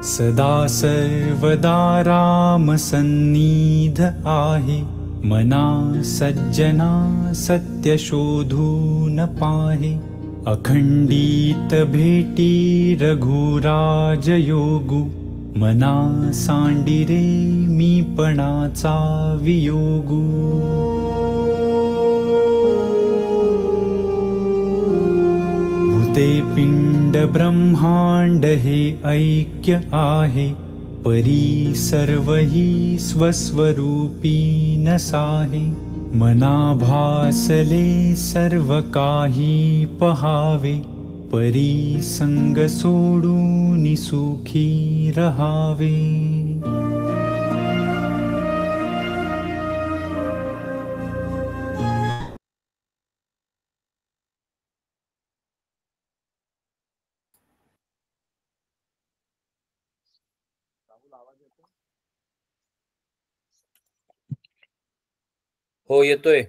सदा सर्वदा राम सन्निध आहे, मना सज्जना सत्य शोधून पाहे. अखंडित भेटी रघुराज योगू, मना सांडिरे मीपणाचा वियोगू. भूते पिंड ब्रह्मांड हे ऐक्य आहे, परी सर्वही स्वस्वरूपी नसाहे. मना भासले सर्व काही पहावे, परी संग सोडून सुखी रहावे. हो येतोय,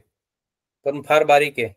पण फार बारीक आहे.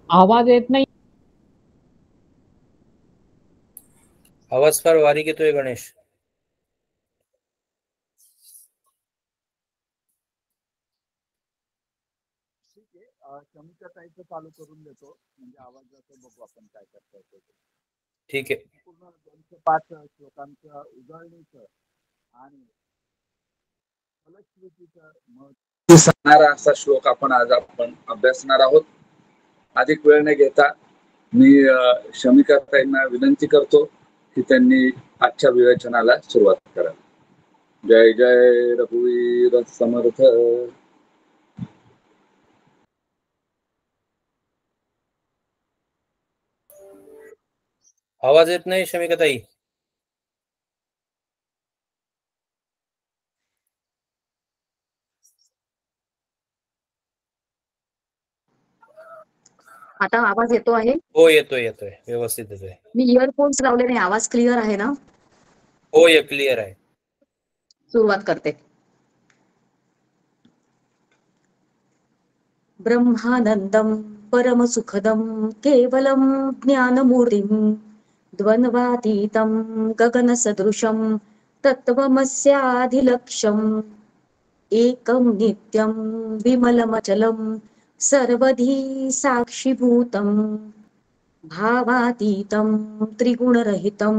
आवाज येत नाही. आवाज फार बारीक येतोय गणेश. चालू करून देतो, म्हणजे आवाजाचं बघू आपण काय करता येतं. ठीक आहे. पूर्ण 205 श्लोकांचं उजळणीचं आणि फलश्रुतीचं महत्त्व सांगणारा असा श्लोक आपण आज अभ्यासणार आहोत. अधिक वेळ न घेता मी शमिकाताईंना विनंती करतो की त्यांनी आजच्या विवेचनाला सुरुवात करावी. जय जय रघुवीर समर्थ. आवाज येत नाही शमिकाताई. आता आवाज येतो आहे? हो येतोय येतोय, व्यवस्थित येतोय. मी इयरफोन्स लावले नाही. आवाज क्लिअर आहे ना? हो क्लिअर आहे. सुरुवात करते. ब्रह्मानंदम परमसुखदम केवलम ज्ञानमूर्तिम द्वन्द्वातीतं गगनसदृशं तत्त्वमस्याधिलक्ष्यम् एकं नित्यं विमलमचलं सर्वधी साक्षिभूतं भावातीतं त्रिगुणरहितं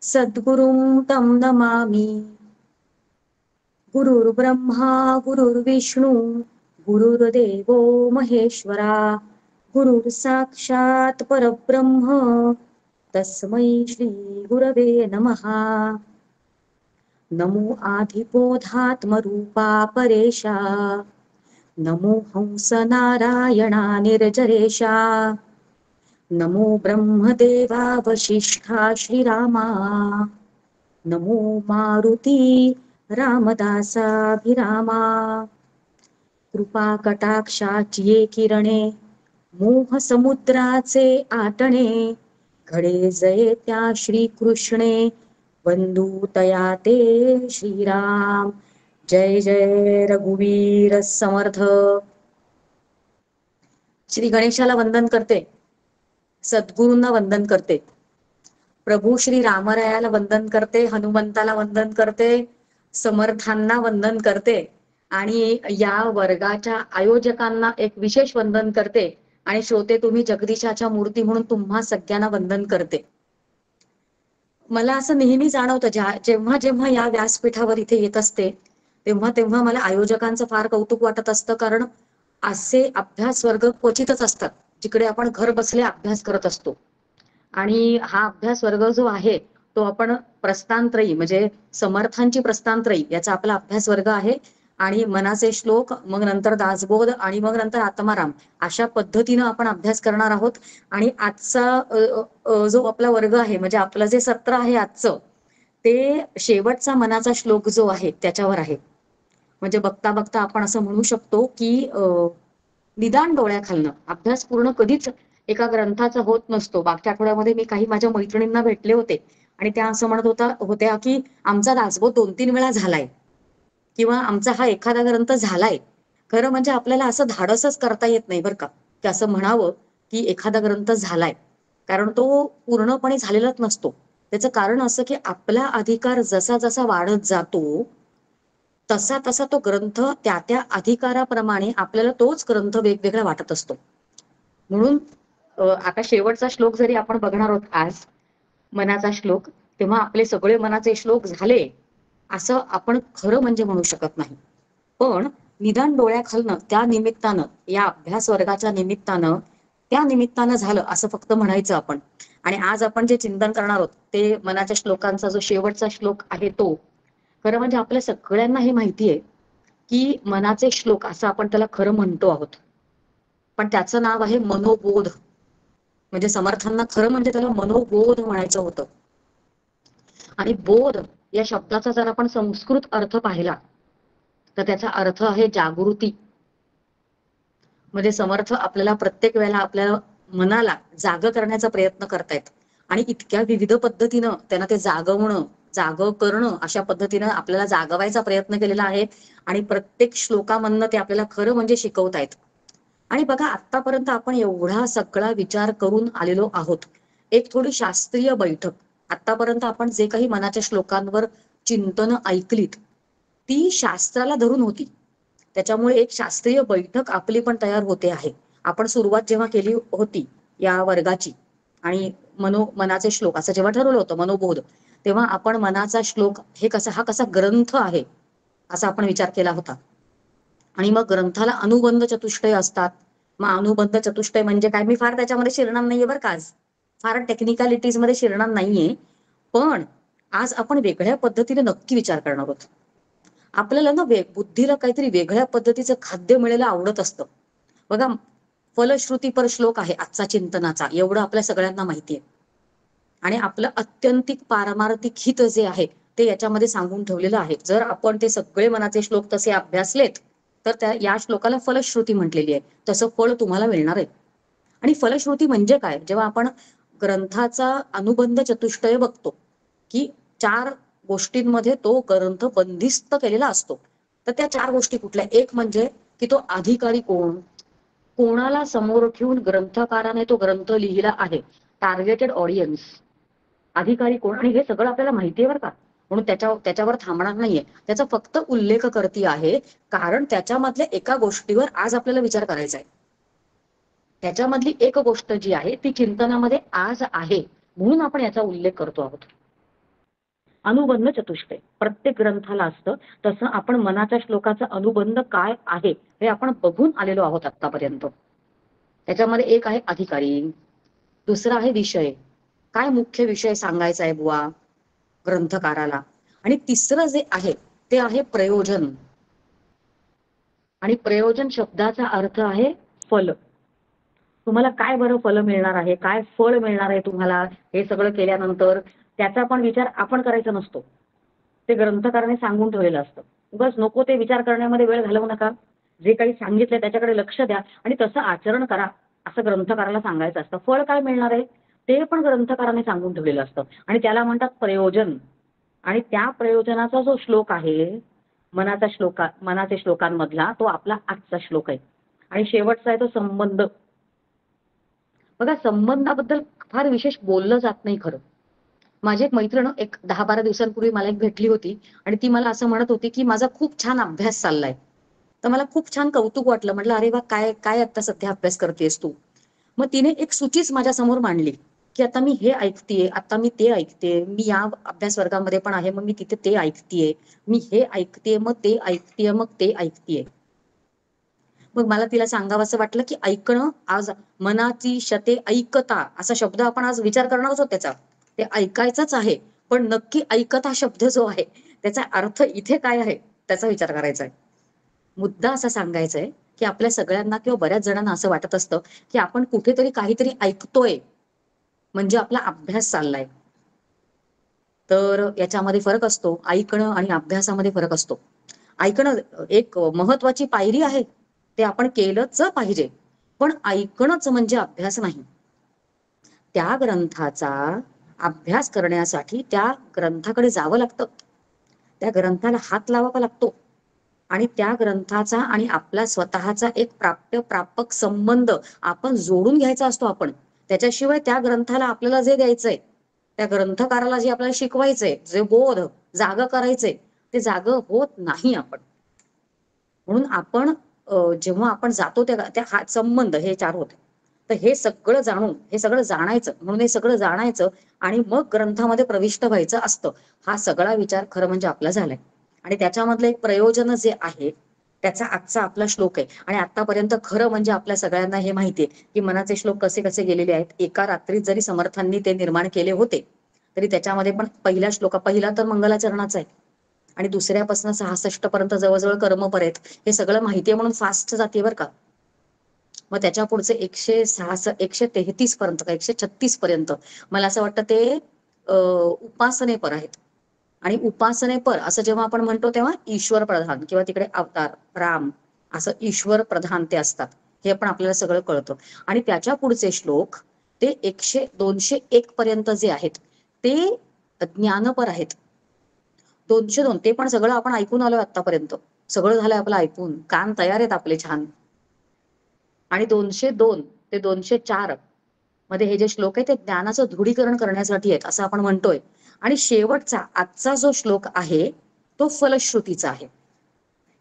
सद्गुरुं तं नमामि। गुरुर्ब्रह्मा गुरुर्विष्णू गुरुर्देवो महेश्वरा गुरुर्साक्षात् परब्रह्म तस्मै श्री गुरवे नमः। नमो आदिबोधात्मरूपा परेशा नमो हंसनारायणा निर्जरेशा नमो ब्रह्मदेवा वसिष्ठा श्रीरामा नमो मारुती रामदासाभिरामा। कृपा कटाक्षाची ये किरणे मोह समुद्राचे आटणे घडे जये त्या श्रीकृष्णे बंधू तया ते श्रीराम। जय जय रघुवीर समर्थ। श्री गणेशाला वंदन करते, सद्गुरूंना वंदन करते, प्रभू श्री रामरायाला वंदन करते, हनुमंताला वंदन करते, समर्थांना वंदन करते आणि या वर्गाच्या आयोजकांना एक विशेष वंदन करते आणि श्रोते तुम्ही जगदीशाच्या मूर्ती म्हणून तुम्हा सगळ्यांना वंदन करते। मला असं नेहमी जाणवतं जेव्हा जेव्हा या व्यासपीठावर इथे येत असते तेव्हा तेव्हा मला आयोजकांचं फार कौतुक वाटत असतं, कारण असे अभ्यास वर्ग क्वचितच असतात जिकडे आपण घर बसल्या अभ्यास करत असतो। आणि हा अभ्यास वर्ग जो आहे तो आपण प्रस्थानत्रयी म्हणजे समर्थांची प्रस्थानत्रयी याचा आपला अभ्यास वर्ग आहे आणि मनाचे श्लोक, मग नंतर दासबोध आणि मग नंतर आत्माराम अशा पद्धतीनं आपण अभ्यास करणार आहोत। आणि आजचा जो आपला वर्ग आहे म्हणजे आपलं जे सत्र आहे आजचं ते शेवटचा मनाचा श्लोक जो आहे त्याच्यावर आहे। म्हणजे बघता बघता आपण असं म्हणू शकतो की निदान डोळ्याखालनं अभ्यास पूर्ण कधीच एका ग्रंथाचा होत नसतो। मागच्या आठवड्यामध्ये मी काही माझ्या मैत्रिणींना भेटले होते आणि त्या असं म्हणत होत्या की आमचा दासबोध 2-3 वेळा झालाय किंवा आमचा हा एखादा ग्रंथ झालाय। खरं म्हणजे आपल्याला असं धाडसच करता येत नाही बरं का, की असं म्हणावं की एखादा ग्रंथ झालाय, कारण तो पूर्णपणे झालेलाच नसतो। त्याचं कारण असं की आपला अधिकार जसा जसा वाढत जातो तसा तसा तो ग्रंथ त्या त्या अधिकाराप्रमाणे आपल्याला तोच ग्रंथ वेगवेगळा वाटत असतो। म्हणून आता शेवटचा श्लोक जरी आपण बघणार आहोत आज मनाचा श्लोक, तेव्हा आपले सगळे मनाचे श्लोक झाले असं आपण खरं म्हणजे म्हणू शकत नाही। पण निदान डोळ्याखालनं त्या निमित्तानं या अभ्यास वर्गाच्या निमित्तानं त्या निमित्तानं झालं असं फक्त म्हणायचं आपण। आणि आज आपण जे चिंतन करणार आहोत ते मनाच्या श्लोकांचा जो शेवटचा श्लोक आहे तो खरं म्हणजे आपल्या सगळ्यांना हे माहिती आहे की मनाचे श्लोक असं आपण त्याला खरं म्हणतो आहोत, पण त्याचं नाव आहे मनोबोध। म्हणजे समर्थांना खरं म्हणजे त्याला मनोबोध म्हणायचं होतं। आणि बोध या शब्दाचा जर आपण संस्कृत अर्थ पाहिला तर त्याचा अर्थ आहे जागृती। म्हणजे समर्थ आपल्याला प्रत्येक वेळेला आपल्या मनाला जाग करण्याचा प्रयत्न करतायत आणि इतक्या विविध पद्धतीनं त्यांना ते जाग करणं अशा पद्धतीनं आपल्याला जागवायचा प्रयत्न केलेला आहे आणि प्रत्येक श्लोकामधनं ते आपल्याला खरं म्हणजे शिकवतायत। आणि बघा आतापर्यंत आपण एवढा सगळा विचार करून आलेलो आहोत, एक थोडी शास्त्रीय बैठक आतापर्यंत आपण जे काही मनाच्या श्लोकांवर चिंतन ऐकलीत ती शास्त्राला धरून होती, त्याच्यामुळे एक शास्त्रीय बैठक आपली पण तयार होते आहे। आपण सुरुवात जेव्हा केली होती या वर्गाची आणि मनाचे श्लोक असं जेव्हा ठरवलं होतं मनोबोध, तेव्हा आपण मनाचा श्लोक हा कसा ग्रंथ आहे असा आपण विचार केला होता। आणि मग ग्रंथाला अनुबंध चतुष्टय असतात। मग अनुबंध चतुष्टय म्हणजे काय मी फार त्याच्यामध्ये शिरणार नाहीये बरं का, आज फार टेक्निकॅलिटीज मध्ये शिरणार नाहीये, पण आज आपण वेगळ्या पद्धतीने नक्की विचार करणार आहोत। आपल्याला ना बुद्धीला काहीतरी वेगळ्या पद्धतीचं खाद्य मिळायला आवडत असतं बघा। फलश्रुतीपर श्लोक आहे आजचा चिंतनाचा, एवढं आपल्या सगळ्यांना माहिती आहे। आणि आपलं अत्यंतिक पारमार्थिक हित जे आहे ते याच्यामध्ये सांगून ठेवलेलं आहे। जर आपण ते सगळे मनाचे श्लोक तसे अभ्यासलेत तर या श्लोकाला फलश्रुती म्हटलेली आहे, तसं फळ तुम्हाला मिळणार आहे। आणि फलश्रुती म्हणजे काय, जेव्हा आपण ग्रंथाचा अनुबंध चतुष्टय बघतो की 4 गोष्टींमध्ये तो ग्रंथ बंदिस्त केलेला असतो, तर त्या 4 गोष्टी कुठल्या, एक म्हणजे की तो अधिकारी कोण, कोणाला समोर ठेवून ग्रंथकाराने तो ग्रंथ लिहिला आहे, टार्गेटेड ऑडियन्स, अधिकारी कोण, आणि हे सगळं आपल्याला माहिती आहे बरं का। म्हणून त्याच्यावर थांबणार नाहीये, त्याचा फक्त उल्लेख करती आहे कारण त्याच्यामधल्या एका गोष्टीवर आज आपल्याला विचार करायचा आहे। त्याच्यामधली एक गोष्ट जी आहे ती चिंतनामध्ये आज आहे, म्हणून आपण याचा उल्लेख करतो आहोत. अनुबंध चतुष्टय प्रत्येक ग्रंथाला असतं, तसं आपण मनाच्या श्लोकाचा अनुबंध काय आहे हे आपण बघून आलेलो आहोत आतापर्यंत. त्याच्यामध्ये एक आहे अधिकारी, दुसरा आहे विषय, काय मुख्य विषय सांगायचा आहे बुवा ग्रंथकाराला, आणि तिसरं जे आहे ते आहे प्रयोजन. आणि प्रयोजन शब्दाचा अर्थ आहे फल. तुम्हाला काय बरं फल मिळणार आहे, काय फळ मिळणार आहे तुम्हाला हे सगळं केल्यानंतर, त्याचा पण विचार आपण करायचा नसतो, ते ग्रंथकाराने सांगून ठेवलेलं असतं. बस नको ते विचार करण्यामध्ये वेळ घालवू नका, जे काही सांगितलंय त्याच्याकडे लक्ष द्या आणि तसं आचरण करा, असं ग्रंथकाराला सांगायचं असतं. फळ काय मिळणार आहे ते पण ग्रंथकाराने सांगून ठेवलेलं असतं आणि त्याला म्हणतात प्रयोजन. आणि त्या प्रयोजनाचा जो श्लोक आहे मनाच्या श्लोकांमधला, तो आपला आजचा श्लोक आहे. आणि शेवटचा आहे तो संबंध. बघा, संबंधाबद्दल फार विशेष बोललं जात नाही खरं. माझी एक मैत्रीण एक 10-12 दिवसांपूर्वी मला एक भेटली होती आणि ती मला असं म्हणत होती की माझा खूप छान अभ्यास चाललाय. तर मला खूप छान कौतुक वाटलं. म्हटलं अरे वा, काय काय आता सध्या अभ्यास करतेस तू. मग तिने एक सूचीच माझ्या समोर मांडली की आता मी हे ऐकतेय, आता मी ते ऐकते, मी या अभ्यास वर्गामध्ये पण आहे मग मी तिथे ते ऐकतेय, मी हे ऐकतेय मग ते ऐकतेय मग ते ऐकतेय. मग मला तिला सांगावं वाटलं की ऐकणं, आज मनाची शते ऐकता असा शब्द आपण आज विचार करणार आहोत त्याचा, ते ऐकायचंच आहे. पण नक्की ऐकता शब्द जो आहे त्याचा अर्थ इथे काय आहे त्याचा विचार करायचा आहे. मुद्दा असा सांगायचा आहे की आपल्या सगळ्यांना किंवा बऱ्याच जणांना असं वाटत असतं की आपण कुठेतरी काहीतरी ऐकतोय म्हणजे आपला अभ्यास चाललाय. तर याच्यामध्ये फरक असतो, ऐकणं आणि अभ्यासामध्ये फरक असतो. ऐकणं एक महत्वाची पायरी आहे, ते आपण केलंच पाहिजे, पण ऐकणंच म्हणजे अभ्यास नाही. त्या ग्रंथाचा अभ्यास करण्यासाठी त्या ग्रंथाकडे जावं लागतं, त्या ग्रंथाला हात लावावा लागतो आणि त्या ग्रंथाचा आणि आपला स्वतःचा एक प्रापक संबंध आपण जोडून घ्यायचा असतो. आपण त्याच्याशिवाय त्या ग्रंथाला आपल्याला जे द्यायचंय, त्या ग्रंथकाराला जे आपल्याला शिकवायचंय, जे बोध जाग करायचंय, ते जाग होत नाही आपण. म्हणून आपण जेव्हा आपण जातो त्या हा संबंध हे चार होते. तर हे सगळं जाणून, हे सगळं जाणायचं, म्हणून हे सगळं जाणायचं आणि मग ग्रंथामध्ये प्रविष्ट व्हायचं असतं. हा सगळा विचार खरं म्हणजे आपला झालाय. आणि त्याच्यामधलं एक प्रयोजन जे आहे त्याचा आजचा आपला श्लोक आहे. आणि आतापर्यंत खरं म्हणजे आपल्या सगळ्यांना हे माहितीये की मनाचे श्लोक कसे कसे गेलेले आहेत. एका रात्रीत जरी समर्थांनी ते निर्माण केले होते तरी त्याच्यामध्ये पण पहिला तर मंगलाचरणाचा आहे आणि दुसऱ्यापासून 66 पर्यंत जवळजवळ कर्मपर आहेत. हे सगळं माहितीये म्हणून फास्ट जाते बरं का. मग त्याच्या पुढचे 133 पर्यंत का 136 पर्यंत मला असं वाटतं ते उपासनेपर आहेत. आणि उपासनेपर असं जेव्हा आपण म्हणतो तेव्हा ईश्वर प्रधान किंवा तिकडे अवतार राम असं ईश्वर प्रधान ते असतात, हे पण आपल्याला सगळं कळतं. आणि त्याच्या पुढचे श्लोक ते 201 पर्यंत जे आहेत ते ज्ञानपर आहेत. 202 ते पण सगळं आपण ऐकून आलोय आतापर्यंत, सगळं झालंय आपलं ऐकून, कान तयार आहेत आपले छान. आणि 202 ते 204 मध्ये हे जे श्लोक आहे ते ज्ञानाचं दृढीकरण करण्यासाठी आहेत असं आपण म्हणतोय. आणि शेवटचा आजचा जो श्लोक आहे तो फलश्रुतीचा आहे.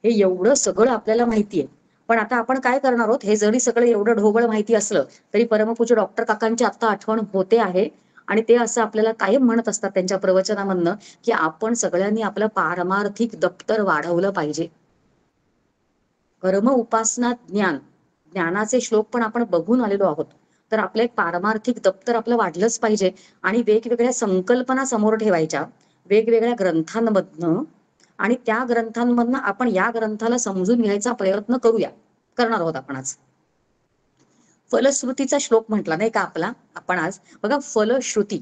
हे एवढं सगळं आपल्याला माहितीये, पण आता आपण काय करणार आहोत, हे जरी सगळं एवढं ढोबळ माहिती असलं तरी परमपूज्य डॉक्टर काकांची आता आठवण होते आहे. आणि ते असं आपल्याला कायम म्हणत असतात त्यांच्या प्रवचनामधनं की आपण सगळ्यांनी आपलं पारमार्थिक दप्तर वाढवलं पाहिजे. कर्म उपासना ज्ञान, ज्ञानाचे श्लोक पण आपण बघून आलेलो आहोत. तर आपलं एक पारमार्थिक दप्तर आपलं वाढलंच पाहिजे आणि वेगवेगळ्या संकल्पना समोर ठेवायच्या वेगवेगळ्या ग्रंथांमधनं, आणि त्या ग्रंथांमधनं आपण या ग्रंथाला समजून घ्यायचा प्रयत्न करणार आहोत आपण आज. फलश्रुतीचा श्लोक म्हटला नाही का आपला आपण आज. बघा, फलश्रुती,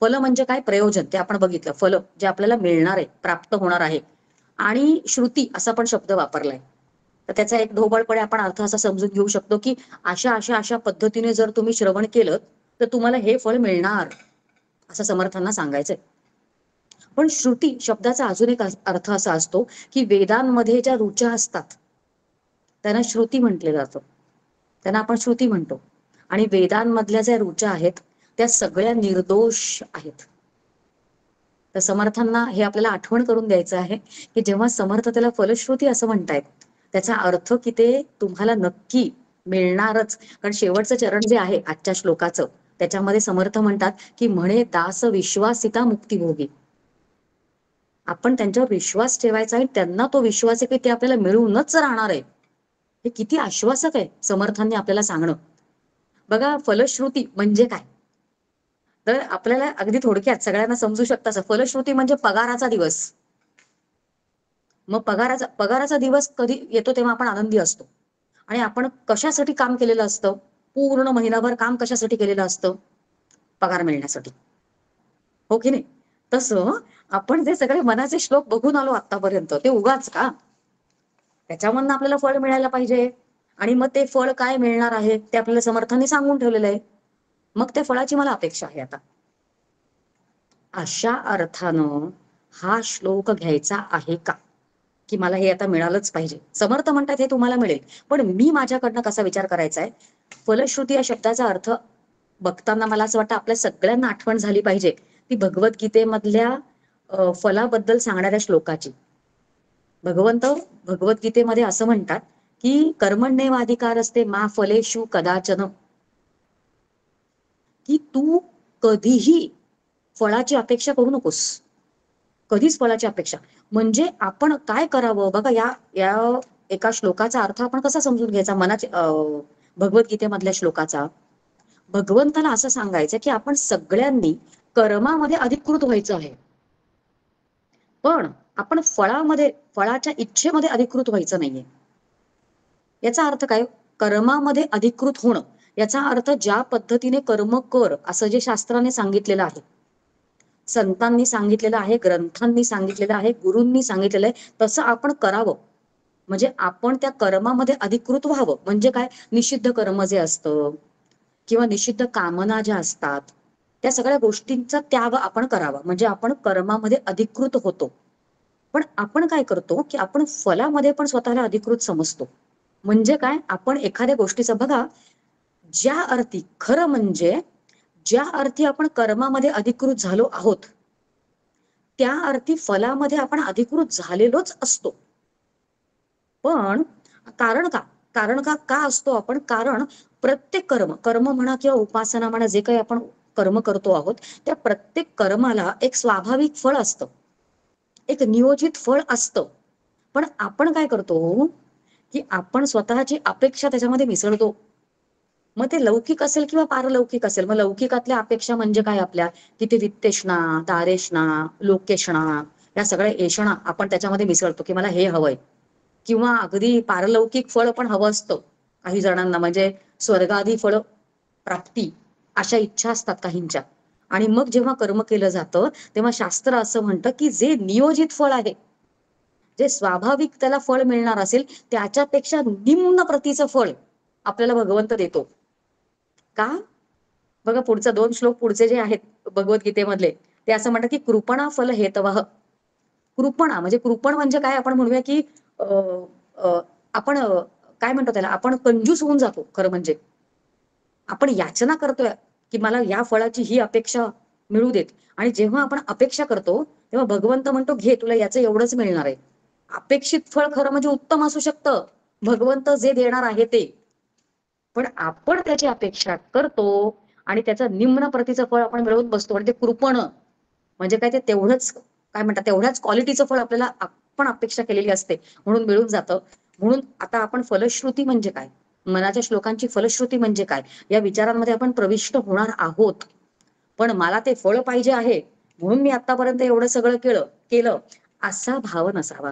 फल म्हणजे काय, प्रयोजन, ते आपण बघितलं. फल जे आपल्याला मिळणार आहे, प्राप्त होणार आहे. आणि श्रुती असा पण शब्द वापरलाय. तर त्याचा एक ढोबळपणे आपण अर्थ असा समजून घेऊ शकतो की अशा पद्धतीने जर तुम्ही श्रवण केलं तर तुम्हाला हे फळ मिळणार, असं समर्थांना सांगायचंय. पण श्रुती शब्दाचा अजून एक अर्थ असा असतो की वेदांमध्ये ज्या रुचा असतात त्यांना श्रुती म्हटलं जातं, त्यांना आपण श्रुती म्हणतो. आणि वेदांमधल्या ज्या रुचा आहेत त्या सगळ्या निर्दोष आहेत. तर समर्थांना हे आपल्याला आठवण करून द्यायचं आहे की जेव्हा समर्थ त्याला फलश्रुती असं म्हणतायत त्याचा अर्थ की ते तुम्हाला नक्की मिळणारच. कारण शेवटचं चरण जे आहे आजच्या श्लोकाचं, त्याच्यामध्ये समर्थ म्हणतात की म्हणे दास विश्वासिता मुक्तिभोगी. आपण त्यांच्यावर विश्वास ठेवायचा आहे, त्यांना तो विश्वास आहे की ते आपल्याला मिळूनच राहणार आहे. हे किती आश्वासक आहे समर्थांनी आपल्याला सांगणं. बघा, फलश्रुती म्हणजे काय, तर आपल्याला अगदी थोडक्यात सगळ्यांना समजू शकतं असं. फलश्रुती म्हणजे पगाराचा दिवस. मग पगाराचा दिवस कधी येतो तेव्हा आपण आनंदी असतो. आणि आपण कशासाठी काम केलेलं असतं, पूर्ण महिनाभर काम कशासाठी केलेलं असतं, पगार मिळण्यासाठी, हो की नाही? तसं आपण जे सगळे मनाचे श्लोक बघून आलो आतापर्यंत ते उगाच का? त्याच्यामधनं आपल्याला फळ मिळायला पाहिजे. आणि मग ते फळ काय मिळणार आहे ते आपल्याला समर्थांनी सांगून ठेवलेलं आहे. मग त्या फळाची मला अपेक्षा आहे आता. अशा अर्थानं हा श्लोक घ्यायचा आहे का, की मला हे आता मिळालंच पाहिजे. समर्थ म्हणतात हे तुम्हाला मिळेल, पण मी माझ्याकडनं कसा विचार करायचा आहे. फलश्रुती या शब्दाचा अर्थ बघताना मला असं वाटतं आपल्या सगळ्यांना आठवण झाली पाहिजे ती भगवद्गीतेमधल्या फलाबद्दल सांगणाऱ्या श्लोकाची. भगवंत भगवद्गीतेमध्ये असं म्हणतात की कर्मण्येवाधिकार असते मा फलेषु कदाचन, की तू कधीही फळाची अपेक्षा करू नकोस. कधीच फळाची अपेक्षा म्हणजे आपण काय करावं बघा. या या एका श्लोकाचा अर्थ आपण कसा समजून घ्यायचा मनाच्या भगवद्गीतेमधल्या श्लोकाचा. भगवंताला असं सांगायचं की आपण सगळ्यांनी कर्मामध्ये अधिकृत व्हायचं आहे, पण आपण फळाच्या इच्छेमध्ये अधिकृत व्हायचं नाहीये. याचा अर्थ काय, कर्मामध्ये अधिकृत होणं याचा अर्थ ज्या पद्धतीने कर्म कर असं जे शास्त्राने सांगितलेलं आहे, संतांनी सांगितलेलं आहे, ग्रंथांनी सांगितलेलं आहे, गुरूंनी सांगितलेलं आहे, तसं आपण करावं. म्हणजे आपण त्या कर्मामध्ये अधिकृत व्हावं. म्हणजे काय, निषिद्ध कर्म जे असतं किंवा निषिद्ध कामना ज्या असतात त्या सगळ्या गोष्टींचा त्याग आपण करावा. म्हणजे आपण कर्मामध्ये अधिकृत होतो. पण आपण काय करतो की आपण फलामध्ये पण स्वतःला अधिकृत समजतो. म्हणजे काय, आपण एखाद्या गोष्टीचं बघा, ज्या अर्थी खरं म्हणजे ज्या अर्थी आपण कर्मामध्ये अधिकृत झालो आहोत त्या अर्थी फलामध्ये आपण अधिकृत झालेलोच असतो. पण कारण का, का असतो आपण, कारण प्रत्येक कर्म म्हणा किंवा उपासना म्हणा, जे काही आपण कर्म करतो आहोत त्या प्रत्येक कर्माला एक स्वाभाविक फळ असतं, एक नियोजित फळ असतं. पण आपण काय करतो की आपण स्वतःची अपेक्षा त्याच्यामध्ये मिसळतो. मग ते लौकिक असेल किंवा पारलौकिक असेल. मग लौकिकातल्या अपेक्षा म्हणजे काय, आपल्या किती वित्तेषणा, दारेषणा, लोकेषणा, या सगळ्या एषणा आपण त्याच्यामध्ये मिसळतो की मला हे हवंय. किंवा अगदी पारलौकिक फळ पण हवं असतं काही जणांना, म्हणजे स्वर्गादी फळ प्राप्ती अशा इच्छा असतात काहींच्या. आणि मग जेव्हा कर्म केलं जातं तेव्हा शास्त्र असं म्हणतं की जे नियोजित फळ आहे, जे स्वाभाविक त्याला फळ मिळणार असेल त्याच्यापेक्षा निम्न प्रतीचं फळ आपल्याला भगवंत देतो. का, बघा पुढचा 2 श्लोक पुढचे जे आहेत भगवद्गीतेमधले ते असं म्हणतात की कृपणा फल हेतवः. कृपणा म्हणजे कृपण म्हणजे काय, आपण म्हणूया की आपण काय म्हणतो त्याला, आपण कंजूस होऊन जातो. खरं म्हणजे आपण याचना करतोय की मला या फळाची ही अपेक्षा मिळू देत. आणि जेव्हा आपण अपेक्षा करतो तेव्हा भगवंत म्हणतो घे, तुला याचं एवढंच मिळणार आहे. अपेक्षित फळ खरं म्हणजे उत्तम असू शकतं, भगवंत जे देणार आहे ते, पण आपण त्याची अपेक्षा करतो आणि त्याचं निम्न प्रतीचं फळ आपण मिळवून बसतो. म्हणजे कृपण म्हणजे काय, ते तेवढंच काय म्हणतात तेवढ्याच क्वालिटीचं फळ आपल्याला आपण अपेक्षा केलेली असते म्हणून मिळून जातं. म्हणून आता आपण फलश्रुती म्हणजे काय, मनाच्या श्लोकांची फलश्रुती म्हणजे काय, या विचारांमध्ये आपण प्रविष्ट होणार आहोत. पण मला ते फळ पाहिजे आहे म्हणून मी आतापर्यंत एवढं सगळं केलं असा भाव नसावा.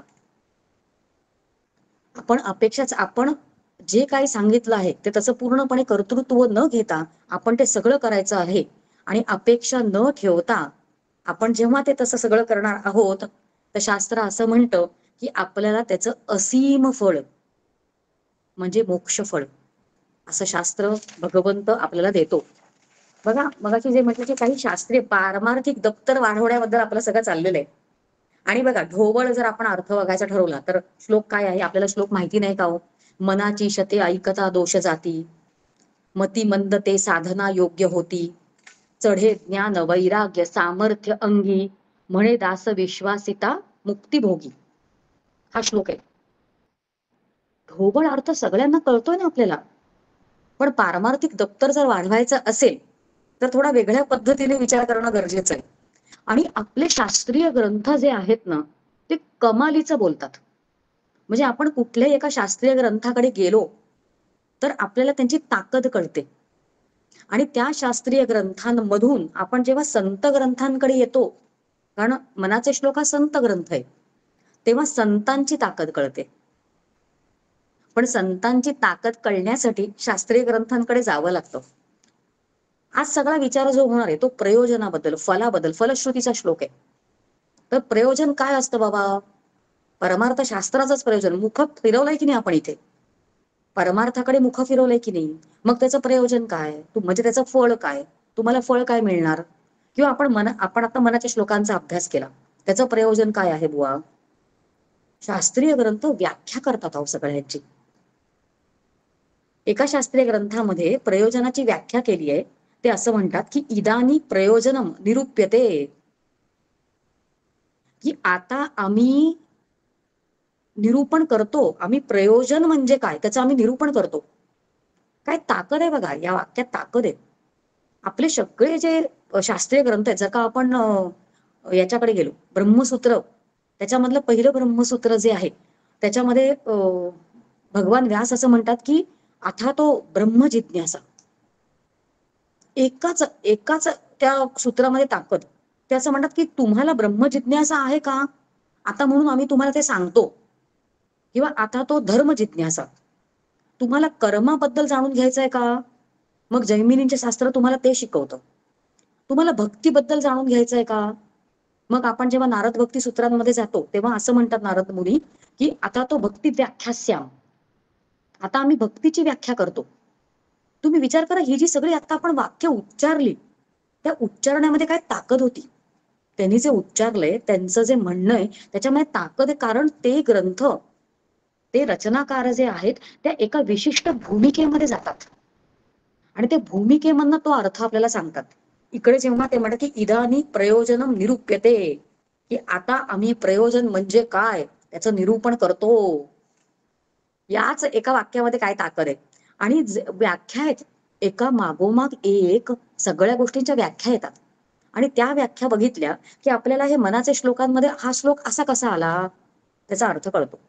आपण जे काही सांगितलं आहे ते तसं पूर्णपणे कर्तृत्व न घेता आपण ते सगळं करायचं आहे. आणि अपेक्षा न ठेवता आपण जेव्हा ते तसं सगळं करणार आहोत तर शास्त्र असं म्हणतं की आपल्याला त्याचं असीम फळ म्हणजे मोक्ष फळ असं शास्त्र भगवंत आपल्याला देतो. बघा मगाशी जे म्हटलं की काही शास्त्रीय पारमार्थिक दप्तर वाढवण्याबद्दल आपलं सगळं चाललेलं आहे. आणि बघा ढोबळ जर आपण अर्थ बघायचा ठरवला तर श्लोक काय आहे, आपल्याला श्लोक माहिती नाही का हो. मनाची शते ऐकता दोष जाती, मती मंद ते साधना योग्य होती, चढे ज्ञान वैराग्य सामर्थ्य अंगी, म्हणे दास विश्वासिता मुक्तिभोगी. हा श्लोक आहे. ढोबळ अर्थ सगळ्यांना कळतोय ना आपल्याला. पण पारमार्थिक दप्तर जर वाढवायचं असेल तर थोडा वेगळ्या पद्धतीने विचार करणं गरजेचं आहे. आणि आपले शास्त्रीय ग्रंथ जे आहेत ना ते कमालीचं बोलतात. म्हणजे आपण कुठल्याही एका शास्त्रीय ग्रंथाकडे गेलो तर आपल्याला त्यांची ताकद कळते. आणि त्या शास्त्रीय ग्रंथांमधून आपण जेव्हा संत ग्रंथांकडे येतो, कारण मनाचे श्लोक हा संत ग्रंथ आहे, तेव्हा संतांची ताकद कळते. पण संतांची ताकद कळण्यासाठी शास्त्रीय ग्रंथांकडे जावं लागतं. आज सगळा विचार जो होणार आहे तो प्रयोजनाबद्दल, फलाबद्दल, फलश्रुतीचा श्लोक आहे. तर प्रयोजन काय असतं बाबा? परमार्थ शास्त्राचंच प्रयोजन. मुख फिरवलंय की नाही आपण इथे? परमार्थाकडे मुख फिरवलंय की नाही? मग त्याचं प्रयोजन काय? म्हणजे त्याचं फळ काय? तुम्हाला फळ काय मिळणार? किंवा आपण आता मनाच्या श्लोकांचा अभ्यास केला, त्याचं प्रयोजन काय आहे बुवा? शास्त्रीय ग्रंथ व्याख्या करतात अहो सगळ्यांची. एका शास्त्रीय ग्रंथामध्ये प्रयोजनाची व्याख्या केली आहे. ते असं म्हणतात की इदानी प्रयोजनम निरूप्यते, की आता आम्ही निरूपण करतो. आम्ही प्रयोजन म्हणजे काय त्याचं आम्ही निरूपण करतो. काय ताकद आहे बघा या वाक्यात, ताकद आहे. आपले सगळे जे शास्त्रीय ग्रंथ आहेत, जर का आपण याच्याकडे गेलो ब्रह्मसूत्र, त्याच्यामधलं पहिलं ब्रह्मसूत्र जे आहे त्याच्यामध्ये भगवान व्यास असं म्हणतात की आता तो ब्रह्म जिज्ञासा. एकाच एकाच त्या सूत्रामध्ये ताकद. ते असं म्हणतात की तुम्हाला ब्रह्म जिज्ञासा आहे का? आता म्हणून आम्ही तुम्हाला ते सांगतो. किंवा आता तो धर्म जिज्ञासा. तुम्हाला कर्माबद्दल जाणून घ्यायचं आहे का? मग जैमिनींचे शास्त्र तुम्हाला ते शिकवतं. तुम्हाला भक्तीबद्दल जाणून घ्यायचं आहे का? मग आपण जेव्हा नारद भक्ती सूत्रांमध्ये जातो तेव्हा असं म्हणतात नारद मुनी की आता तो भक्ती व्याख्यास्याम. आता आम्ही भक्तीची व्याख्या करतो. तुम्ही विचार करा, ही जी सगळी आता आपण वाक्य उच्चारली, त्या उच्चारण्यामध्ये काय ताकद होती. त्यांनी जे उच्चारलंय, त्यांचं जे म्हणणं आहे त्याच्यामध्ये ताकद आहे. कारण ते ग्रंथ, ते रचनाकार जे आहेत त्या एका विशिष्ट भूमिकेमध्ये जातात आणि ते भूमिकेमधनं तो अर्थ आपल्याला सांगतात. इकडे जेव्हा ते म्हणतात की इदानी प्रयोजनम निरूप्यते, की आता आम्ही प्रयोजन म्हणजे काय त्याचं निरूपण करतो. याच एका वाक्यामध्ये काय ताकद आहे. आणि व्याख्या आहेत, एका मागोमाग एक सगळ्या गोष्टींच्या व्याख्या येतात. आणि त्या व्याख्या बघितल्या की आपल्याला हे मनाच्या श्लोकांमध्ये हा श्लोक असा कसा आला त्याचा अर्थ कळतो.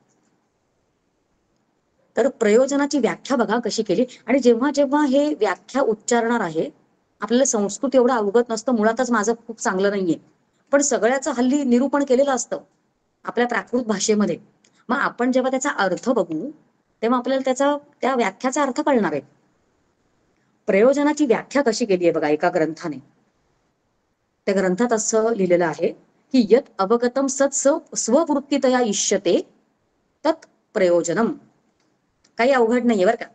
तर प्रयोजनाची व्याख्या बघा कशी केली. आणि जेव्हा जेव्हा हे व्याख्या उच्चारणार आहे, आपल्याला संस्कृत एवढं अवगत नसतं, मुळातच माझं खूप चांगलं नाहीये, पण सगळ्याचं हल्ली निरूपण केलेलं असतं आपल्या प्राकृत भाषेमध्ये. मग आपण जेव्हा त्याचा अर्थ बघू तेव्हा आपल्याला त्या व्याख्याचा अर्थ कळणार आहे. प्रयोजनाची व्याख्या कशी केली आहे बघा एका ग्रंथाने. त्या ग्रंथात असं लिहिलेलं आहे की यत अवगतम सत् स्ववृत्तीतया इष्यते तत् प्रयोजनम. काही अवघड नाहीये बरं का,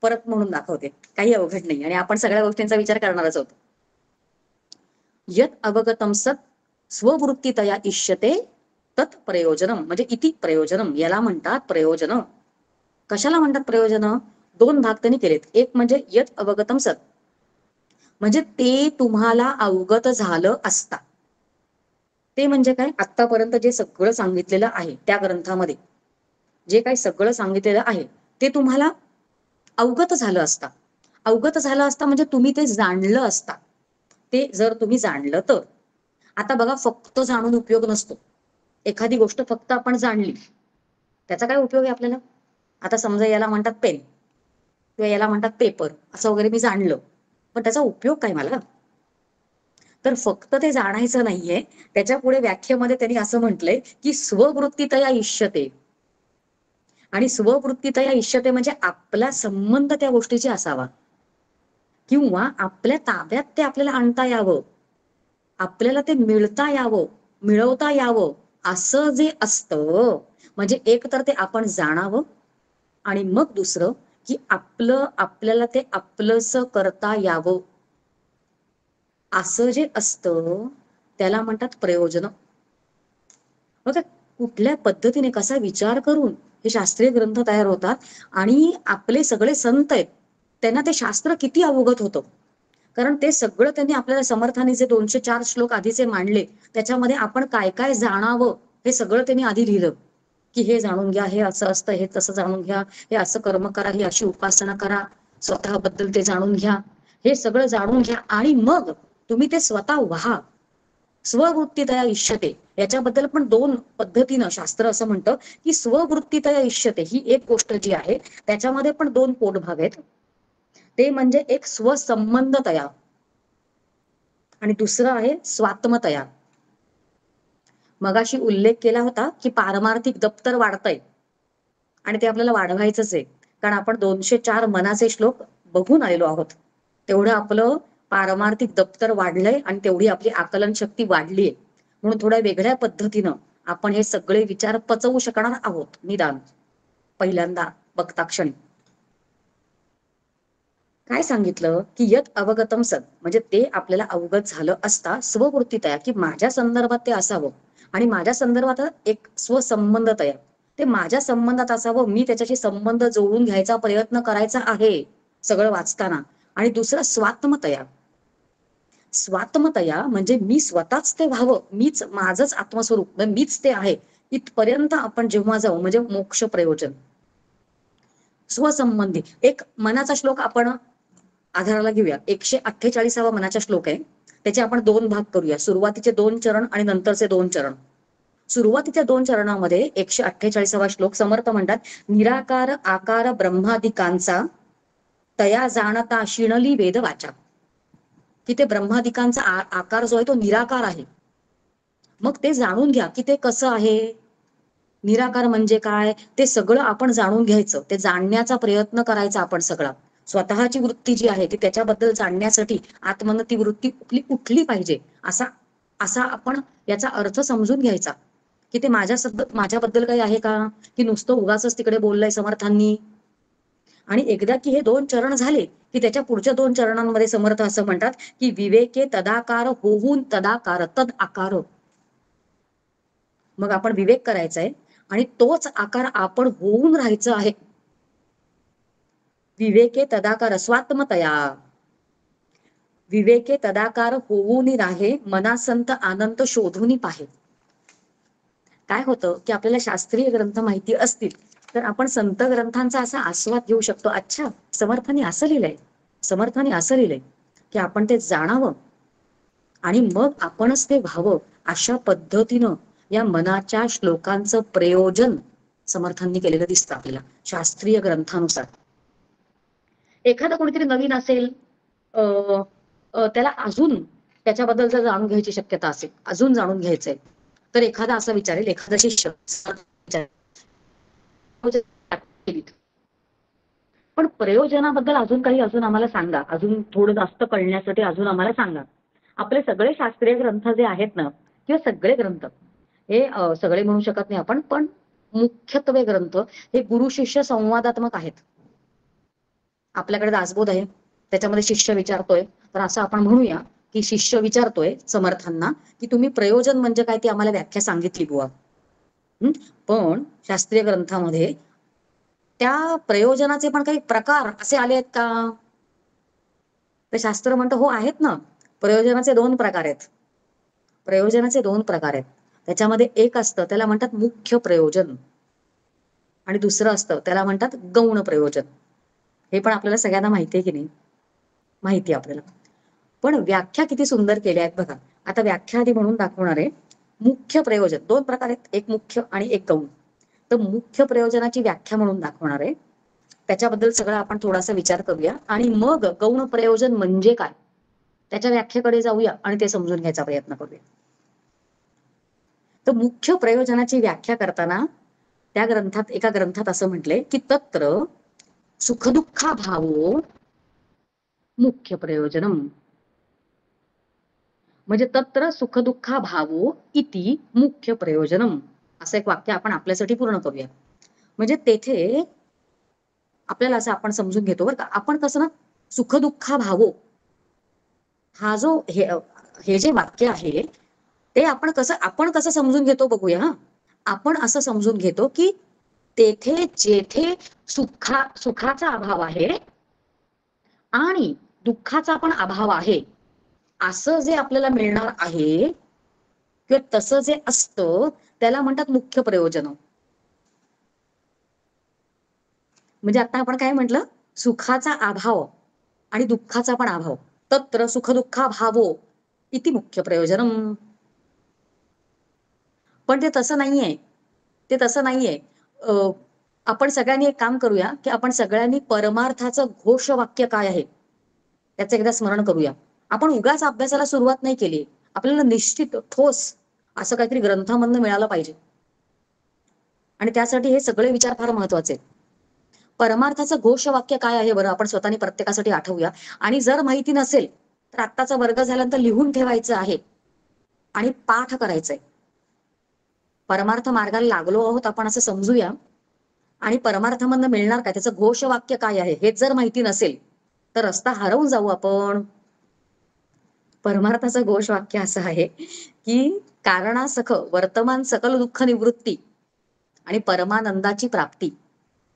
परत म्हणून दाखवते, काही अवघड नाही आणि आपण सगळ्या गोष्टींचा विचार करणारच आहोत. यत अवगतम सत् स्ववृत्तीतया इष्यते तत् प्रयोजनम, म्हणजे इति प्रयोजनम, याला म्हणतात प्रयोजन. कशाला म्हणतात प्रयोजन? दोन भाग त्यांनी केलेत. एक म्हणजे यत अवगतम सत्, म्हणजे ते तुम्हाला अवगत झालं असता. ते म्हणजे काय? आतापर्यंत जे सगळं सांगितलेलं आहे त्या ग्रंथामध्ये, जे काही सगळं सांगितलेलं आहे ते तुम्हाला अवगत झालं असता. अवगत झालं असता म्हणजे तुम्ही ते जाणलं असता. ते जर तुम्ही जाणलं तर. आता बघा, फक्त जाणून उपयोग नसतो. एखादी गोष्ट फक्त आपण जाणली त्याचा काय उपयोग आहे आपल्याला? आता समजा याला म्हणतात पेन किंवा याला म्हणतात पेपर असं वगैरे मी जाणलं, पण त्याचा उपयोग काय मला? तर फक्त ते जाणायचं नाहीये. त्याच्या पुढे व्याख्येमध्ये त्यांनी असं म्हटलंय की स्ववृत्तीतया इष्यते. आणि स्ववृत्तीतया इष्यते म्हणजे आपला संबंध त्या गोष्टीची असावा, किंवा आपल्या ताब्यात ते आपल्याला आणता यावं, आपल्याला ते मिळता यावं, मिळवता यावं, असं जे असतं. म्हणजे एक तर ते आपण जाणावं आणि मग दुसरं की आपल्याला ते आपलंसं करता यावं, असं जे असतं त्याला म्हणतात प्रयोजन. बघा कुठल्या पद्धतीने, कसा विचार करून हे शास्त्रीय ग्रंथ तयार होतात. आणि आपले सगळे संत आहेत त्यांना ते शास्त्र किती अवगत होतं, कारण ते सगळं त्यांनी आपल्याला समर्थाने जे 204 श्लोक आधीचे मांडले त्याच्यामध्ये आपण काय काय जाणावं हे सगळं त्यांनी आधी लिहिलं. की हे जाणून घ्या, हे असं असतं, हे तसं जाणून घ्या, हे असं कर्म करा, ही अशी उपासना करा. स्वतःबद्दल ते जाणून घ्या. हे सगळं जाणून घ्या आणि मग तुम्ही ते स्वतः व्हा. स्ववृत्तीतया इष्यते, याच्याबद्दल पण दोन पद्धतीनं शास्त्र असं म्हणतं की स्ववृत्तीतया इष्यते ही एक गोष्ट जी आहे त्याच्यामध्ये पण दोन पोटभाग आहेत. ते म्हणजे एक स्वसंबंधतया आणि दुसरं आहे स्वात्मतया. मगाशी उल्लेख केला होता की पारमार्थिक दप्तर वाढतंय आणि ते आपल्याला वाढवायचंच आहे, कारण आपण 204 मनाचे श्लोक बघून आलेलो आहोत. तेवढं आपलं पारमार्थिक दप्तर वाढलंय आणि तेवढी आपली आकलन शक्ती वाढलीय. म्हणून थोड्या वेगळ्या पद्धतीनं आपण हे सगळे विचार पचवू शकणार आहोत निदान पहिल्यांदा बघता क्षणी. काय सांगितलं की यत अवगतम सद, म्हणजे ते आपल्याला अवगत झालं असता स्ववृत्ती तया की माझ्या संदर्भात ते असावं आणि माझ्या संदर्भात एक स्वसंबंध तया, ते माझ्या संबंधात असावं, मी त्याच्याशी संबंध जोडून घ्यायचा प्रयत्न करायचा आहे सगळं वाचताना. आणि दुसरं स्वात्मतया. स्वात्मतया म्हणजे मी स्वतःच ते व्हावं, मीच माझंच आत्मस्वरूप मीच ते आहे, इथपर्यंत आपण जेव्हा जाऊ म्हणजे मोक्ष प्रयोजन. स्वसंबंधी एक मनाचा श्लोक आपण आधाराला घेऊया. 148वा मनाचा श्लोक आहे. त्याचे आपण दोन भाग करूया, सुरुवातीचे 2 चरण आणि नंतरचे 2 चरण. सुरुवातीच्या 2 चरणामध्ये 148वा श्लोक समर्थ म्हणतात, निराकार आकार ब्रह्मादिकांचा तया जाणता शिणली वेद वाचा. की ते ब्रह्मादिकांचा आकार जो आहे तो निराकार आहे. मग ते जाणून घ्या की ते कसं आहे. निराकार म्हणजे काय ते सगळं आपण जाणून घ्यायचं, ते जाणण्याचा प्रयत्न करायचा आपण सगळा. स्वतःची वृत्ती जी आहे ती त्याच्याबद्दल जाणण्यासाठी आत्मन ती वृत्ती उठली पाहिजे, असा असा आपण याचा अर्थ समजून घ्यायचा की ते माझ्याबद्दल काही आहे का, की नुसतं उगाच तिकडे बोललंय समर्थांनी. आणि एकदा की हे 2 चरण झाले की त्याच्या पुढच्या 2 चरणांमध्ये समर्थ असं म्हणतात की विवेके तदाकार होऊन तदाकार तद आकार. मग आपण विवेक करायचा आहे आणि तोच आकार आपण होऊन राहायचं आहे. विवेके तदाकार स्वात्मतया. विवेके तदाकार होऊन राहे, मनासंत आनंद शोधून पाहे. काय होतं की आपल्याला शास्त्रीय ग्रंथ माहिती असतील तर आपण संत ग्रंथांचा असा आस्वाद घेऊ शकतो. अच्छा, समर्थांनी असं लिहिलंय, समर्थांनी असं लिहिलंय, की आपण ते जाणावं आणि मग आपणच ते व्हावं. अशा पद्धतीनं या मनाच्या श्लोकांचं प्रयोजन समर्थांनी केलेलं दिसतं आपल्याला शास्त्रीय ग्रंथानुसार. एखादा कोणीतरी नवीन असेल, त्याला अजून त्याच्याबद्दल जर जाणून घ्यायची शक्यता असेल, अजून जाणून घ्यायचंय, तर एखादा असं विचारेल, एखादा शिष्य पण प्रयोजनाबद्दल अजून आम्हाला सांगा, अजून थोडं जास्त कळण्यासाठी अजून आम्हाला सांगा. आपले सगळे शास्त्रीय ग्रंथ जे आहेत ना, किंवा सगळे ग्रंथ हे सगळे म्हणू शकत नाही आपण, पण मुख्यत्वे ग्रंथ हे गुरु शिष्य संवादात्मक आहेत. आपल्याकडे दासबोध आहे, त्याच्यामध्ये शिष्य विचारतोय, तर असं आपण म्हणूया की शिष्य विचारतोय समर्थांना की तुम्ही प्रयोजन म्हणजे काय ती आम्हाला व्याख्या सांगितली बुवा. पण शास्त्रीय ग्रंथामध्ये त्या प्रयोजनाचे पण काही प्रकार असे आले आहेत का, तर शास्त्र म्हणतं हो आहेत ना. प्रयोजनाचे 2 प्रकार आहेत. प्रयोजनाचे 2 प्रकार आहेत. त्याच्यामध्ये एक असतं त्याला म्हणतात मुख्य प्रयोजन आणि दुसरं असतं त्याला म्हणतात गौण प्रयोजन. हे पण आपल्याला सगळ्यांना माहिती आहे की नाही, माहिती आहे आपल्याला. पण व्याख्या किती सुंदर केल्या आहेत बघा. आता व्याख्या आधी म्हणून दाखवणार आहे. मुख्य प्रयोजन 2 प्रकार आहेत, एक मुख्य आणि एक गौण. तर मुख्य प्रयोजनाची व्याख्या म्हणून दाखवणार आहे, त्याच्याबद्दल सगळं आपण थोडासा विचार करूया आणि मग गौण प्रयोजन म्हणजे काय त्याच्या व्याख्येकडे जाऊया आणि ते समजून घ्यायचा प्रयत्न करूया. तर मुख्य प्रयोजनाची व्याख्या करताना त्या ग्रंथात एका ग्रंथात असं म्हटलंय की तत्र सुखदुःखा भावो मुख्य प्रयोजनम. म्हणजे तत्र सुखदुःखा भावो इति मुख्य प्रयोजनम, असं एक वाक्य आपण आपल्यासाठी पूर्ण करूया. म्हणजे तेथे आपल्याला असं आपण समजून घेतो बरं का, आपण कसं ना सुखदुःखा भावो हा जो हे जे वाक्य आहे ते आपण कसं समजून घेतो बघूया. हा, आपण असं समजून घेतो की तेथे जेथे सुखाचा अभाव आहे आणि दुःखाचा पण अभाव आहे, असं जे आपल्याला मिळणार आहे किंवा तसं जे असतं त्याला म्हणतात मुख्य प्रयोजन. म्हणजे आता आपण काय म्हटलं सुखाचा अभाव आणि दुःखाचा पण अभाव. तत्र सुख दुःखाभावो इति मुख्य प्रयोजनम. पण ते तसं नाहीये. ते तसं नाहीये. आपण सगळ्यांनी एक काम करूया, की आपण सगळ्यांनी परमार्थाचं घोषवाक्य काय आहे त्याचं एकदा स्मरण करूया. आपण उगाच अभ्यासाला सुरुवात नाही केली. आपल्याला निश्चित ठोस असं काहीतरी ग्रंथामधनं मिळालं पाहिजे. आणि त्यासाठी हे सगळे विचार फार महत्वाचे आहेत. परमार्थाचं घोषवाक्य काय आहे बरं, आपण स्वतःनी प्रत्येकासाठी आठवूया. आणि जर माहिती नसेल तर आत्ताचा वर्ग झाल्यानंतर लिहून ठेवायचं आहे आणि पाठ करायचंय. परमार्थ मार्गाला लागलो आहोत आपण असं समजूया. आणि परमार्थामधनं मिळणार काय, त्याचं घोषवाक्य काय आहे हेच जर माहिती नसेल तर रस्ता हरवून जाऊ आपण. परमार्थाचं घोषवाक्य असं आहे की कारणासख वर्तमान सकल दुःख निवृत्ती आणि परमानंदाची प्राप्ती.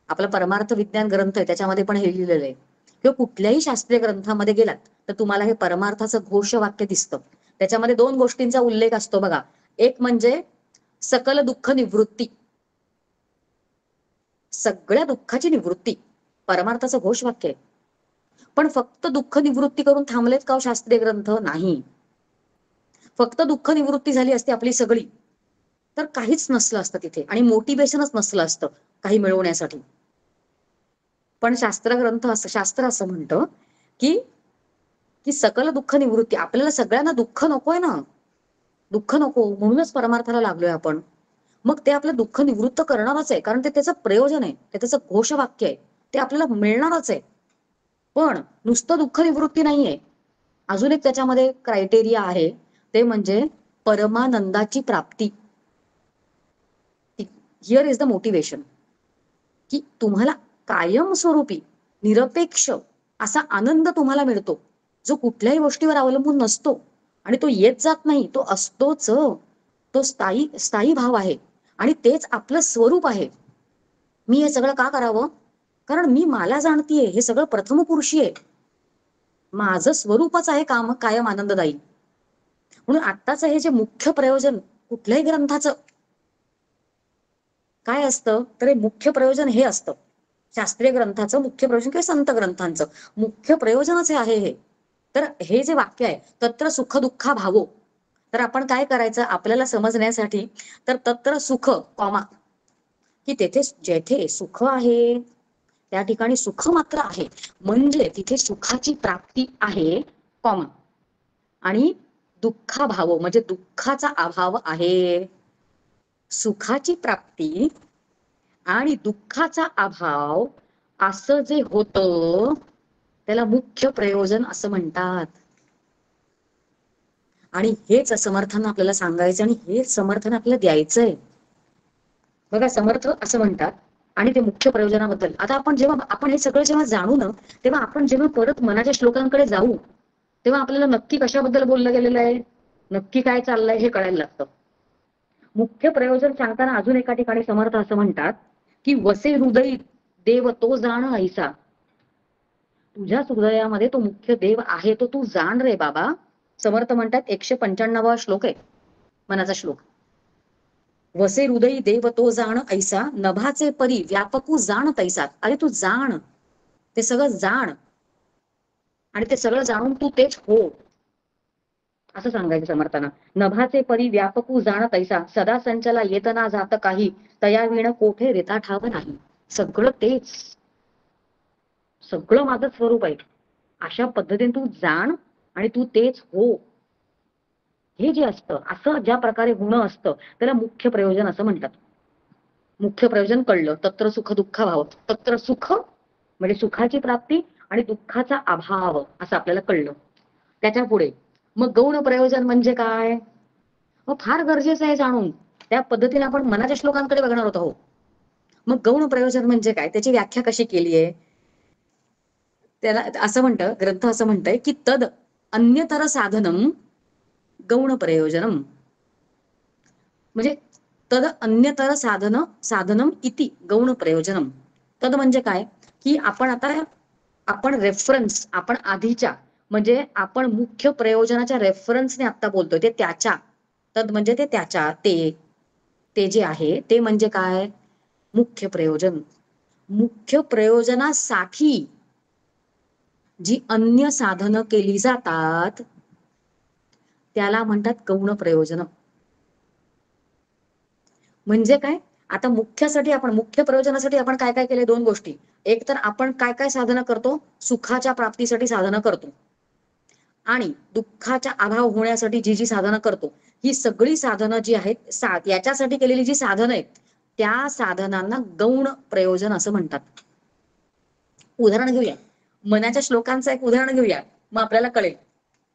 आपला परमार्थ विज्ञान ग्रंथ आहे त्याच्यामध्ये पण हे लिहिलेलं आहे. किंवा कुठल्याही शास्त्रीय ग्रंथामध्ये गेलात तर तुम्हाला हे परमार्थाचं घोषवाक्य दिसतं. त्याच्यामध्ये 2 गोष्टींचा उल्लेख असतो बघा. एक म्हणजे सकल दुःख निवृत्ती, सगळ्या दुःखाची निवृत्ती परमार्थाचं घोषवाक्य आहे. पण फक्त दुःख निवृत्ती करून थांबलेत का शास्त्रीय ग्रंथ? नाही. फक्त दुःख निवृत्ती झाली असती आपली सगळी तर काहीच नसलं असतं तिथे आणि मोटिवेशनच नसलं असतं काही मिळवण्यासाठी. पण शास्त्र असं म्हणतं की की सकल दुःख निवृत्ती. आपल्याला सगळ्यांना दुःख नकोय ना, दुःख नको म्हणूनच परमार्थाला लागलोय आपण. मग ते आपलं दुःख निवृत्त करणारच आहे, कारण ते त्याचं प्रयोजन आहे, ते त्याचं घोषवाक्य आहे, ते आपल्याला मिळणारच आहे. पण नुसतं दुःख निवृत्ती नाहीये, अजून एक त्याच्यामध्ये क्रायटेरिया आहे, ते म्हणजे परमानंदाची प्राप्ती. हिअर इज द मोटिवेशन, की तुम्हाला कायमस्वरूपी निरपेक्ष असा आनंद तुम्हाला मिळतो जो कुठल्याही गोष्टीवर अवलंबून नसतो आणि तो येत जात नाही, तो असतोच. तो स्थायी भाव आहे आणि तेच आपलं स्वरूप आहे. मी हे सगळं का करावं? कारण मी मला जाणतीये, हे सगळं प्रथमपुरुषी आहे, माझं स्वरूपच आहे कायम आनंददायी. म्हणून आत्ताचं हे जे मुख्य प्रयोजन कुठल्याही ग्रंथाचं काय असतं, तर हे मुख्य प्रयोजन हे असतं शास्त्रीय ग्रंथाचं मुख्य प्रयोजन किंवा संत ग्रंथांचं मुख्य प्रयोजनच हे आहे. हे तर हे जे वाक्य आहे तत्र सुख दुःखा भावो, तर आपण काय करायचं आपल्याला समजण्यासाठी, तर तत्र सुख कॉमा, की तेथे जेथे सुख आहे त्या ठिकाणी सुख मात्र आहे, म्हणजे तिथे सुखाची प्राप्ती आहे कॉमा. आणि दुःखाभाव म्हणजे दुःखाचा अभाव आहे. सुखाची प्राप्ती आणि दुःखाचा अभाव असं जे होतं त्याला मुख्य प्रयोजन असं म्हणतात. आणि हेच समर्थन आपल्याला सांगायचं आणि हेच समर्थन आपल्याला द्यायचंय. बघा समर्थ असं म्हणतात आणि ते मुख्य प्रयोजनाबद्दल. आता आपण हे सगळं जेव्हा जाणू ना, तेव्हा आपण जेव्हा परत मनाच्या श्लोकांकडे जाऊ तेव्हा आपल्याला नक्की कशाबद्दल बोललं गेलेलं आहे, नक्की काय चाललंय हे कळायला लागतं. मुख्य प्रयोजन सांगताना अजून एका ठिकाणी समर्थ असं म्हणतात की वसे हृदय देव तो जाण ऐसा. तुझ्या हृदयामध्ये तो मुख्य देव आहे, तो तू जाण रे बाबा. समर्थ म्हणतात 195वा श्लोक आहे मनाचा श्लोक. वसे हृदय देव तो जाण ऐसा, नभाचे परी व्यापकू जाण तैसा. अरे तू जाण, ते सगळं जाण आणि ते सगळं जाणून तू तेच हो असं सांगायचं समर्थांना. नभाचे परी व्यापकू जाण तैसा, सदा संचला येतना जात काही, तया विण कोठे रेता ठाव नाही. सगळं तेच, सगळं माझं स्वरूप आहे, अशा पद्धतीने तू जाण आणि तू तेच हो. हे जे असतं असं ज्या प्रकारे होणं असतं त्याला मुख्य प्रयोजन असं म्हणतात. मुख्य प्रयोजन कळलं, तत्र सुख दुःख भाव. तत्र सुख म्हणजे सुखाची प्राप्ती आणि दुःखाचा अभाव असं आपल्याला कळलं. त्याच्या पुढे मग गौण प्रयोजन म्हणजे काय, फार गरजेचं आहे जाणून. त्या पद्धतीने आपण मनाच्या श्लोकांकडे बघणार होतो. मग गौण प्रयोजन म्हणजे काय, त्याची व्याख्या कशी केली आहे, त्याला असं म्हणतं ग्रंथ असं म्हणतंय की तद अन्यतर साधनम गौण प्रयोजनम. म्हणजे तद अन्यतर साधनम इति गौण प्रयोजनम. तद म्हणजे काय की आपण रेफरन्स आपण आधीच्या म्हणजे आपण मुख्य प्रयोजनाच्या रेफरन्सने आता बोलतोय, ते त्याच्या, तद म्हणजे ते त्याच्या, ते जे आहे ते म्हणजे काय मुख्य प्रयोजन. मुख्य प्रयोजनासाठी जी अन्य साधनं केली जातात त्याला म्हणतात गौण प्रयोजन. म्हणजे काय? आता मुख्य प्रयोजनासाठी आपण काय काय केले? दोन गोष्टी. एक तर आपण काय काय साधनं करतो? सुखाच्या प्राप्तीसाठी साधनं करतो आणि दुःखाचा अभाव होण्यासाठी जी जी साधनं करतो, ही सगळी साधनं जी आहेत याच्यासाठी केलेली जी साधनं आहेत त्या साधनांना गौण प्रयोजन असं म्हणतात. उदाहरण घेऊया, मनाच्या श्लोकांचं एक उदाहरण घेऊया, मग आपल्याला कळेल.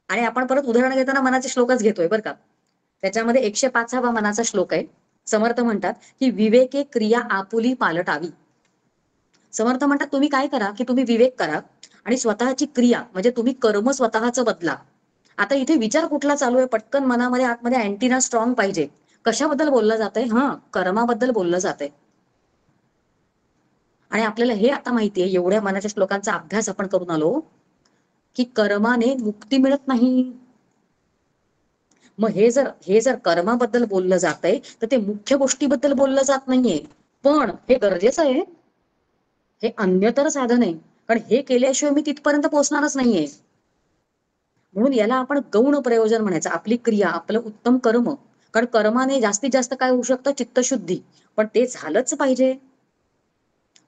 आणि आपण परत उदाहरण घेताना मनाचे श्लोकच घेतोय बरं का. त्याच्यामध्ये 105वा मनाचा श्लोक आहे. समर्थ म्हणतात की विवेके क्रिया आपुली पालटावी. समर्थ म्हणतात तुम्ही काय करा की तुम्ही विवेक करा आणि स्वतःची क्रिया म्हणजे तुम्ही कर्म स्वतःचं बदला. आता इथे विचार कुठला चालू आहे? पटकन मनामध्ये आतमध्ये अँटीना स्ट्रॉंग पाहिजे. कशाबद्दल बोललं जातंय? कर्माबद्दल बोललं जातंय. आणि आपल्याला हे आता माहितीये, एवढ्या मनाच्या श्लोकांचा अभ्यास आपण करून आलो की कर्माने मुक्ती मिळत नाही. मग हे जर कर्माबद्दल बोललं जातंय तर ते मुख्य गोष्टीबद्दल बोललं जात नाहीये. पण हे गरजेचं आहे, हे अन्यतर साधन आहे, कारण हे केल्याशिवाय मी तिथपर्यंत पोहोचणारच नाहीये. म्हणून याला आपण गौण प्रयोजन म्हणायचं. आपली क्रिया, आपलं उत्तम कर्म, कारण कर्माने जास्तीत जास्त काय होऊ शकतं? चित्तशुद्धी. पण ते झालंच पाहिजे.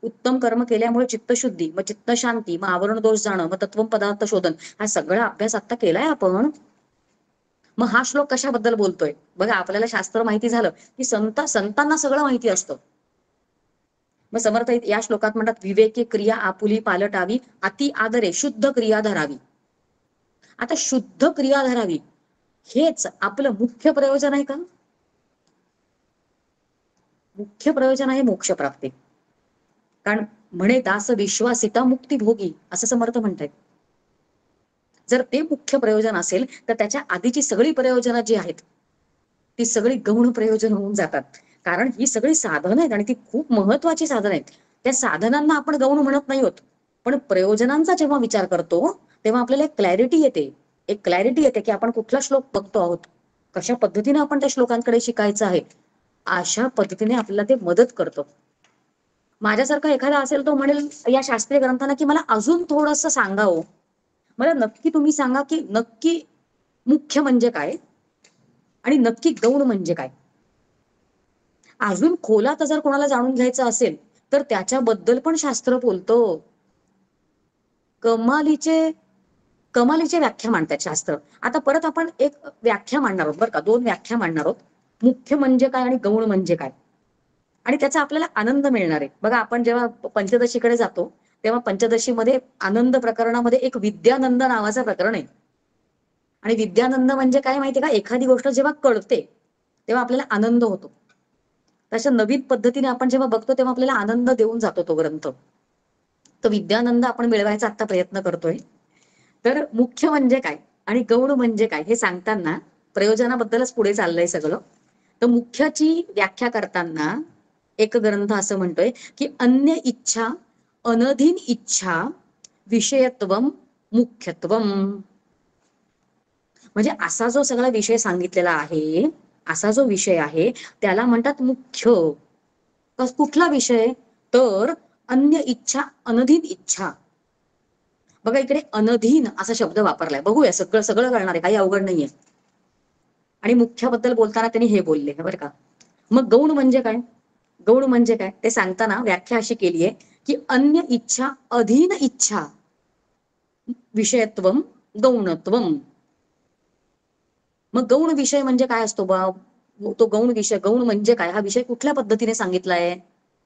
उत्तम कर्म केल्यामुळे चित्तशुद्धी, मग चित्तशांती, मग आवरण दोष जाणं, मग तत्व पदार्थ शोधन, हा सगळा अभ्यास आता केलाय आपण. मग हा श्लोक कशाबद्दल बोलतोय? बघा, आपल्याला शास्त्र माहिती झालं की संतांना सगळं माहिती असतं. मग समर्थ या श्लोकात म्हणतात विवेकी क्रिया आपुली पालटावी, अति आदरे शुद्ध क्रिया धरावी. आता शुद्ध क्रिया धरावी हेच आपलं मुख्य प्रयोजन आहे का? मुख्य प्रयोजन आहे मोक्ष प्राप्ती. कारण म्हणे दास विश्वासिता मुक्ती भोगी, असं समर्थ म्हणतायत. जर ते मुख्य प्रयोजन असेल तर त्याच्या आधीची सगळी प्रयोजनं जी आहेत ती सगळी गौण प्रयोजन होऊन जातात. कारण ही सगळी साधनं आहेत आणि ती खूप महत्वाची साधनं आहेत. त्या साधनांना आपण गौण म्हणत नाही आहोत, पण प्रयोजनांचा जेव्हा विचार करतो तेव्हा आपल्याला एक क्लॅरिटी येते की आपण कुठला श्लोक बघतो आहोत, कशा पद्धतीने आपण त्या श्लोकांकडे शिकायचं आहे. अशा पद्धतीने आपल्याला ते मदत करतं. माझ्यासारखा एखादा असेल तो म्हणेल या शास्त्रीय ग्रंथांना की मला अजून थोडंसं सांगावं. मला नक्की तुम्ही सांगा की नक्की मुख्य म्हणजे काय आणि नक्की गौण म्हणजे काय. अजून खोलात जर कोणाला जाणून घ्यायचं असेल तर त्याच्याबद्दल पण शास्त्र बोलतं. कमालीचे कमालीचे व्याख्या मांडतात शास्त्र. आता परत आपण एक व्याख्या मांडणार आहोत बरं का, 2 व्याख्या मांडणार आहोत. मुख्य म्हणजे काय आणि गौण म्हणजे काय, आणि त्याचा आपल्याला आनंद मिळणार आहे. बघा, आपण जेव्हा पंचदशीकडे जातो तेव्हा पंचदशीमध्ये आनंद प्रकरणामध्ये एक विद्यानंद नावाचं प्रकरण आहे. आणि विद्यानंद म्हणजे काय माहितीये का? एखादी गोष्ट जेव्हा कळते तेव्हा आपल्याला आनंद होतो. तशा नवीन पद्धतीने आपण जेव्हा बघतो तेव्हा आपल्याला आनंद देऊन जातो तो ग्रंथ. तर विद्यानंद आपण मिळवायचा आता प्रयत्न करतोय. तर मुख्य म्हणजे काय आणि गौण म्हणजे काय हे सांगताना प्रयोजनाबद्दलच पुढे चाललंय सगळं. तर मुख्याची व्याख्या करताना एक ग्रंथ असं म्हणतोय की अन्य इच्छा अनधीन इच्छा विषयत्वम मुख्यत्वम. म्हणजे असा जो सगळा विषय सांगितलेला आहे, असा जो विषय आहे त्याला म्हणतात मुख्य. कुठला विषय? तर अन्य इच्छा अनधीन इच्छा. बघा, इकडे अनधीन असा शब्द वापरलाय. बघूया, सगळं सगळं कळणार आहे, काही अवघड नाहीये. आणि मुख्याबद्दल बोलताना त्यांनी हे बोलले बरं का. मग गौण म्हणजे काय? गौण म्हणजे काय ते सांगताना व्याख्या अशी केली आहे की अन्य इच्छा अधीन इच्छा विषयत्वम गौणत्वम. मग गौण विषय म्हणजे काय असतो बा? तो गौण विषय, गौण म्हणजे काय, हा विषय कुठल्या पद्धतीने सांगितलाय,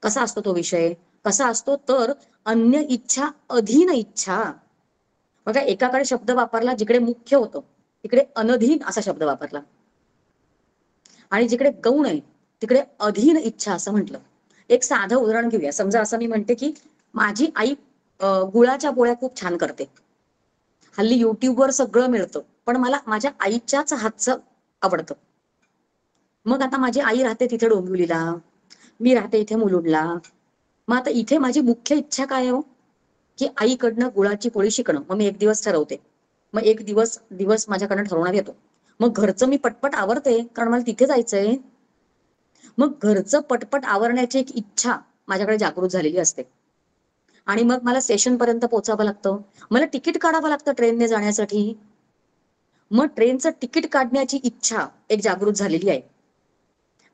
कसा असतो तो विषय? कसा असतो तर अन्य इच्छा अधीन इच्छा. बघा, एकाकडे शब्द वापरला जिकडे मुख्य होतं तिकडे अनधीन असा शब्द वापरला, आणि जिकडे गौण आहे तिकडे अधीन इच्छा असं म्हटलं. एक साधं उदाहरण घेऊया. समजा असं मी म्हणते की माझी आई गुळाच्या पोळ्या खूप छान करते. हल्ली युट्यूबवर सगळं मिळतं, पण मला माझ्या आईच्याच हातचं आवडतं. मग आता माझी आई राहते तिथे डोंबिवलीला, मी राहते इथे मुलुंडला. मग आता इथे माझी मुख्य इच्छा काय आहे हो? की आईकडनं गुळाची पोळी शिकणं. मग मी एक दिवस ठरवते, मग एक दिवस माझ्याकडनं ठरवण्यात येतो. मग घरचं मी पटपट आवरते कारण मला तिथे जायचंय. मग घरचं पटपट आवरण्याची एक इच्छा माझ्याकडे जागृत झालेली असते. आणि मग मला स्टेशन पर्यंत पोहोचावं लागतं, मला तिकीट काढावं लागतं ट्रेनने जाण्यासाठी. मग ट्रेनचं तिकीट काढण्याची इच्छा एक जागृत झालेली आहे.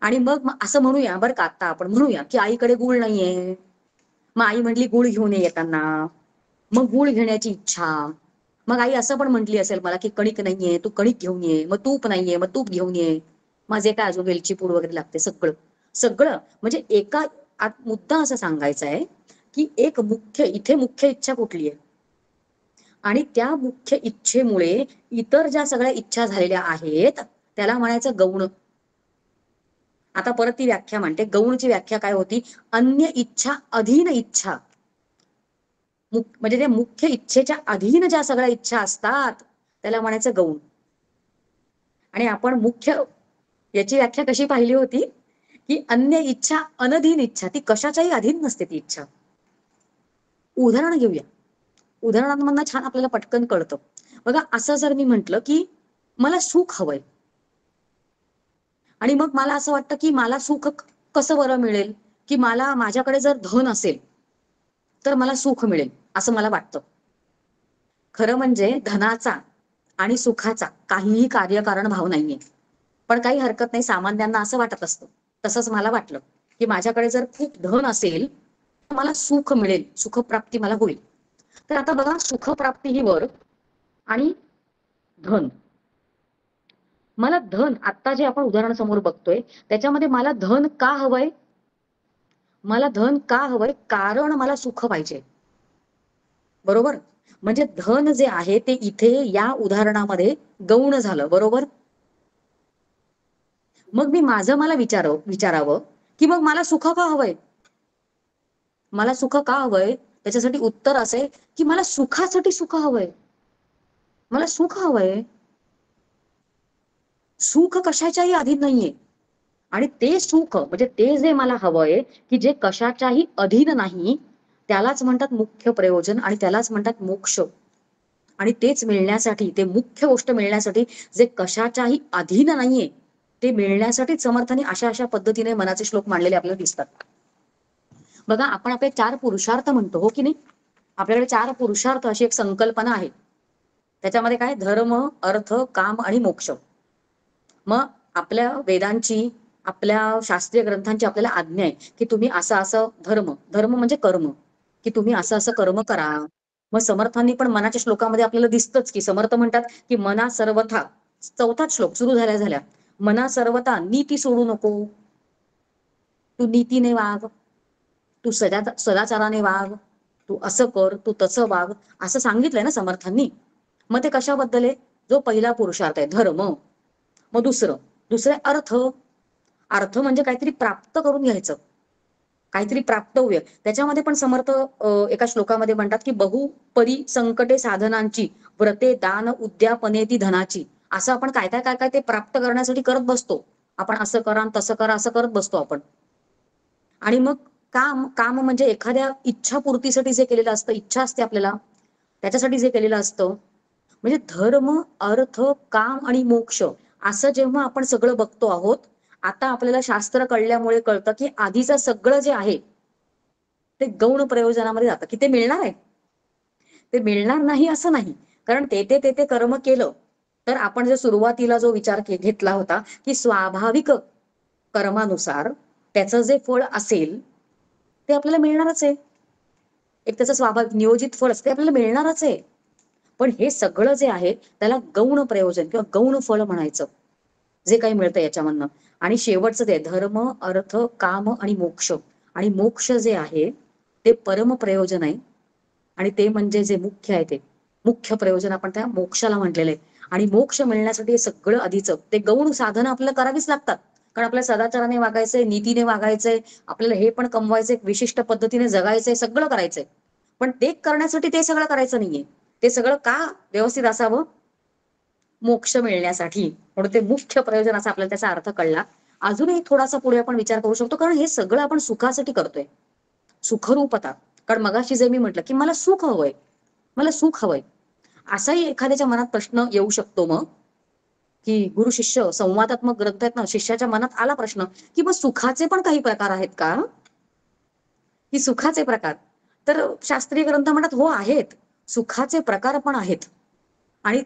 आणि मग असं म्हणूया बरं का, आता आपण म्हणूया की आईकडे गूळ नाहीये. मग आई म्हटली गूळ घेऊन ये येताना. मग गूळ घेण्याची इच्छा. मग आई असं पण म्हटली असेल मला की कणिक नाहीये, तू कणिक घेऊन ये. मग तूप नाहीये, मग तूप घेऊन ये. माझे काय अजून वेलची पूड वगैरे लागते सगळं सगळं. म्हणजे एका मुद्दा असं सांगायचा आहे की एक इथे मुख्य इच्छा कुठली आहे, आणि त्या मुख्य इच्छेमुळे इतर ज्या सगळ्या इच्छा झालेल्या आहेत त्याला म्हणायचं गौण. आता परत ती व्याख्या म्हणते. गौणची व्याख्या काय होती? अन्य इच्छा अधीन इच्छा. म्हणजे त्या मुख्य इच्छेच्या अधीन ज्या सगळ्या इच्छा असतात त्याला म्हणायचं गौण. आणि आपण मुख्य याची व्याख्या कशी पाहिली होती की अन्य इच्छा अनधीन इच्छा, ती कशाच्याही अधीन नसते ती इच्छा. उदाहरण घेऊया. उदाहरणांमधनं छान आपल्याला पटकन कळतं बघा. असं जर मी म्हंटल की मला सुख हवंय, आणि मग मला असं वाटतं की मला सुख कसं बरं मिळेल, की मला माझ्याकडे जर धन असेल तर मला सुख मिळेल असं मला वाटतं. खरं म्हणजे धनाचा आणि सुखाचा काहीही कार्यकारण भाव नाहीये. पण काही हरकत नाही, सामान्यांना असं वाटत असतं. तसंच मला वाटलं की माझ्याकडे जर खूप धन असेल तर मला सुख मिळेल, सुखप्राप्ती मला होईल. तर आता बघा, सुखप्राप्ती ही वर आणि धन. मला धन, आता जे आपण उदाहरण समोर बघतोय त्याच्यामध्ये मला धन का हवंय? मला धन का हवंय? कारण मला सुख पाहिजे. बरोबर? म्हणजे धन जे आहे ते इथे या उदाहरणामध्ये गौण झालं. बरोबर? मग मी माझं मला विचारावं की मग मला सुख का हवंय? मला सुख का हवंय? त्याच्यासाठी उत्तर असे की मला सुखासाठी सुख हवंय. मला सुख हवंय. सुख कशाच्याही अधीन नाहीये. आणि ते सुख म्हणजे ते जे मला हवंय की जे कशाच्याही अधीन नाही, त्यालाच म्हणतात मुख्य प्रयोजन आणि त्यालाच म्हणतात मोक्ष. आणि तेच मिळण्यासाठी, ते मुख्य गोष्ट मिळण्यासाठी जे कशाच्याही अधीन नाहीये ते मिळण्यासाठी समर्थाने अशा अशा पद्धतीने मनाचे श्लोक मांडलेले आपल्याला दिसतात. बघा, आपण आपले 4 पुरुषार्थ म्हणतो, हो की नाही? आपल्याकडे 4 पुरुषार्थ अशी एक संकल्पना आहे. त्याच्यामध्ये काय? धर्म, अर्थ, काम आणि मोक्ष. मग आपल्या वेदांची, आपल्या शास्त्रीय ग्रंथांची आपल्याला आज्ञा आहे की तुम्ही असं असं धर्म म्हणजे कर्म, की तुम्ही असं असं कर्म करा. मग समर्थांनी पण मनाच्या श्लोकामध्ये आपल्याला दिसतच की समर्थ म्हणतात की मना सर्वथा, 4थाच श्लोक सुरू झाल्या मना सर्वथा नीती सोडू नको. तू नीतीने वाग, तू सदाचाराने वाग, तू असं कर, तू तसं वाग, असं सांगितलंय ना समर्थांनी. मग ते कशाबद्दल आहे? जो पहिला पुरुषार्थ आहे धर्म. मग दुसरे अर्थ. अर्थ म्हणजे काहीतरी प्राप्त करून घ्यायचं, काहीतरी प्राप्त होऊया. त्याच्यामध्ये पण समर्थ एका श्लोकामध्ये म्हणतात की बहुपरी संकटे साधनांची व्रते दान उद्यापने ती धनाची. असं आपण काय काय काय काय ते प्राप्त करण्यासाठी करत बसतो. आपण असं करा तसं करा असं करत बसतो आपण. आणि मग काम म्हणजे एखाद्या इच्छापूर्तीसाठी जे केलेलं असतं, इच्छा असते आपल्याला त्याच्यासाठी जे केलेलं असतं. म्हणजे धर्म, अर्थ, काम आणि मोक्ष असं जेव्हा आपण सगळं बघतो आहोत, आता आपल्याला शास्त्र कळल्यामुळे कळतं की आधीचं सगळं जे आहे ते गौण प्रयोजनामध्ये जातं. की ते मिळणार आहे, ते मिळणार नाही असं नाही. कारण ते कर्म केलं तर आपण जे सुरुवातीला जो विचार घेतला होता की स्वाभाविक कर्मानुसार त्याचं जे फळ असेल ते आपल्याला मिळणारच आहे. एक त्याचं स्वाभाविक नियोजित फळ असते, आपल्याला मिळणारच आहे. पण हे सगळं जे आहे त्याला गौण प्रयोजन किंवा गौण फळ म्हणायचं, जे काही मिळतं याच्यामधनं. आणि शेवटचं ते धर्म, अर्थ, काम आणि मोक्ष. आणि मोक्ष जे आहे ते परम प्रयोजन आहे. आणि ते म्हणजे जे मुख्य आहे ते मुख्य प्रयोजन आपण त्या मोक्षाला म्हटलेलं आहे. आणि मोक्ष मिळण्यासाठी हे सगळं आधीचं ते गौण साधनं आपल्याला करावीच लागतात. कारण आपल्याला सदाचाराने वागायचंय, नीतीने वागायचंय, आपल्याला हे पण कमवायचंय, विशिष्ट पद्धतीने जगायचंय, सगळं करायचंय. पण ते करण्यासाठी ते सगळं करायचं नाहीये. ते सगळं का व्यवस्थित असावं? मोक्ष मिळण्यासाठी. म्हणून ते मुख्य प्रयोजन असा आपल्याला त्याचा अर्थ कळला. अजूनही थोडासा पुढे आपण विचार करू शकतो, कारण हे सगळं आपण सुखासाठी करतोय, सुखरूपता. कारण मगाशी जे मी म्हटलं की मला सुख हवंय, मला सुख हवंय, असाही एखाद्याच्या मनात प्रश्न येऊ शकतो. मग की गुरु शिष्य संवादात्मक ग्रंथ आहेत ना, शिष्याच्या मनात आला प्रश्न की मग सुखाचे पण काही प्रकार आहेत का? की सुखाचे प्रकार, तर शास्त्रीय ग्रंथ म्हणतात हो आहेत, सुखाचे प्रकार पण आहेत. आणि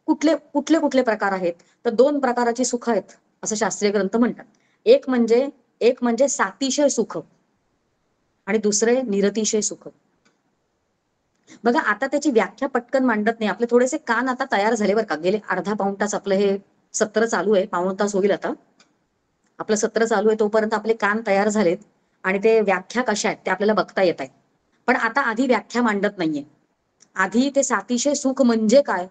कुठले कुठले कुठले प्रकार आहेत, तर 2 प्रकाराची सुख आहेत असं शास्त्रीय ग्रंथ म्हणतात. एक म्हणजे सातिशय सुख आणि दुसरे निरतिशय सुख. बघा आता त्याची व्याख्या पटकन मांडत नाही, आपले थोडेसे कान आता तयार झाले बरं का. गेले अर्धा पाऊण तास आपलं हे सत्र चालू आहे, पाऊण तास होईल आता आपलं सत्र चालू आहे, तोपर्यंत आपले कान तयार झालेत आणि ते व्याख्या कशा आहेत ते आपल्याला बघता येत आहेत. पण आता आधी व्याख्या मांडत नाहीये, आधी ते सातिशय सुख म्हणजे काय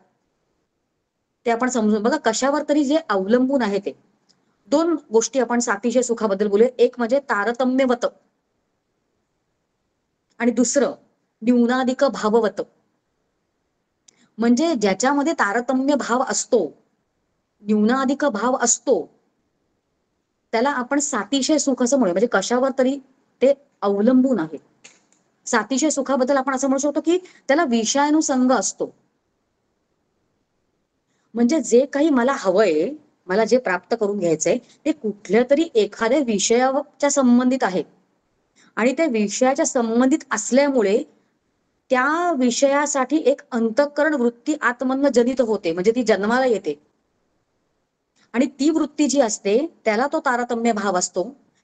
ते आपण समजून बघा. कशावर तरी जे अवलंबून आहे ते 2 गोष्टी आपण सातिशय सुखाबद्दल बोलूया. एक म्हणजे तारतम्यवत आणि दुसरं न्यूनाधिक भाववत. म्हणजे ज्याच्यामध्ये तारतम्य भाव असतो, न्यूनाधिक भाव असतो, त्याला आपण सातिशय सुख असं म्हणूया. म्हणजे कशावर तरी ते अवलंबून आहे. सातिशय सुखाबद्दल आपण असं म्हणू शकतो की त्याला विषयानुसंग असतो. म्हणजे जे काही मला हवंय, मला जे प्राप्त करून घ्यायचंय ते कुठल्या तरी एखाद्या विषयाच्या संबंधित आहे आणि त्या विषयाच्या संबंधित असल्यामुळे त्या विषयासाठी एक अंतःकरण वृत्ती आतमधनं जनित होते, म्हणजे ती जन्माला येते. आणि ती वृत्ती जी असते त्याला तो तारतम्य भाव असतो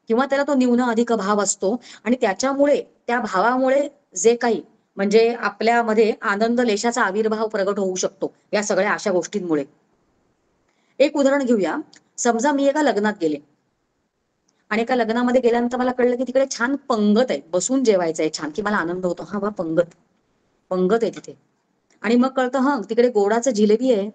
किंवा त्याला तो न्यून अधिक भाव असतो. आणि त्याच्यामुळे त्या भावामुळे जे काही म्हणजे आपल्यामध्ये आनंद लेशाचा आविर्भाव प्रगट होऊ शकतो या सगळ्या अशा गोष्टींमुळे. एक उदाहरण घेऊया. समजा मी एका लग्नात गेले आणि एका लग्नामध्ये गेल्यानंतर मला कळलं की तिकडे छान पंगत आहे, बसून जेवायचं आहे छान, की मला आनंद होतो, हा बा पंगत पंगत आहे तिथे. आणि मग कळतं हा तिकडे गोडाचं जिलेबी आहे.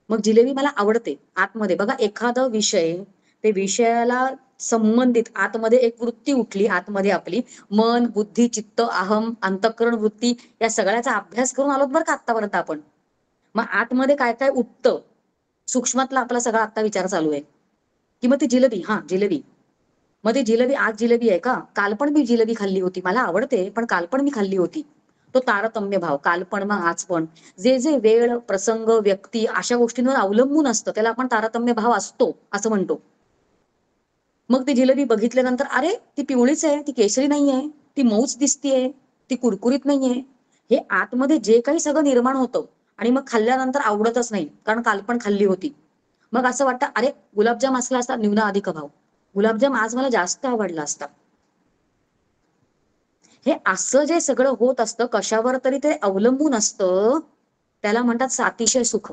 मग जिलेबी मला आवडते. आतमध्ये बघा एखादा विषय, ते विषयाला संबंधित आतमध्ये एक वृत्ती उठली, आतमध्ये आपली मन बुद्धी चित्त अहम अंतःकरण वृत्ती या सगळ्याचा अभ्यास करून आलोत बरं का आतापर्यंत आपण. मग आतमध्ये काय काय उठतं सूक्ष्मातला आपला सगळा आता विचार चालू आहे की मग ती जिलेबी, हा जिलेबी, मग ती जिलेबी आज जिलेबी आहे का, काल पण मी जिलेबी खाल्ली होती, मला आवडते पण काल पण मी खाल्ली होती. तो तारतम्य भाव, काल पण मग आज पण. जे जे वेळ प्रसंग व्यक्ती अशा गोष्टींवर अवलंबून असतं त्याला आपण तारतम्य भाव असतो असं म्हणतो. मग ती जिलेबी बघितल्यानंतर अरे ती पिवळीच आहे, ती केशरी नाहीये, ती मऊच दिसतीये, ती कुरकुरीत नाहीये, हे आतमध्ये जे काही सगळं निर्माण होतं. आणि मग खाल्ल्यानंतर आवडतच नाही कारण काल पण खाल्ली होती. मग असं वाटतं अरे गुलाबजाम असला असता न्यून अधिक भाव, गुलाबजाम आज मला जास्त आवडला असता. हे असं जे सगळं होत असतं कशावर तरी ते अवलंबून असतं, त्याला म्हणतात सातिशय सुख.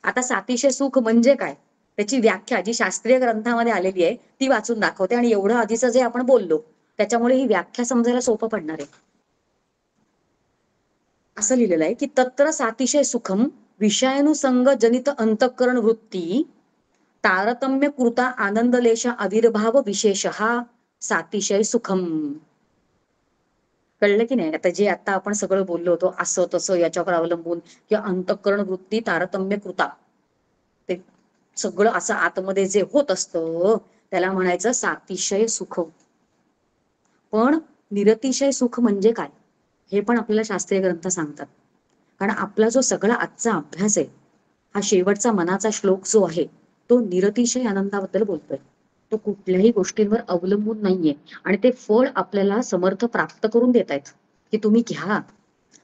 आता सातिशय सुख म्हणजे काय त्याची व्याख्या जी शास्त्रीय ग्रंथामध्ये आलेली आहे ती वाचून दाखवते. आणि एवढं आधीचं जे आपण बोललो त्याच्यामुळे ही व्याख्या समजायला सोपं पडणार आहे. असं लिहिलेलं आहे की तत्र सातिशय सुखम विषयानुसंग जनित अंतःकरण वृत्ती तारतम्य कृता आनंदलेशा आविर्भाव विशेष हा सातिशय सुखम. कळलं की नाही. आता आपण सगळं बोललो होतो असं तसं याच्यावर अवलंबून किंवा अंतःकरण वृत्ती तारतम्य कृता, ते सगळं असं आतमध्ये जे होत असतं त्याला म्हणायचं सातिशय सुख. पण निरतिशय सुख म्हणजे काय हे पण आपल्याला शास्त्रीय ग्रंथ सांगतात. कारण आपला जो सगळा आजचा अभ्यास आहे हा शेवटचा मनाचा श्लोक जो आहे तो निरतिशय आनंदाबद्दल बोलतोय. तो कुठल्याही गोष्टींवर अवलंबून नाहीये आणि ते फळ आपल्याला समर्थ प्राप्त करून देत आहेत की तुम्ही घ्या.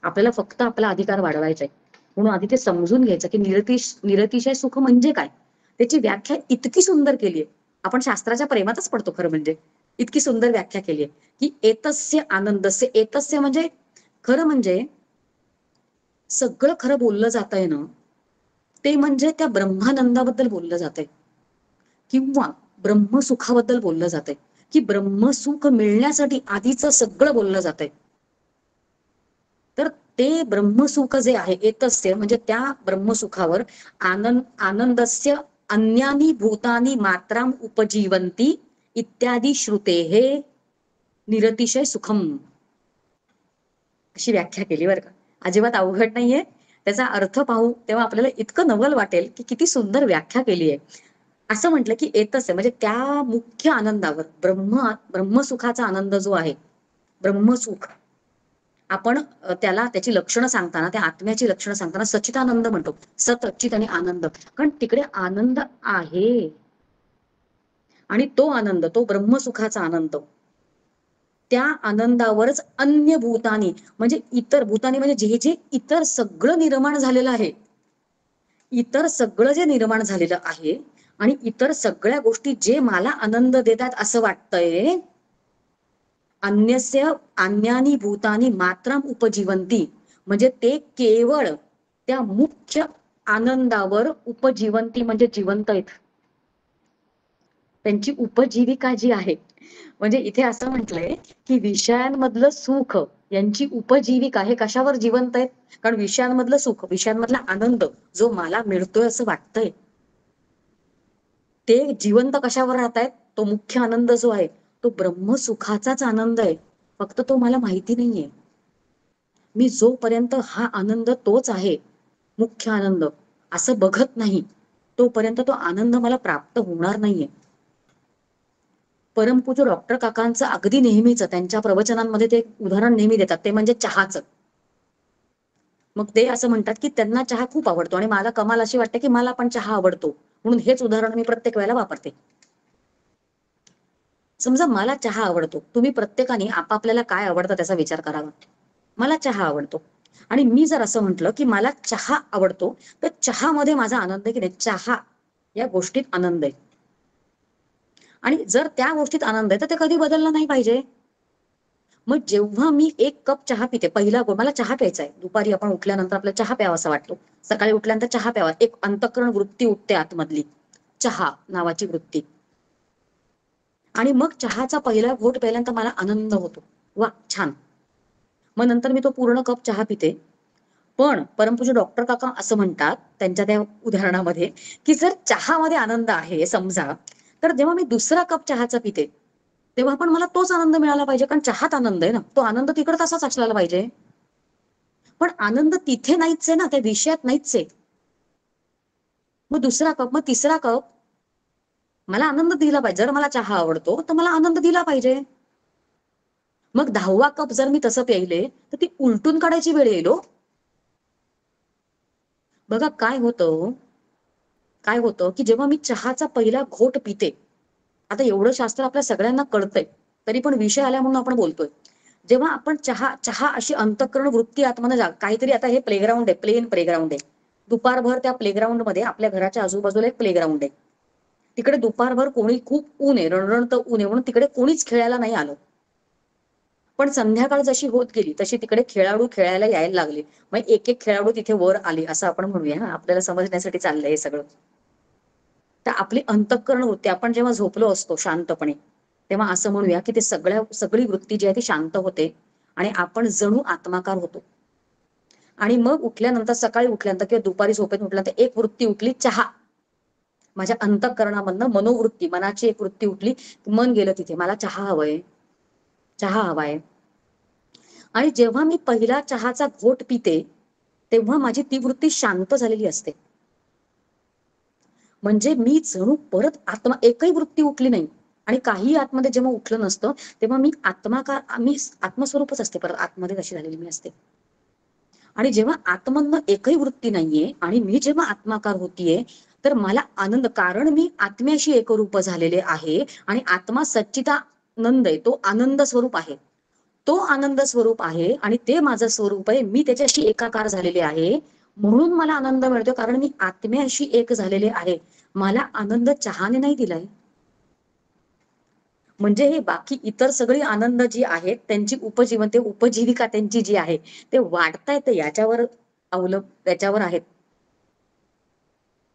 आपल्याला फक्त आपला अधिकार वाढवायचा आहे. म्हणून आधी ते समजून घ्यायचं की निरतिशय सुख म्हणजे काय. त्याची व्याख्या इतकी सुंदर केली आहे, आपण शास्त्राच्या प्रेमातच पडतो खरं म्हणजे. इतकी सुंदर व्याख्या केली आहे की एतस्य आनंदस्य, एतस्य म्हणजे खरं म्हणजे सगळं खरं बोललं जात आहे ना ते म्हणजे त्या ब्रह्मानंदाबद्दल बोललं जात आहे किंवा ब्रह्मसुखाबद्दल बोललं जात आहे की ब्रह्मसुख मिळण्यासाठी आधीचं सगळं बोललं जात आहे. तर ते ब्रह्मसुख जे आहे एतस्य म्हणजे त्या ब्रह्मसुखावर आनंदस्य अन्यानी भूतानी मात्राम उपजीवंती इत्यादी श्रुते हे निरतिशय सुखम अशी व्याख्या केली बरं का. अजिबात अवघड नाहीये. त्याचा अर्थ पाहू तेव्हा आपल्याला इतकं नवल वाटेल की किती सुंदर व्याख्या केली आहे. असं म्हटलं की येतच आहे म्हणजे त्या मुख्य आनंदावर ब्रह्मसुखाचा आनंद जो आहे ब्रह्मसुख, आपण त्याला त्याची लक्षणं सांगताना त्या आत्म्याची लक्षणं सांगताना सच्चिदानंद म्हणतो. सत चित आणि आनंद. कारण तिकडे आनंद आहे आणि तो आनंद तो ब्रह्मसुखाचा आनंद त्या आनंदावरच अन्य भूतानी म्हणजे इतर भूतानी म्हणजे जे जे इतर सगळं निर्माण झालेलं आहे, इतर सगळं जे निर्माण झालेलं आहे आणि इतर सगळ्या गोष्टी जे मला आनंद देतात असं वाटतंय, अन्यस्य अन्यानी भूतानी मात्रम उपजीवंती म्हणजे ते केवळ त्या मुख्य आनंदावर उपजीवंती म्हणजे जिवंत आहेत. त्यांची उपजीविका जी आहे, म्हणजे इथे असं म्हटलंय की विषयांमधलं सुख यांची उपजीविका हे कशावर जिवंत आहेत? कारण विषयांमधलं सुख, विषयांमधला आनंद जो मला मिळतोय असं वाटतंय, ते जिवंत कशावर राहत आहेत? तो मुख्य आनंद जो आहे तो ब्रह्मसुखाचाच आनंद आहे, फक्त तो मला माहिती नाहीये. मी जोपर्यंत हा आनंद तोच आहे मुख्य आनंद असं बघत नाही, तोपर्यंत तो आनंद मला प्राप्त होणार नाहीये. परमपूज्य डॉक्टर काकांचं अगदी नेहमीच त्यांच्या प्रवचनांमध्ये ते उदाहरण नेहमी देतात, ते म्हणजे चहाचं. मग ते असं म्हणतात की त्यांना चहा खूप आवडतो आणि मला कमाल अशी वाटते की मला पण चहा आवडतो, म्हणून हेच उदाहरण मी प्रत्येक वेळेला वापरते. समजा मला चहा आवडतो, तुम्ही प्रत्येकाने आपापल्याला काय आवडतं त्याचा विचार करावा. मला चहा आवडतो आणि मी जर असं म्हटलं की मला चहा आवडतो, तर चहामध्ये माझा आनंद आहे की नाही, चहा या गोष्टीत आनंद आहे. आणि जर त्या गोष्टीत आनंद आहे तर ते कधी बदललं नाही पाहिजे. मग जेव्हा मी एक कप चहा पिते, पहिला मला चहा प्यायचा आहे, दुपारी आपण उठल्यानंतर आपल्याला चहा प्यावासा वाटतो, सकाळी उठल्यानंतर चहा प्यावा, एक अंतःकरण वृत्ती उठते आतमधली, चहा नावाची वृत्ती. आणि मग चहाचा पहिला घोट प्यायल्यानंतर मला आनंद होतो, वा छान. मग नंतर मी तो पूर्ण कप चहा पिते. पण परमपूज्य डॉक्टर काका असं म्हणतात त्यांच्या त्या उदाहरणामध्ये की जर चहामध्ये आनंद आहे समजा, तर जेव्हा मी दुसरा कप चहाचा पिते तेव्हा पण मला तोच आनंद मिळाला पाहिजे, कारण चहात आनंद आहे ना, तो आनंद तिकडे तसाच असला पाहिजे. पण आनंद तिथे नाहीच आहे ना, त्या विषयात नाहीच आहे. मग दुसरा कप, मग तिसरा कप मला आनंद दिला पाहिजे. जर मला चहा आवडतो तर मला आनंद दिला पाहिजे. मग 10वा कप जर मी तसं प्यायले तर ती उलटून काढायची वेळ येईल हो. बघा काय होतं, काय होतं की जेव्हा मी चहाचा पहिला घोट पिते, आता एवढं शास्त्र आपल्या सगळ्यांना कळतंय तरी पण विषय आल्या म्हणून आपण बोलतोय. जेव्हा आपण चहा चहा अशी अंतःकरण वृत्ती आतमध्ये काहीतरी, आता हे प्लेग्राऊंड आहे, प्लेन प्लेग्राऊंड आहे, दुपारभर त्या प्लेग्राऊंड मध्ये आपल्या घराच्या आजूबाजूला एक प्लेग्राऊंड आहे, तिकडे दुपारभर कोणी, खूप ऊन आहे, रणरणतं ऊन आहे म्हणून तिकडे कोणीच खेळायला नाही आलं. पण संध्याकाळ जशी होत गेली तशी तिकडे खेळाडू खेळायला यायला लागले, मग एक एक खेळाडू तिथे वर आले असं आपण म्हणूया, आपल्याला समजण्यासाठी चाललंय हे सगळं. तर आपली अंतःकरण वृत्ती, आपण जेव्हा झोपलो असतो शांतपणे तेव्हा असं म्हणूया की ते सगळी वृत्ती जी आहे ती शांत होते आणि आपण जणू आत्माकार होतो. आणि मग उठल्यानंतर, सकाळी उठल्यानंतर किंवा दुपारी झोपेत उठल्यानंतर एक वृत्ती उठली, चहा. माझ्या अंतःकरणामधनं मनोवृत्ती, मनाची एक वृत्ती उठली, मन गेलं तिथे, मला चहा हवंय, चहा हवाय. आणि जेव्हा मी पहिला चहाचा घोट पिते तेव्हा माझी ती वृत्ती शांत झालेली असते, म्हणजे मी जणू परत आत्मा, एकही वृत्ती उठली नाही. आणि काही आतमध्ये जेव्हा उठलं नसतं तेव्हा मी मी आत्मस्वरूपच असते, परत आतमध्ये कशी झालेली मी असते. आणि जेव्हा आत्मधनं एकही वृत्ती नाहीये आणि मी जेव्हा आत्माकार होतीये तर मला आनंद, कारण मी आत्म्याशी एकरूप झालेले आहे आणि आत्मा सच्चिदानंद आहे, तो आनंद स्वरूप आहे, तो आनंद स्वरूप आहे आणि ते माझं स्वरूप आहे, मी त्याच्याशी एकाकार झालेले आहे म्हणून मला आनंद मिळतो, कारण मी आत्म्याशी एक झालेले आहे. मला आनंद चहाने नाही दिलाय. म्हणजे हे बाकी इतर सगळी आनंद जी आहेत त्यांची उपजीविका त्यांची जी आहे ते वाढतायत याच्यावर त्याच्यावर आहेत,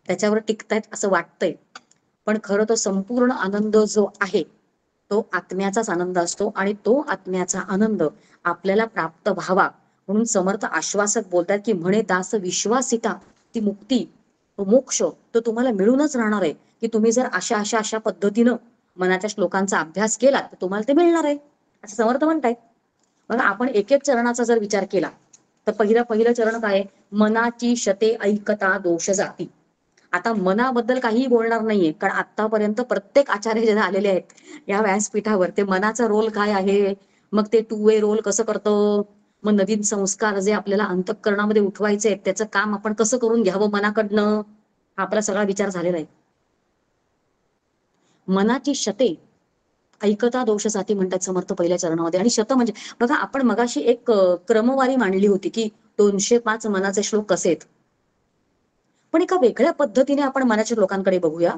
त्याच्यावर टिकतायत असं वाटतंय. पण खरं तो संपूर्ण आनंद जो आहे तो आत्म्याचाच आनंद असतो आणि तो आत्म्याचा आनंद आपल्याला प्राप्त व्हावा म्हणून समर्थ आश्वासक बोलतात की म्हणे दास विश्वासिता ती मुक्ती, तो मोक्ष तो तुम्हाला मिळूनच राहणार आहे, की तुम्ही जर अशा अशा अशा पद्धतीनं मनाच्या श्लोकांचा अभ्यास केला तर तुम्हाला ते मिळणार आहे असं समर्थ म्हणतायत. मग आपण एक एक चरणाचा जर विचार केला तर पहिलं चरण काय, मनाची शते ऐकता दोष जाती. आता मनाबद्दल काहीही बोलणार नाहीये, कारण आतापर्यंत प्रत्येक आचार्य जे आलेले आहेत या व्यासपीठावर ते मनाचा रोल काय आहे, मग ते 2 वे रोल कसं करतं, मग नवीन संस्कार जे आपल्याला अंतःकरणामध्ये उठवायचे आहेत त्याचं काम आपण कसं करून घ्यावं मनाकडनं, हा आपला सगळा विचार झालेला आहे. मनाची शते, ऐकता दोष जाती म्हणतात समर्थ पहिल्या चरणामध्ये. आणि शत म्हणजे बघा, आपण मगाशी एक क्रमवारी मांडली होती की 205 मनाचे श्लोक कसे आहेत. पण एका वेगळ्या पद्धतीने आपण मनाच्या श्लोकांकडे बघूया.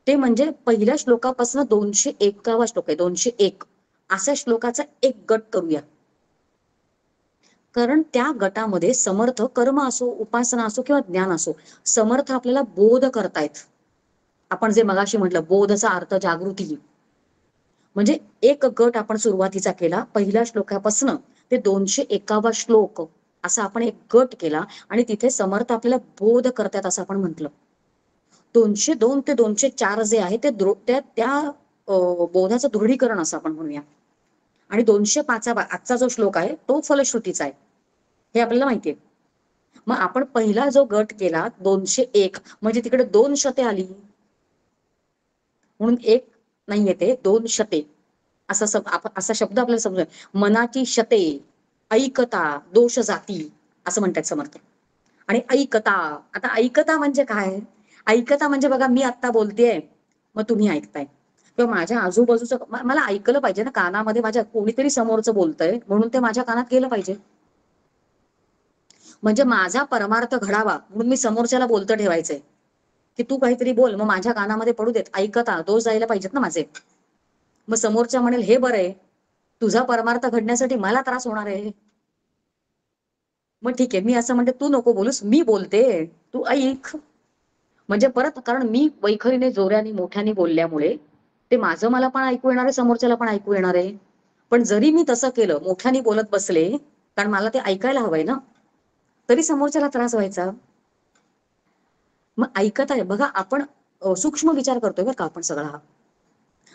ते म्हणजे पहिल्या श्लोकापासून 201वा श्लोक आहे. 201 अशा श्लोकाचा एक गट करूया. कारण त्या गटामध्ये समर्थ कर्म असो, उपासना असो किंवा ज्ञान असो, समर्थ आपल्याला बोध करतायत. आपण जे मगाशी म्हटलं बोधचा अर्थ जागृती, म्हणजे एक गट आपण सुरुवातीचा केला पहिल्या श्लोकापासून ते 201वा श्लोक असा आपण एक गट केला आणि तिथे समर्थ आपल्याला बोध करतात असं आपण म्हटलं. 202 ते 204 जे आहे ते त्या बोधाचं दृढीकरण असं आपण म्हणूया. आणि 205 आजचा जो श्लोक आहे तो फलश्रुतीचा आहे, हे आपल्याला माहितीये. मग आपण पहिला जो गट केला 201 म्हणजे तिकडे 2 शते आली, म्हणून एक नाही येते 2 शते असा असा शब्द आपल्याला समजूया. मनाची शते ऐकता दोष जाती असं म्हणतात समर्थ. आणि ऐकता, आता ऐकता म्हणजे काय? ऐकता म्हणजे बघा, मी आता बोलतेय मग तुम्ही ऐकताय, किंवा माझ्या आजूबाजूचं मला ऐकलं पाहिजे ना, कानामध्ये माझ्या कोणीतरी समोरचं बोलतंय म्हणून ते माझ्या कानात गेलं पाहिजे. म्हणजे माझा परमार्थ घडावा म्हणून मी समोरच्याला बोलतं ठेवायचंय की तू काहीतरी बोल, मग माझ्या कानामध्ये पडू देत. ऐकता दोष जायला पाहिजेत ना माझे. मग समोरच्या म्हणेल हे बरं आहे, तुझा परमार्थ घडण्यासाठी मला त्रास होणार आहे. मग ठीक आहे, मी असं म्हणते तू नको बोलूस, मी बोलते तू ऐक. म्हणजे परत, कारण मी वैखरीने जोऱ्याने मोठ्याने बोलल्यामुळे ते माझं मला पण ऐकू येणार आहे, समोरच्याला पण ऐकू येणार आहे. पण जरी मी तसं केलं, मोठ्याने बोलत बसले, कारण मला ते ऐकायला हवंय ना, तरी समोरच्याला त्रास व्हायचा. मग ऐकत आहे बघा, आपण सूक्ष्म विचार करतोय बरं का आपण सगळा.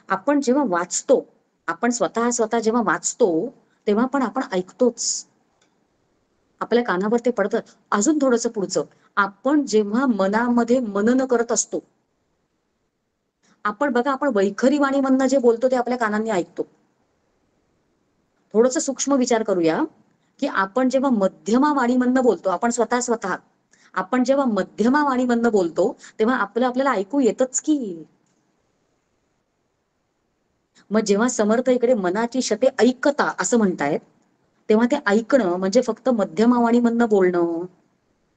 आपण जेव्हा वाचतो, आपण स्वतः जेव्हा वाचतो तेव्हा पण आपण ऐकतोच, आपल्या कानावर ते पडतं. अजून थोडंसं पुढचं, आपण जेव्हा मनामध्ये मनन करत असतो, आपण बघा, आपण वैखरी वाणीमधनं जे बोलतो ते आपल्या कानांनी ऐकतो. थोडंसं सूक्ष्म विचार करूया की आपण जेव्हा मध्यमा वाणीमधनं बोलतो, आपण स्वतः आपण जेव्हा मध्यमा वाणीमधनं बोलतो तेव्हा आपल्याला ऐकू येतच की. मग जेव्हा समर्थ इकडे मनाची शते ऐकता असं म्हणतायत, तेव्हा ते ऐकणं म्हणजे फक्त मध्यमा वाणीमधनं बोलणं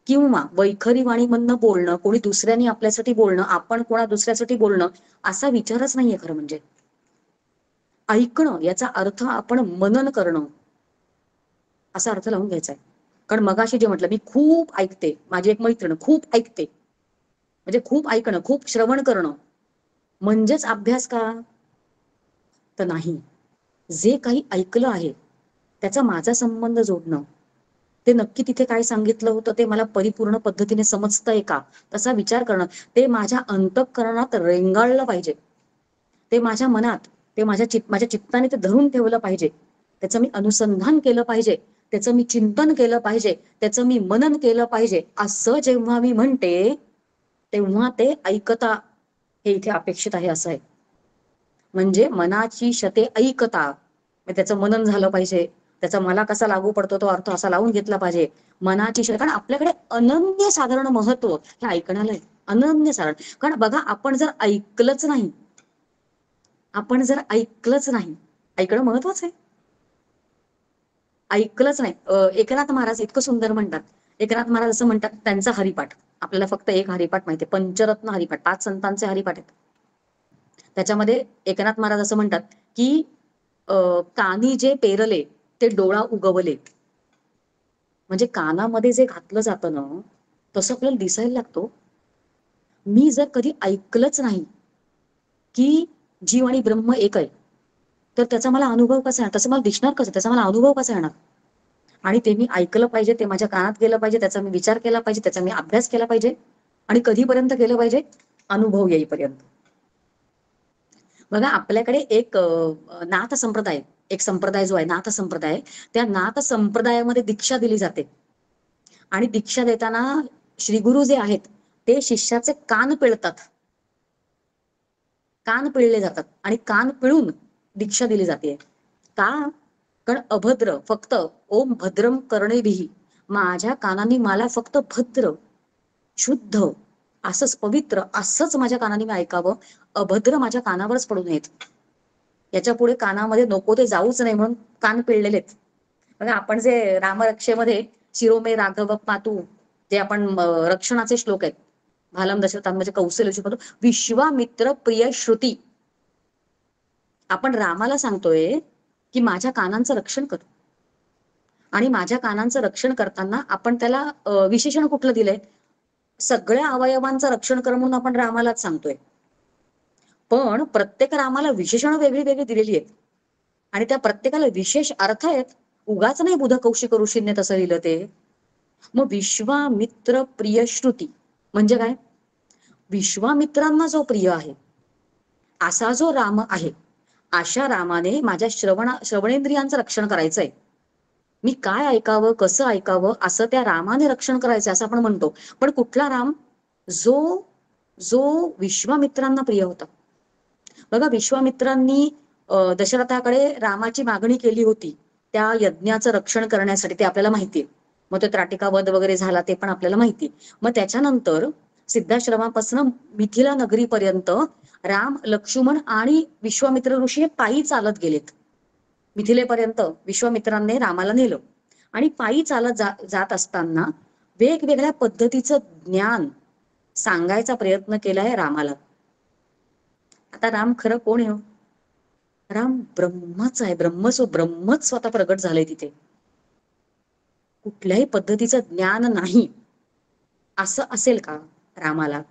किंवा वैखरी वाणीमधनं बोलणं, कोणी दुसऱ्यानी आपल्यासाठी बोलणं, आपण कोणा दुसऱ्यासाठी बोलणं असा विचारच नाहीये खरं म्हणजे. ऐकणं याचा अर्थ आपण मनन करणं असा अर्थ लावून घ्यायचा आहे. कारण मगाशी जे म्हटलं, मी खूप ऐकते, माझी एक मैत्रीण खूप ऐकते, म्हणजे खूप ऐकणं, खूप श्रवण करणं म्हणजेच अभ्यास का? तर नाही. जे काही ऐकलं आहे त्याचा माझा संबंध जोडणं, ते नक्की तिथे काय सांगितलं होतं ते मला परिपूर्ण पद्धतीने समजतंय का तसा विचार करणं, ते माझ्या अंतःकरणात रेंगाळलं पाहिजे, ते माझ्या मनात, ते माझ्या चित्ताने ते धरून ठेवलं पाहिजे, त्याचं मी अनुसंधान केलं पाहिजे, त्याचं मी चिंतन केलं पाहिजे, त्याचं मी मनन केलं पाहिजे. असं जेव्हा मी म्हणते तेव्हा ते ऐकता हे इथे अपेक्षित आहे असं आहे. म्हणजे मनाची शते ऐकता, त्याचं मनन झालं पाहिजे, त्याचा मला कसा लागू पडतो तो अर्थ असा लावून घेतला पाहिजे. मनाची शते, कारण आपल्याकडे अनन्य साधारण महत्व हे ऐकण्याला आहे, अनन्य साधारण. कारण बघा, आपण जर ऐकलंच नाही, ऐकणं महत्वाचं आहे. ऐकलंच नाही. एकनाथ महाराज इतकं सुंदर म्हणतात, एकनाथ महाराज असं म्हणतात, त्यांचा हरिपाठ आपल्याला फक्त एक हरिपाठ माहिती आहे, पंचरत्न हरिपाठ, 5 संतांचे हरिपाठ आहेत. त्याच्यामध्ये एकनाथ महाराज असं म्हणतात की कानी जे पेरले ते डोळा उगवले. म्हणजे कानामध्ये जे घातलं जातं ना तसं आपल्याला दिसायला लागतो. मी जर कधी ऐकलंच नाही की जीव आणि ब्रह्म एक आहे, तर त्याचा मला अनुभव कसा आहे, तसं मला दिसणार कसं, त्याचा मला अनुभव कसा येणार? आणि ते मी ऐकलं पाहिजे, ते माझ्या कानात गेलं पाहिजे, त्याचा मी विचार केला पाहिजे, त्याचा मी अभ्यास केला पाहिजे. आणि कधीपर्यंत केलं पाहिजे? अनुभव येईपर्यंत. बघा, आपल्याकडे एक नाथ संप्रदाय, एक संप्रदाय जो आहे नाथ संप्रदाय, त्या नाथ संप्रदायामध्ये दीक्षा दिली जाते. आणि दीक्षा देताना श्री गुरु जे आहेत ते शिष्याचे कान पिळतात, कान पिळले जातात आणि कान पिळून दीक्षा दिली जाते. का? कारण अभद्र, फक्त ओम भद्रम कर्णेभिः, माझ्या कानांनी मला फक्त भद्र, शुद्ध, असंच पवित्र, असंच माझ्या कानाने मी ऐकावं, अभद्र माझ्या कानावरच पडू नयेत. याच्या पुढे कानामध्ये नको ते जाऊच नाही म्हणून कान पिळलेलेत. बघा आपण जे रामरक्षेमध्ये शिरोमे राघव पातू जे आपण रक्षणाचे श्लोक आहेत, भालम दशरथां म्हणजे कौशल्य पातू विश्वामित्र प्रिय श्रुती, आपण रामाला सांगतोय की माझ्या कानांचं रक्षण कर. आणि माझ्या कानांचं रक्षण करताना आपण त्याला विशेषण कुठलं दिलंय? सगळ्या अवयवांचं रक्षण कर म्हणून आपण रामालाच सांगतोय. पण प्रत्येक रामाला विशेषण वेगळी वेगळी दिलेली आहेत आणि त्या प्रत्येकाला विशेष अर्थ आहेत. उगाच नाही बुध कौशिक ऋषींनी तसं लिहिलं ते. मग विश्वामित्र प्रिय श्रुती म्हणजे काय? विश्वामित्रांना जो प्रिय आहे असा जो राम आहे, अशा रामाने माझ्या श्रवणेंद्रियांचं रक्षण करायचंय. मी काय ऐकावं, कसं ऐकावं असं त्या रामाने रक्षण करायचं असं आपण म्हणतो. पण कुठला राम? जो जो विश्वामित्रांना प्रिय होता. बघा विश्वामित्रांनी दशरथाकडे रामाची मागणी केली होती त्या यज्ञाचं रक्षण करण्यासाठी, ते आपल्याला माहितीये. मग तो त्राटिका वध वगैरे झाला ते पण आपल्याला माहिती. मग त्याच्यानंतर सिद्धाश्रमापासून मिथिला नगरीपर्यंत राम, लक्ष्मण आणि विश्वामित्र ऋषी हे पायी चालत गेलेत. मिथिलेपर्यंत विश्वामित्रांनी रामाला नेलं आणि पायी चालत जात असताना वेगवेगळ्या पद्धतीचं ज्ञान सांगायचा प्रयत्न केलाय रामाला. आता राम खरं कोण आहे? राम ब्रह्मच आहे. ब्रह्मच स्वतः प्रगट झालंय तिथे. कुठल्याही पद्धतीचं ज्ञान नाही असं असेल का रामाला?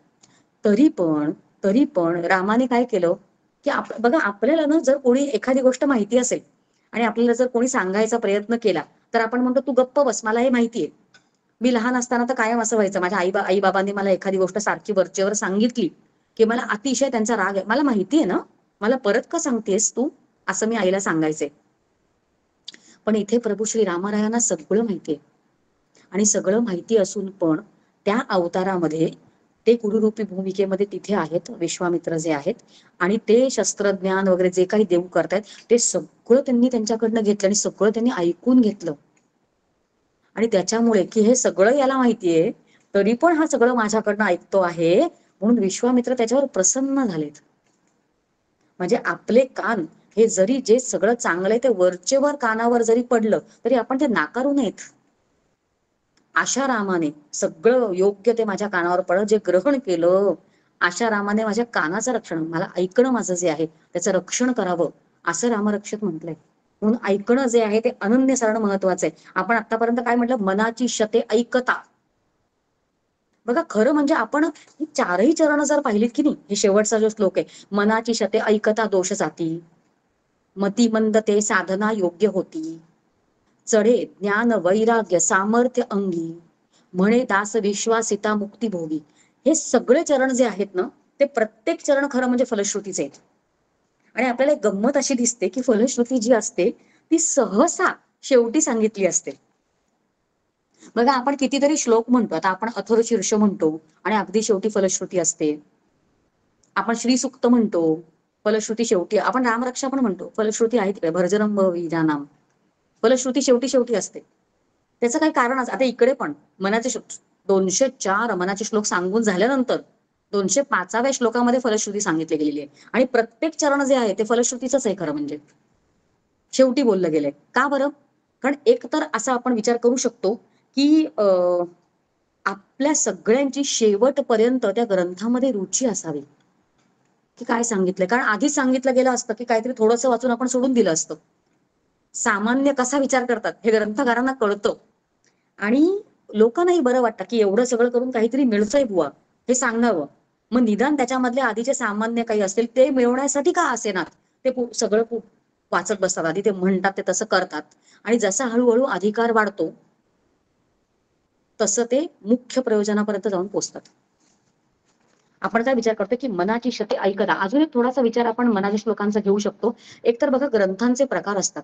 तरी पण रामाने काय केलं की बघा आपल्याला ना जर कोणी एखादी गोष्ट माहिती असेल आणि आपल्याला जर कोणी सांगायचा प्रयत्न केला तर आपण म्हणतो तू गप्प बस, मला हे माहितीये. मी लहान असताना तर कायम असं व्हायचं, माझ्या आई बाबांनी मला एखादी गोष्ट सारखी वरचेवर सांगितली की मला अतिशय त्यांचा राग आहे. मला माहितीये ना, मला परत का सांगतेस तू, असं मी आईला सांगायचे. पण इथे प्रभू श्री रामरायांना सगळं माहितीये आणि सगळं माहिती असून पण त्या अवतारामध्ये ते गुरुरूपी भूमिकेमध्ये तिथे आहेत विश्वामित्र जे आहेत आणि ते शस्त्रज्ञान वगैरे जे काही देव करतायत ते सगळं त्यांनी त्यांच्याकडनं घेतलं आणि सगळं त्यांनी ऐकून घेतलं. आणि त्याच्यामुळे की हे सगळं याला माहितीये तरी पण हा सगळं माझ्याकडनं ऐकतो आहे म्हणून विश्वामित्र त्याच्यावर प्रसन्न झालेत. म्हणजे आपले कान हे जरी जे सगळं चांगलं आहे ते वरचेवर कानावर जरी पडलं तरी आपण ते नाकारू नयेत. अशा रामाने सगळं योग्य ते माझ्या कानावर पडलं, जे ग्रहण केलं अशा रामाने माझ्या कानाचं रक्षण, मला ऐकणं माझं जे आहे त्याचं रक्षण करावं असं रामरक्षक म्हटलंय. म्हणून ऐकणं जे आहे ते अनन्य सारणं महत्वाचं आहे. आपण आतापर्यंत काय म्हटलं? मनाची शते ऐकता. बघा खरं म्हणजे आपण ही चारही चरण जर पाहिलीत की नाही, हे शेवटचा जो श्लोक आहे, मनाची शते ऐकता दोष जाती, मती मंद ते साधना योग्य होती, चढे ज्ञान वैराग्य सामर्थ्य अंगी, म्हणे दास विश्वासिता मुक्ती भोगी. हे सगळे चरण जे आहेत ना ते प्रत्येक चरण खरं म्हणजे फलश्रुतीचे आहेत. आणि आपल्याला एक गंमत अशी दिसते की फलश्रुती जी असते ती सहसा शेवटी सांगितली असते. बघा आपण कितीतरी श्लोक म्हणतो, आता आपण अथर्वशीर्ष म्हणतो आणि अगदी शेवटी फलश्रुती असते. आपण श्रीसुक्त म्हणतो, फलश्रुती शेवटी. आपण रामरक्षा पण म्हणतो, फलश्रुती आहे तिकडे, भर्जरंभ विजानाम, फलश्रुती शेवटी असते. त्याचं काही कारणच. आता इकडे पण मनाचे 204 मनाचे श्लोक सांगून झाल्यानंतर 205व्या श्लोकामध्ये फलश्रुती सांगितली गेलेली आहे आणि प्रत्येक चरण जे आहे ते फलश्रुतीच आहे खरं म्हणजे, शेवटी बोललं गेलंय. का बरं? कारण एक तर असा आपण विचार करू शकतो की आपल्या सगळ्यांची शेवटपर्यंत त्या ग्रंथामध्ये रुची असावी की काय सांगितलंय. कारण आधीच सांगितलं गेलं असतं की काहीतरी थोडंसं वाचून आपण सोडून दिलं असतं. सामान्य कसा विचार करतात हे ग्रंथकारांना कळतं आणि लोकांनाही बरं वाटतं की एवढं सगळं करून काहीतरी मिळतंय बुवा हे सांगावं. मग निदान त्याच्यामधले आधीचे सामान्य काही असतील ते मिळवण्यासाठी का असेना ते सगळं वाचत बसतात. आधी ते म्हणतात ते तसं करतात आणि जसा हळूहळू अधिकार वाढतो तसं ते मुख्य प्रयोजनापर्यंत जाऊन पोहोचतात. आपण काय विचार करतो की मनाची शते ऐकता. अजून एक थोडासा विचार आपण मनाच्या श्लोकांचा घेऊ शकतो. एकतर बघा ग्रंथांचे प्रकार असतात,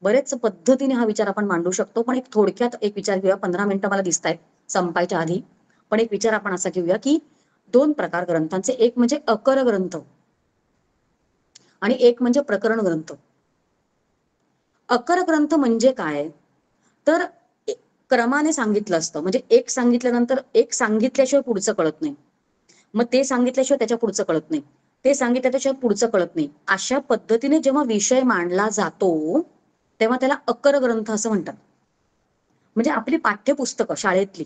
बरेच पद्धतीने हा विचार आपण मांडू शकतो. पण एक थोडक्यात एक विचार घेऊया, 15 मिनिटं मला दिसत आहेत संपायच्या आधी. पण एक विचार आपण असा घेऊया की 2 प्रकार ग्रंथांचे, एक म्हणजे अकर ग्रंथ आणि एक म्हणजे प्रकरण ग्रंथ. अकर ग्रंथ म्हणजे काय तर क्रमाने सांगितलं असतं, म्हणजे एक सांगितल्यानंतर एक सांगितल्याशिवाय पुढचं कळत नाही, मग ते सांगितल्याशिवाय त्याच्या पुढचं कळत नाही. ते सांगितलं त्याच्याशिवाय पुढचं कळत नाही. अशा पद्धतीने जेव्हा विषय मांडला जातो तेव्हा त्याला अकर ग्रंथ असं म्हणतात. म्हणजे आपली पाठ्यपुस्तकं शाळेतली,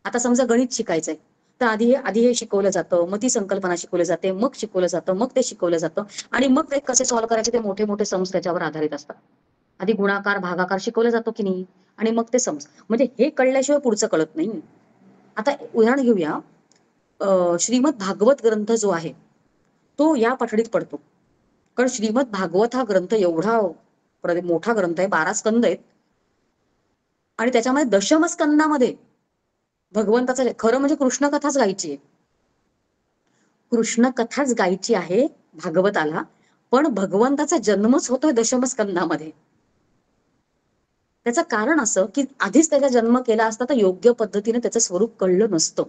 आता समजा गणित शिकायचंय तर आधी हे शिकवलं जातं, मग ती संकल्पना शिकवली जाते, मग शिकवलं जातं, मग ते शिकवलं जातं आणि मग ते कसे सॉल्व्ह करायचे ते मोठे मोठे सम्स त्याच्यावर आधारित असतात. आधी गुणाकार भागाकार शिकवलं जातो की नाही, आणि मग ते सम्स. म्हणजे हे कळल्याशिवाय पुढचं कळत नाही. आता उदाहरण घेऊया, श्रीमद भागवत ग्रंथ जो आहे तो या पठडीत पडतो. कारण श्रीमद भागवत हा ग्रंथ एवढा मोठा ग्रंथ आहे, 12 स्कंद आहेत आणि त्याच्यामध्ये दशम स्कंदामध्ये भगवंताचं खरं म्हणजे कृष्ण कथाच गायची आहे. कृष्ण कथाच गायची आहे भागवताला, पण भगवंताचा जन्मच होतोय दशम स्कंदामध्ये. त्याचं कारण असं की आधीच त्याचा जन्म केला असता तर योग्य पद्धतीने त्याचं स्वरूप कळलं नसतं.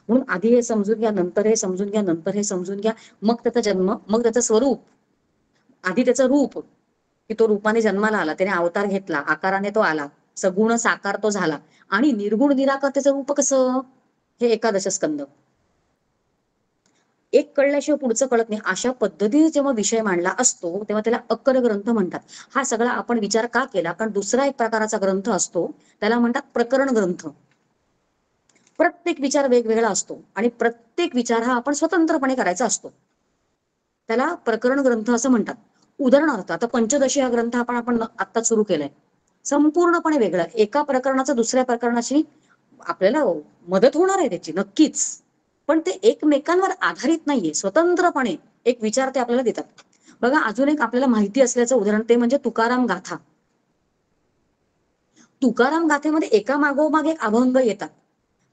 म्हणून आधी हे समजून घ्या, नंतर हे समजून घ्या, नंतर हे समजून घ्या, मग त्याचा जन्म, मग त्याचं स्वरूप. आधी त्याचं रूप, की तो रूपाने जन्माला आला, त्याने अवतार घेतला, आकाराने तो आला, सगुण साकार तो झाला, आणि निर्गुण निराकार त्याचं रूप कसं, हे एकादश स्कंद. एक कळल्याशिवाय पुढचं कळत नाही. अशा पद्धतीने जेव्हा विषय मांडला असतो तेव्हा त्याला अकर ग्रंथ म्हणतात. हा सगळा आपण विचार का केला, कारण दुसरा एक प्रकाराचा ग्रंथ असतो त्याला म्हणतात प्रकरण ग्रंथ. प्रत्येक विचार वेगवेगळा असतो आणि प्रत्येक विचार हा आपण स्वतंत्रपणे करायचा असतो, त्याला प्रकरण ग्रंथ असं म्हणतात. उदाहरणार्थ आता पंचदशी हा ग्रंथ आपण आता सुरू केलाय, संपूर्णपणे वेगळा. एका प्रकरणाचं दुसऱ्या प्रकरणाशी आपल्याला मदत होणार आहे त्याची नक्कीच, पण ते एकमेकांवर आधारित नाहीये, स्वतंत्रपणे एक विचार ते आपल्याला देतात. बघा, अजून एक आपल्याला माहिती असल्याचं उदाहरण ते म्हणजे तुकाराम गाथा. तुकाराम गाथेमध्ये एका मागोमाग एक अभंग येतात,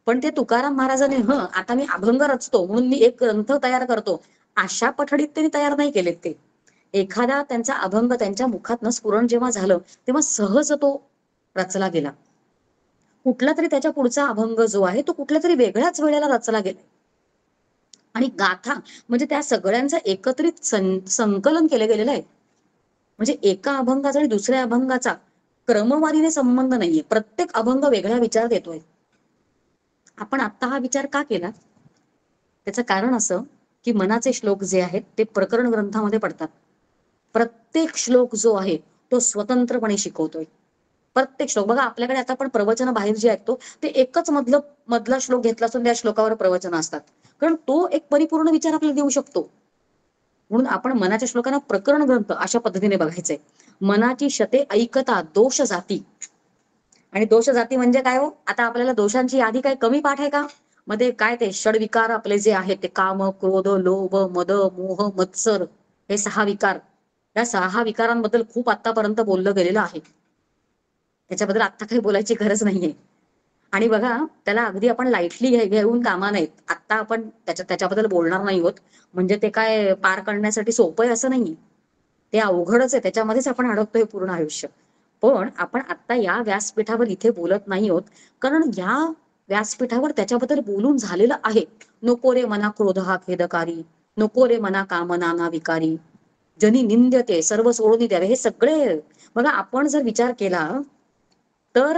पण ते तुकाराम महाराजांनी आता मी अभंग रचतो म्हणून मी एक ग्रंथ तयार करतो अशा पठडीत त्यांनी तयार नाही केलेत. ते एखादा त्यांचा अभंग त्यांच्या मुखातनं स्फुरण जेव्हा झालं तेव्हा सहज तो रचला गेला. कुठला तरी त्याच्या पुढचा अभंग जो आहे तो कुठल्या तरी वेगळ्याच वेळेला रचला गेला. आणि गाथा म्हणजे त्या सगळ्यांचं एकत्रित संकलन केलं गेलेलं आहे. म्हणजे एका अभंगाचा आणि दुसऱ्या अभंगाचा क्रमवारीने संबंध नाहीये, प्रत्येक अभंग वेगळा विचार देतोय. आपण आता हा विचार का केला, त्याचं कारण असं की मनाचे श्लोक जे आहेत ते प्रकरण ग्रंथामध्ये पडतात. प्रत्येक श्लोक जो आहे तो स्वतंत्रपणे शिकवतोय. प्रत्येक श्लोक बघा, आपल्याकडे आता आपण प्रवचन बाहेर जे ऐकतो ते एकच मधला श्लोक घेतला असून त्या श्लोकावर प्रवचन असतात, कारण तो एक परिपूर्ण विचार आपल्याला देऊ शकतो. म्हणून आपण मनाच्या श्लोकांना प्रकरण ग्रंथ अशा पद्धतीने बघायचंय. मनाची शते ऐकता दोष जाती. आणि दोष जाती म्हणजे काय हो, आता आपल्याला दोषांची यादी काय कमी पाठ आहे का? मध्ये काय ते षडविकार आपले जे आहेत ते काम क्रोध लोभ मद मोह मत्सर, हे 6 विकार. या 6 विकारांबद्दल खूप आतापर्यंत बोललं गेलेलं आहे, त्याच्याबद्दल आता काही बोलायची गरज नाहीये. आणि बघा, त्याला अगदी आपण लाईटली घेऊन कामा नाहीत. आता आपण त्याच्याबद्दल बोलणार नाही आहोत, म्हणजे ते काय पार करण्यासाठी सोपं आहे असं नाहीये, ते अवघडच आहे, त्याच्यामध्येच आपण अडकतोय पूर्ण आयुष्य. पण आपण आता या व्यासपीठावर इथे बोलत नाही आहोत, कारण या व्यासपीठावर त्याच्याबद्दल बोलून झालेलं आहे. नको रे मना क्रोध हा खेदकारी, नको रे मना कामना विकारी, जनी निंद्यते सर्व सोडून द्यावे. हे सगळे बघा, आपण जर विचार केला तर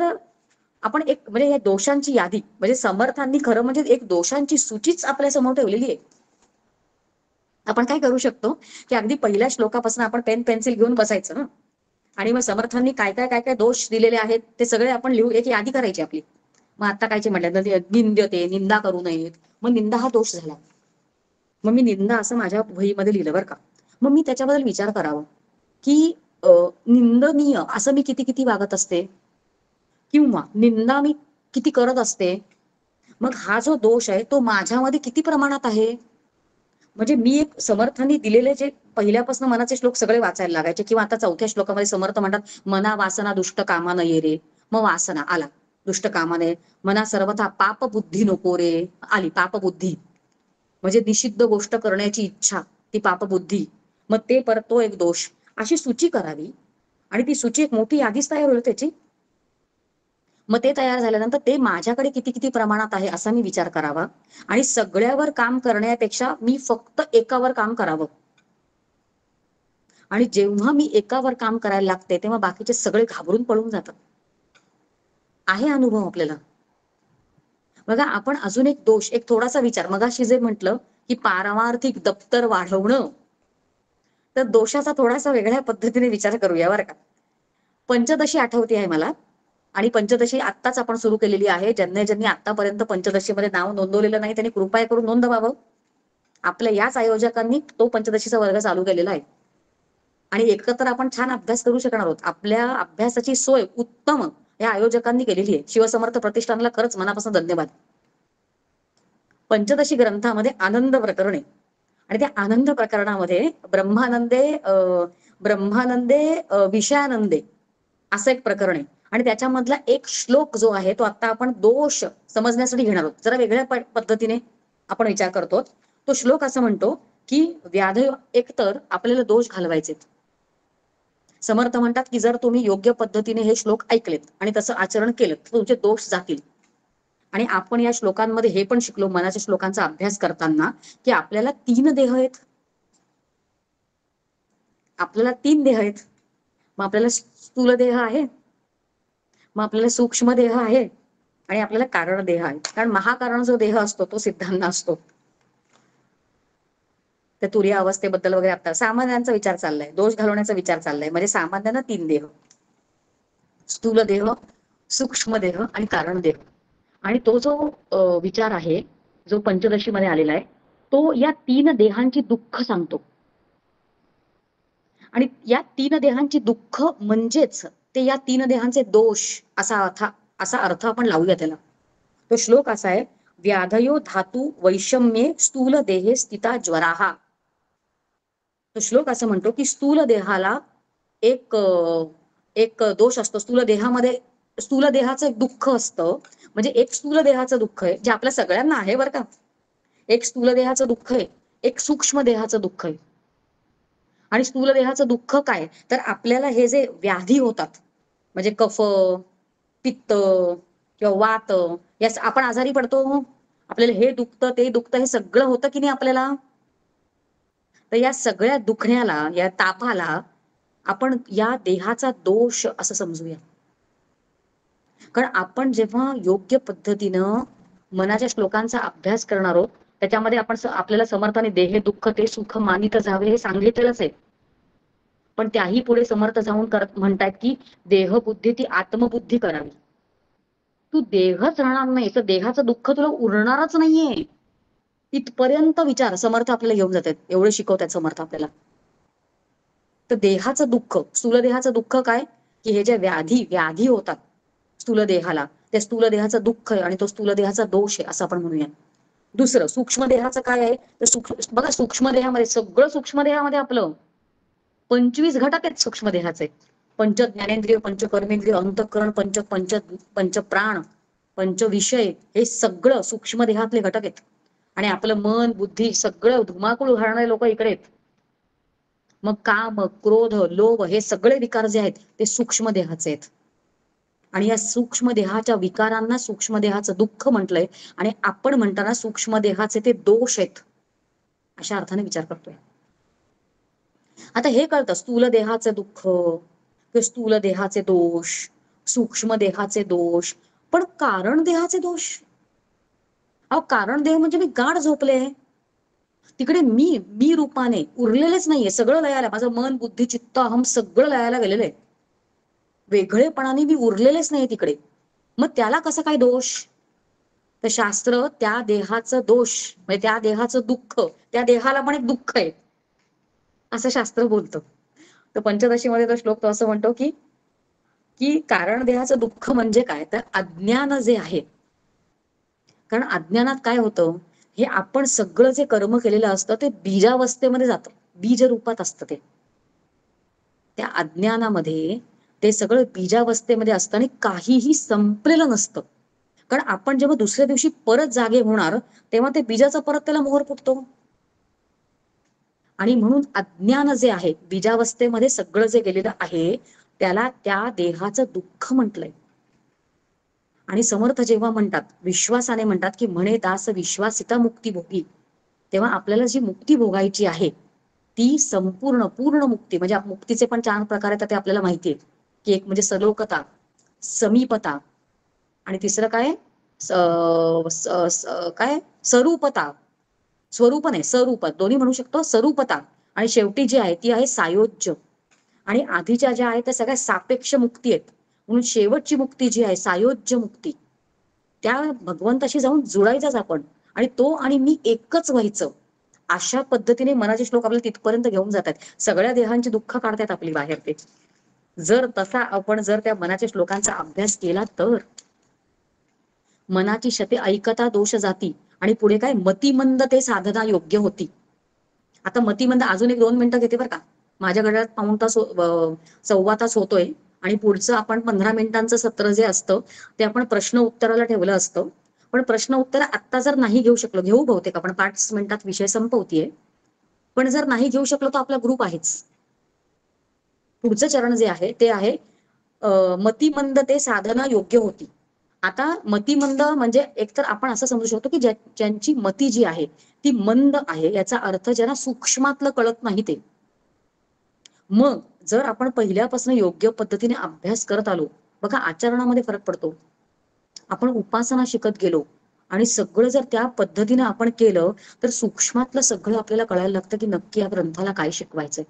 आपण एक म्हणजे या दोषांची यादी, म्हणजे समर्थांनी खरं म्हणजे एक दोषांची सूचीच आपल्या समोर ठेवलेली आहे. आपण काय करू शकतो की अगदी पहिल्या श्लोकापासून आपण पेन पेन्सिल घेऊन बसायचं ना, आणि मग समर्थांनी काय काय काय काय दोष दिलेले आहेत ते सगळे आपण लिहू, एक यादी करायची आपली. मग आता कायचे म्हटलं निंद्यते, निंदा करू नयेत, मग निंदा हा दोष झाला, मग मी निंदा असं माझ्या वहीमध्ये लिहिलं बरं का. मग मी त्याच्याबद्दल विचार करावा की निंदनीय असं मी किती किती वागत असते, किंवा निंदा मी किती करत असते. मग हा जो दोष आहे तो माझ्यामध्ये किती प्रमाणात आहे. म्हणजे मी एक समर्थांनी दिलेले जे पहिल्यापासून मनाचे श्लोक सगळे वाचायला लागायचे, किंवा आता 4थ्या श्लोकामध्ये समर्थ म्हणतात मना वासना दुष्ट कामा नये रे, मग वासना आला दुष्ट कामा नये, मना सर्वथा पाप बुद्धी नको रे, आली पाप बुद्धी, म्हणजे निषिद्ध गोष्ट करण्याची इच्छा, ती पापबुद्धी, मग ते परत तो एक दोष. अशी सूची करावी आणि ती सूची एक मोठी यादीच तयार होईल त्याची. मग ते तयार झाल्यानंतर ते माझ्याकडे किती किती प्रमाणात आहे असा मी विचार करावा, आणि सगळ्यावर काम करण्यापेक्षा मी फक्त एकावर काम करावं. आणि जेव्हा मी एकावर काम करायला लागते तेव्हा बाकीचे सगळे घाबरून पळून जातात. आहे अनुभव आपल्याला. बघा, आपण अजून एक दोष, एक थोडासा विचार, मगाशी जे म्हटलं की पारमार्थिक दप्तर वाढवणं, तर दोषाचा थोडासा वेगळ्या पद्धतीने विचार करूया बरं का. पंचदशी आठवते आहे मला, आणि पंचदशी आत्ताच आपण सुरू केलेली आहे. ज्यांनी आतापर्यंत पंचदशीमध्ये नाव नोंदवलेलं नाही त्यांनी कृपया करून नोंदवावं. आपल्या याच आयोजकांनी तो पंचदशीचा वर्ग चालू केलेला आहे आणि एकत्र आपण छान अभ्यास करू शकणार आहोत. आपल्या अभ्यासाची सोय उत्तम या आयोजकांनी केलेली आहे. शिवसमर्थ प्रतिष्ठानला खरंच मनापासून धन्यवाद. पंचदशी ग्रंथामध्ये आनंद प्रकरणे आणि त्या आनंद प्रकरणामध्ये ब्रह्मानंदे विषयानंदे असं एक प्रकरण आहे आणि त्याच्यामधला एक श्लोक जो आहे तो आता आपण दोष समजण्यासाठी घेणार आहोत. जरा वेगळ्या पद्धतीने आपण विचार करतो. तो श्लोक असं म्हणतो की व्याधी एकतर आपल्याला दोष घालवायचे. समर्थ म्हणतात की जर तुम्ही योग्य पद्धतीने हे श्लोक ऐकलेत आणि तसं आचरण केलं तर तुमचे दोष जातील. आणि आपण या श्लोकांमध्ये हे पण शिकलो मनाच्या श्लोकांचा अभ्यास करताना की आपल्याला 3 देह आहेत. आपल्याला 3 देह आहेत. मग आपल्याला स्थूल देह आहे, मग आपल्याला सूक्ष्म देह आहे आणि आपल्याला कारण देह आहे. कारण महाकारण जो देह असतो तो सिद्धांना असतो. त्या तुरीय अवस्थेबद्दल वगैरे आता सामान्यांचा विचार चाललाय, दोष घालवण्याचा विचार चाललाय. म्हणजे सामान्यांना 3 देह, स्थूल देह, सूक्ष्म देह आणि कारण देह. आणि तो जो विचार आहे जो पंचदशीमध्ये आलेला आहे तो या 3 देहांची दुःख सांगतो. आणि या 3 देहांची दुःख म्हणजेच ते या 3 देहांचे दोष असा अर्थ आपण लावूया त्याला. तो श्लोक असा आहे, व्याधयो धातू वैषम्ये स्थूल देहे स्थिता ज्वराहा. तो श्लोक असं म्हणतो की स्थूल देहाला एक दोष असतो. स्थूल देहाचं एक दुःख असतं. म्हणजे एक स्थूल देहाचं दुःख आहे जे आपल्या सगळ्यांना आहे बरं का. एक स्थूल देहाचं दुःख आहे, एक सूक्ष्म देहाचं दुःख आहे. आणि स्थूल देहाचं दुःख काय तर आपल्याला हे जे व्याधी होतात म्हणजे कफ, पित्त किंवा वात, या आपण आजारी पडतो. आपल्याला हे दुखतं ते दुखतं हे सगळं होतं की नाही आपल्याला. तर या सगळ्या दुखण्याला या तापाला आपण या देहाचा दोष असं समजूया. कारण आपण जेव्हा योग्य पद्धतीनं मनाच्या श्लोकांचा अभ्यास करणार आहोत त्याच्यामध्ये आपण आपल्याला समर्थाने देहे दुःख ते सुख मानित जावे हे सांगितलेलंच आहे. पण त्याही पुढे समर्थ जाऊन म्हणतायत की देहबुद्धी ती आत्मबुद्धी करावी. तू देहच राहणार नाही तर देहाचं दुःख तुला उरणारच नाहीये. इथपर्यंत विचार समर्थ आपल्याला घेऊन जातात. एवढे शिकवतात समर्थ आपल्याला. तर देहाचं दुःख, स्थूल देहाचं दुःख काय की हे जे व्याधी होतात स्थूल देहाला, त्या स्थूल देहाचं दुःख आहे आणि तो स्थूल देहाचा दोष आहे असं आपण म्हणूया. दुसरं सूक्ष्म देहाचं काय आहे तर बघा सूक्ष्म देहामध्ये सगळं सूक्ष्म देहामध्ये आपलं 25 घटक आहेत सूक्ष्म देहाचे. पंच ज्ञानेंद्रिय, पंच कर्मेंद्रिय, अंतःकरण, पंच प्राण, पंच विषय, हे सगळं सूक्ष्म देहातले घटक आहेत. आणि आपलं मन बुद्धी सगळं धुमाकूळ घालणारे लोक इकडे आहेत. मग काम, क्रोध, लोभ हे सगळे विकार जे आहेत ते सूक्ष्म देहाचे आहेत. आणि या सूक्ष्म देहाच्या विकारांना सूक्ष्म देहाचं दुःख म्हटलंय आणि आपण म्हणताना सूक्ष्म देहाचे ते दोष आहेत अशा अर्थाने विचार करतोय. आता हे कळतं स्थूल देहाचे दुःख किंवा स्थूल देहाचे दोष, सूक्ष्म देहाचे दोष, पण कारण देहाचे दोष. अहो कारण देह म्हणजे मी गाढ झोपले, तिकडे मी रूपाने उरलेलेच नाहीये. सगळं लयाला, माझं मन बुद्धी चित्त अहम सगळं लयाला गेलेलं आहे. वेगळेपणाने मी उरलेलेच नाही तिकडे. मग त्याला कसं काय दोष. तर शास्त्र त्या देहाचं दोष म्हणजे त्या देहाचं दुःख, त्या देहाला पण एक दुःख आहे असं शास्त्र बोलतं. तर पंचदशीमध्ये तो श्लोक तो असं म्हणतो की कारण देहाचं दुःख म्हणजे काय तर अज्ञान जे आहे. कारण अज्ञानात काय होतं हे आपण सगळं जे कर्म केलेलं असतं ते बीजावस्थेमध्ये जातं, बीज रूपात असतं ते. त्या अज्ञानामध्ये ते सगळं बीजावस्थेमध्ये असतं आणि काहीही संपलेलं नसतं. कारण आपण जेव्हा दुसऱ्या दिवशी परत जागे होणार तेव्हा ते बीजाचा परत त्याला मोहर फुटतो. आणि म्हणून अज्ञान जे आहे बीजावस्थेमध्ये सगळं जे गेलेलं आहे त्याला त्या देहाचं दुःख म्हटलंय. आणि समर्थ जेव्हा म्हणतात विश्वासाने म्हणतात की म्हणे दास विश्वासिता मुक्ती भोगी, तेव्हा आपल्याला जी मुक्ती भोगायची आहे ती संपूर्ण पूर्ण मुक्ती. म्हणजे मुक्तीचे पण 4 प्रकार आहेत ते आपल्याला माहिती आहे की एक म्हणजे सलोकता, समीपता आणि तिसरं काय काय स्वरूपता. स्वरूप नाही, स्वरूप, दोन्ही म्हणू शकतो, स्वरूपता. आणि शेवटी जी आहे ती आहे सायोज्य. आणि आधीच्या ज्या आहेत त्या सगळ्या सापेक्ष मुक्ती आहेत. म्हणून शेवटची मुक्ती जी आहे सायोज्य मुक्ती, त्या भगवंताशी जाऊन जुळायचाच आपण, आणि तो आणि मी एकच व्हायचं. अशा पद्धतीने मनाचे श्लोक आपल्याला तिथपर्यंत घेऊन जातात. सगळ्या देहांची दुःख काढतात आपली बाहेर ते. जर तसा आपण जर त्या मनाच्या श्लोकांचा अभ्यास केला तर मनाची शते ऐकता दोष जाती, आणि पुढे काय, मतिमंद ते साधना योग्य होती. आता मतिमंद अजून एक 2 मिनिटं घेते बरं का. माझ्या घड्याळात पाऊण तास 1.25 होतोय, आणि पुढचं आपण 15 मिनिटांचं सत्र जे असतं ते आपण प्रश्न उत्तराला ठेवलं असतं. पण प्रश्न उत्तर आत्ता जर नाही घेऊ शकलो, घेऊ बहुतेक आपण 5 मिनिटात विषय संपवतीये, पण जर नाही घेऊ शकलो तर आपला ग्रुप आहेच. पुढचं चरण जे आहे ते आहे मतिमंद ते साधना योग्य होती. आता मतिमंद म्हणजे एकतर आपण असं समजू शकतो की ज्यांची मती जी आहे ती मंद आहे, याचा अर्थ ज्यांना सूक्ष्मातलं कळत नाही ते. मग जर आपण पहिल्यापासून योग्य पद्धतीने अभ्यास करत आलो, बघा आचरणामध्ये फरक पडतो. आपण उपासना शिकत गेलो आणि सगळं जर त्या पद्धतीने आपण केलं तर सूक्ष्मातलं सगळं आपल्याला कळायला लागतं की नक्की या ग्रंथाला काय शिकवायचंय.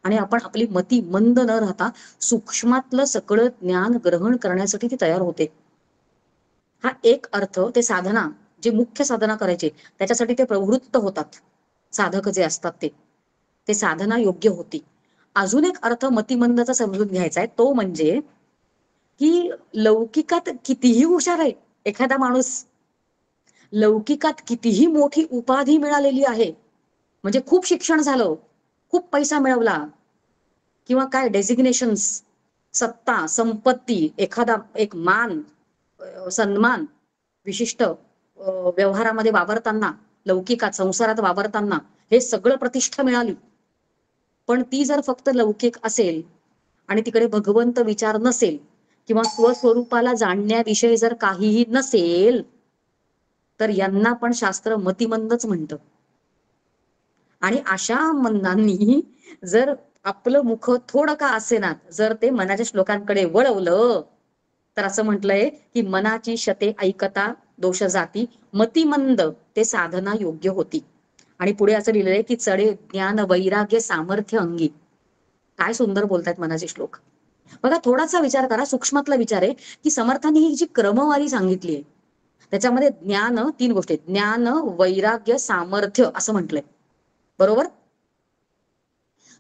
आणि आपण आपली मती मंद न राहता सूक्ष्मातलं सगळं ज्ञान ग्रहण करण्यासाठी ती तयार होते. हा एक अर्थ. ते साधना, जे मुख्य साधना करायचे त्याच्यासाठी ते प्रवृत्त होतात साधक जे असतात ते साधना योग्य होती. अजून एक अर्थ मतिमंदाचा समजून घ्यायचा आहे, तो म्हणजे की लौकिकात कितीही हुशार आहे एखादा माणूस, लौकिकात कितीही मोठी उपाधी मिळालेली आहे, म्हणजे खूप शिक्षण झालं, खूप पैसा मिळवला, किंवा काय डेझिग्नेशन्स, सत्ता, संपत्ती, एखादा एक मान, सन्मान, विशिष्ट व्यवहारामध्ये वावरताना, लौकिकात संसारात वावरताना हे सगळं प्रतिष्ठा मिळाली, पण ती जर फक्त लौकिक असेल आणि तिकडे भगवंत विचार नसेल किंवा स्वस्वरूपाला जाणण्याविषयी जर काहीही नसेल तर यांना पण शास्त्र मतिमंदच म्हणतं. आणि अशा मनांनी जर आपलं मुख थोडं का असेना जर ते मनाच्या श्लोकांकडे वळवलं तर असं म्हटलंय की मनाची शते ऐकता दोष जाती, मतिमंद ते साधना योग्य होती. आणि पुढे असं लिहिलंय की चढे ज्ञान वैराग्य सामर्थ्य अंगी. काय सुंदर बोलतायत मनाचे श्लोक. बघा थोडासा विचार करा, सूक्ष्मातला विचार आहे की समर्थांनी ही जी क्रमवारी सांगितली आहे त्याच्यामध्ये ज्ञान, 3 गोष्टी, ज्ञान वैराग्य सामर्थ्य असं म्हटलंय, बरोबर.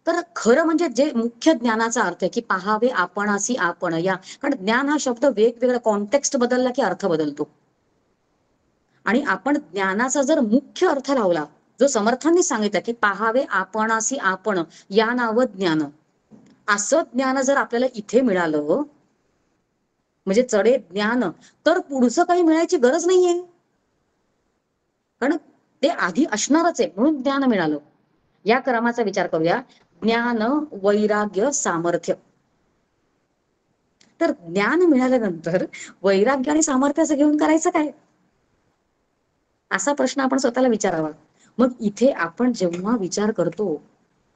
तर खरं म्हणजे जे मुख्य ज्ञानाचा अर्थ आहे की पाहावे आपणासी आपण या, कारण ज्ञान हा शब्द वेगवेगळा कॉन्टेक्स्ट बदलला की अर्थ बदलतो. आणि आपण ज्ञानाचा जर मुख्य अर्थ लावला जो समर्थांनी सांगितलं की पाहावे आपणासी आपण या नाव ज्ञान, असं ज्ञान जर आपल्याला इथे मिळालं म्हणजे चढे ज्ञान, तर पुढचं काही मिळायची गरज नाहीये, कारण ते आधी असणारच आहे म्हणून ज्ञान मिळालं. या क्रमाचा विचार करूया. ज्ञान वैराग्य सामर्थ्य. तर ज्ञान मिळाल्यानंतर वैराग्य आणि सामर्थ्याचं घेऊन करायचं काय, असा प्रश्न आपण स्वतःला विचारावा. मग इथे आपण जेव्हा विचार करतो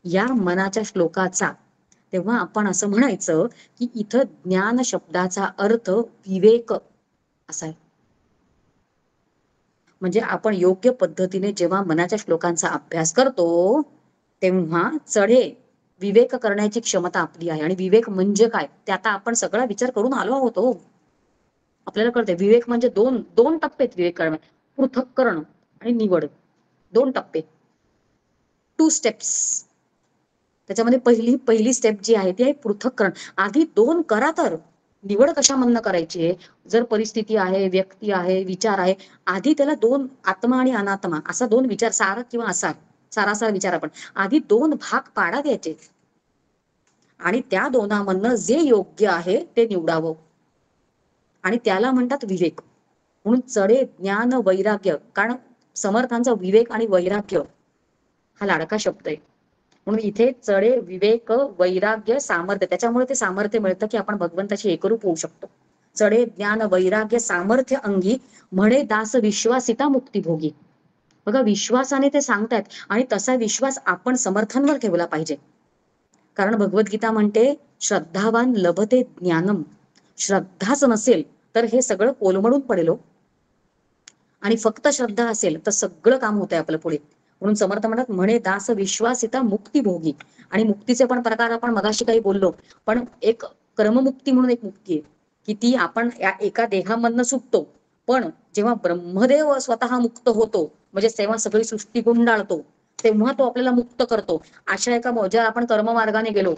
या मनाच्या श्लोकाचा तेव्हा आपण असं म्हणायचं की इथं ज्ञान शब्दाचा अर्थ विवेक असा आहे. म्हणजे आपण योग्य पद्धतीने जेव्हा मनाच्या श्लोकांचा अभ्यास करतो तेव्हा चढे विवेक करण्याची क्षमता आपली आहे. आणि विवेक म्हणजे काय ते आता आपण सगळा विचार करून आलो आहोत. आपल्याला कळतंय विवेक म्हणजे दोन टप्पे विवेक करणं, पृथक्करण आणि निवड, 2 टप्पे, 2 स्टेप्स. त्याच्यामध्ये पहिली स्टेप जी आहे ती आहे पृथक्करण. आधी 2 करा, तर निवड कशामधनं करायची आहे. जर परिस्थिती आहे, व्यक्ती आहे, विचार आहे, आधी त्याला 2 आत्मा आणि अनात्मा असा 2 विचार, सार किंवा असार, सारासार विचार, आपण आधी 2 भाग पाडा द्यायचे आणि त्या दोनामधनं जे योग्य आहे ते निवडावं आणि त्याला म्हणतात विवेक. म्हणून चढे ज्ञान वैराग्य, कारण समर्थांचा विवेक आणि वैराग्य हा लाडका शब्द आहे. म्हणून इथे चढे विवेक वैराग्य सामर्थ्य, त्याच्यामुळे ते सामर्थ्य मिळतं की आपण भगवंताशी एकरूप होऊ शकतो. चढे ज्ञान वैराग्य सामर्थ्य अंगी म्हणे दास विश्वासिता मुक्ती भोगी. बघा विश्वासाने ते सांगतायत आणि तसा विश्वास आपण समर्थांवर ठेवला पाहिजे. कारण भगवद्गीता म्हणते श्रद्धावान लभते ज्ञानम. श्रद्धाच नसेल तर हे सगळं कोलमडून पडेल. आणि फक्त श्रद्धा असेल तर सगळं काम होतंय आपलं पुढे. म्हणून समर्थ म्हणतात, म्हणे दास विश्वासिता मुक्ती भोगी. आणि मुक्तीचे पण प्रकार आपण मगाशी काही बोललो, पण एक क्रममुक्ती म्हणून एक मुक्ती आहे की ती आपण या एका देहामधनं सुटतो, पण जेव्हा ब्रह्मदेव स्वतः मुक्त होतो, म्हणजे तेव्हा सगळी सृष्टी गुंडाळतो, तेव्हा तो आपल्याला मुक्त करतो. अशा एका जर आपण कर्म मार्गाने गेलो,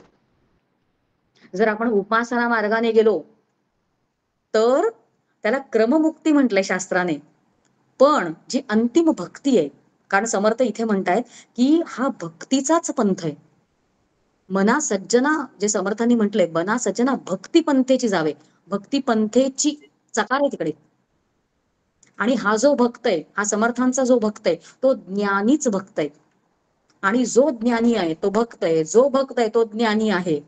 जर आपण उपासना मार्गाने गेलो, तर त्याला क्रममुक्ती म्हटलंय शास्त्राने. पण जी अंतिम भक्ती आहे, कारण समर्थ इथे म्हणतायत की हा भक्तीचाच पंथ आहे. मना सज्जना, जे समर्थांनी म्हटलंय, मना सज्जना भक्ती पंथेची जावे. भक्ती पंथेची चकार आहे तिकडे. आणि हा जो भक्त आहे, हा समर्थांचा जो भक्त आहे, तो ज्ञानीच भक्त आहे. आणि जो ज्ञानी आहे तो भक्त आहे, जो भक्त आहे तो ज्ञानी आहे.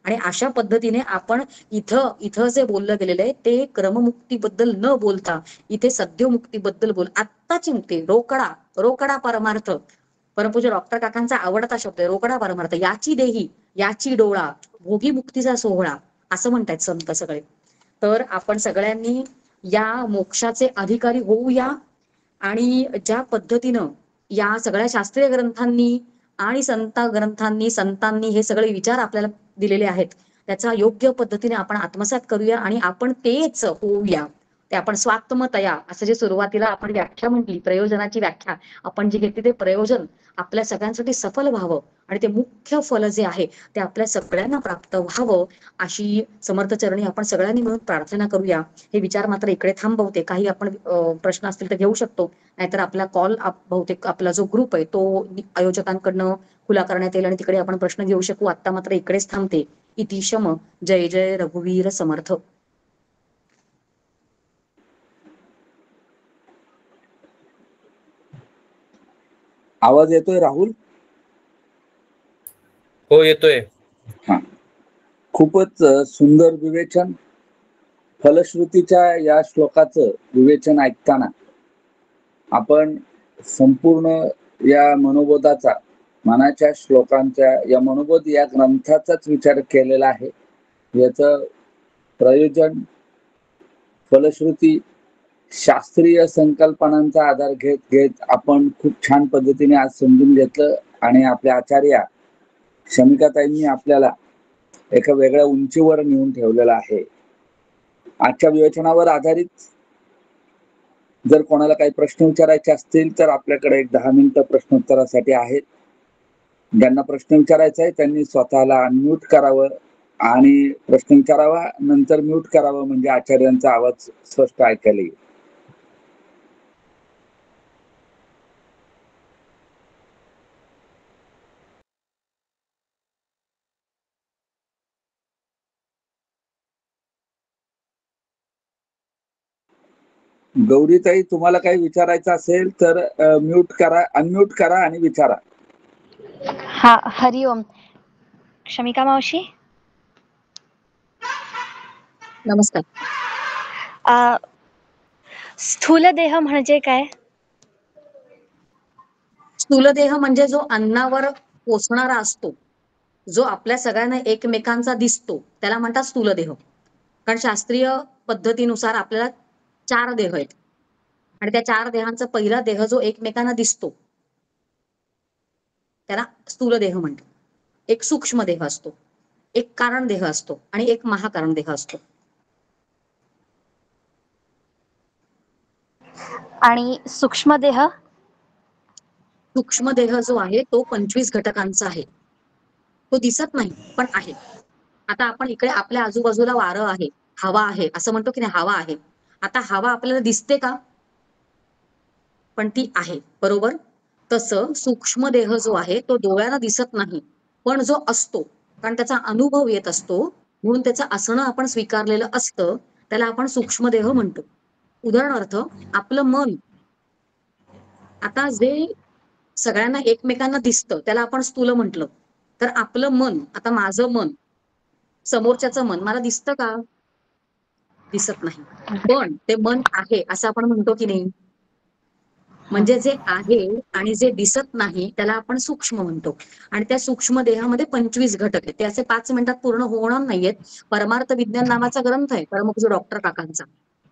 आणि अशा पद्धतीने आपण इथं इथं जे बोललं गेलेलं आहे ते क्रममुक्तीबद्दल न बोलता इथे सद्योमुक्तीबद्दल बोल. आत्ताची मुक्ती, रोकडा रोकडा परमार्थ. परमपूज्य डॉक्टर काकांचा आवडता शब्द आहे रोकडा परमार्थ. याची देही, याची डोळा, भोगी मुक्तीचा सोहळा, असं म्हणतायत संत सगळे. तर आपण सगळ्यांनी या मोक्षाचे अधिकारी होऊया. आणि ज्या पद्धतीनं या सगळ्या शास्त्रीय ग्रंथांनी आणि संतांनी हे सगळे विचार आपल्याला दिलेले आहेत, त्याचा योग्य पद्धतीने आपण आत्मसात करूया आणि आपण तेच होऊया. ते आपण स्वात्मतया, असं जे सुरुवातीला आपण व्याख्या म्हटली, प्रयोजनाची व्याख्या आपण जी घेतली, ते प्रयोजन आपल्या सगळ्यांसाठी सफल व्हावं आणि ते मुख्य फल जे आहे ते आपल्या सगळ्यांना प्राप्त व्हावं, अशी समर्थचरणी आपण सगळ्यांनी मिळून प्रार्थना करूया. हे विचार मात्र इकडे थांबवते. काही आपण प्रश्न असतील तर घेऊ शकतो, नाहीतर आपला कॉल बहुतेक आपला जो ग्रुप आहे तो आयोजकांकडनं खुला करण्यात येईल आणि तिकडे आपण प्रश्न घेऊ शकू. आता मात्र इकडेच थांबते. इति शम. जय जय रघुवीर समर्थ. आवाज येतोय राहुल? हो येतोय. हा, खूपच सुंदर विवेचन. फलश्रुतीच्या या श्लोकाचं विवेचन ऐकताना आपण संपूर्ण या मनोबोधाचा, मनाच्या श्लोकांच्या या मनोबोध या ग्रंथाचाच विचार केलेला आहे. याचं प्रयोजन, फलश्रुती, शास्त्रीय संकल्पनांचा आधार घेत आपण खूप छान पद्धतीने आज समजून घेतलं. आणि आपल्या आचार्या शमिकाताईंनी आपल्याला एका वेगळ्या उंचीवर नेऊन ठेवलेला आहे. आजच्या विवेचनावर आधारित जर कोणाला काही प्रश्न विचारायचे असतील तर आपल्याकडे एक 10 मिनिटं प्रश्नोत्तरासाठी आहेत. ज्यांना प्रश्न विचारायचा आहे त्यांनी स्वतःला अनम्यूट करावं आणि प्रश्न विचारावा, नंतर म्यूट करावं, म्हणजे आचार्यांचा आवाज स्पष्ट ऐकायला येईल. गौरीताई, तुम्हाला काही विचारायचं असेल तर म्यूट करा, अनम्यूट करा आणि विचारा. हा, हरिओम. क्षमिका मावशी, नमस्कार. स्थूल देह म्हणजे काय? स्थूलदेह म्हणजे जो अन्नावर पोचणारा असतो, जो आपल्या सगळ्यांना एकमेकांचा दिसतो, त्याला म्हणतात स्थूलदेह. कारण शास्त्रीय पद्धतीनुसार आपल्याला 4 देह आहेत आणि त्या 4 देहांचा पहिला देह जो एकमेकांना दिसतो त्याला स्थूल देह म्हणतात. एक सूक्ष्म देह असतो, एक कारण देह असतो आणि एक महाकारण देह असतो. आणि सूक्ष्म देह? सूक्ष्म देह जो आहे तो 25 घटकांचा आहे. तो दिसत नाही पण आहे. आता आपण इकडे आपल्या आजूबाजूला वारं आहे, हवा आहे, असं म्हणतो की नाही, हवा आहे. आता हवा आपल्याला दिसते का? पण ती आहे, बरोबर. तसं सूक्ष्म देह जो आहे तो डोळ्याला दिसत नाही, पण जो असतो, कारण त्याचा अनुभव येत असतो, म्हणून त्याचं असणं आपण स्वीकारलेलं असतं, त्याला आपण सूक्ष्म देह म्हणतो. उदाहरणार्थ आपलं मन, आता जे सगळ्यांना एकमेकांना दिसतं त्याला आपण स्थूल म्हटलं, तर आपलं मन, आता माझं मन, समोरच्याचं मन मला दिसतं का? दिसत नाही, पण ते मन आहे असं आपण म्हणतो की नाही. म्हणजे जे आहे आणि जे दिसत नाही त्याला आपण सूक्ष्म म्हणतो. आणि त्या सूक्ष्म देहामध्ये 25 घटक आहेत. ते असे 5 मिनिटात पूर्ण होणार नाहीयेत. परमार्थ विज्ञान नावाचा ग्रंथ आहे परमपूज्य डॉक्टर काकांचा,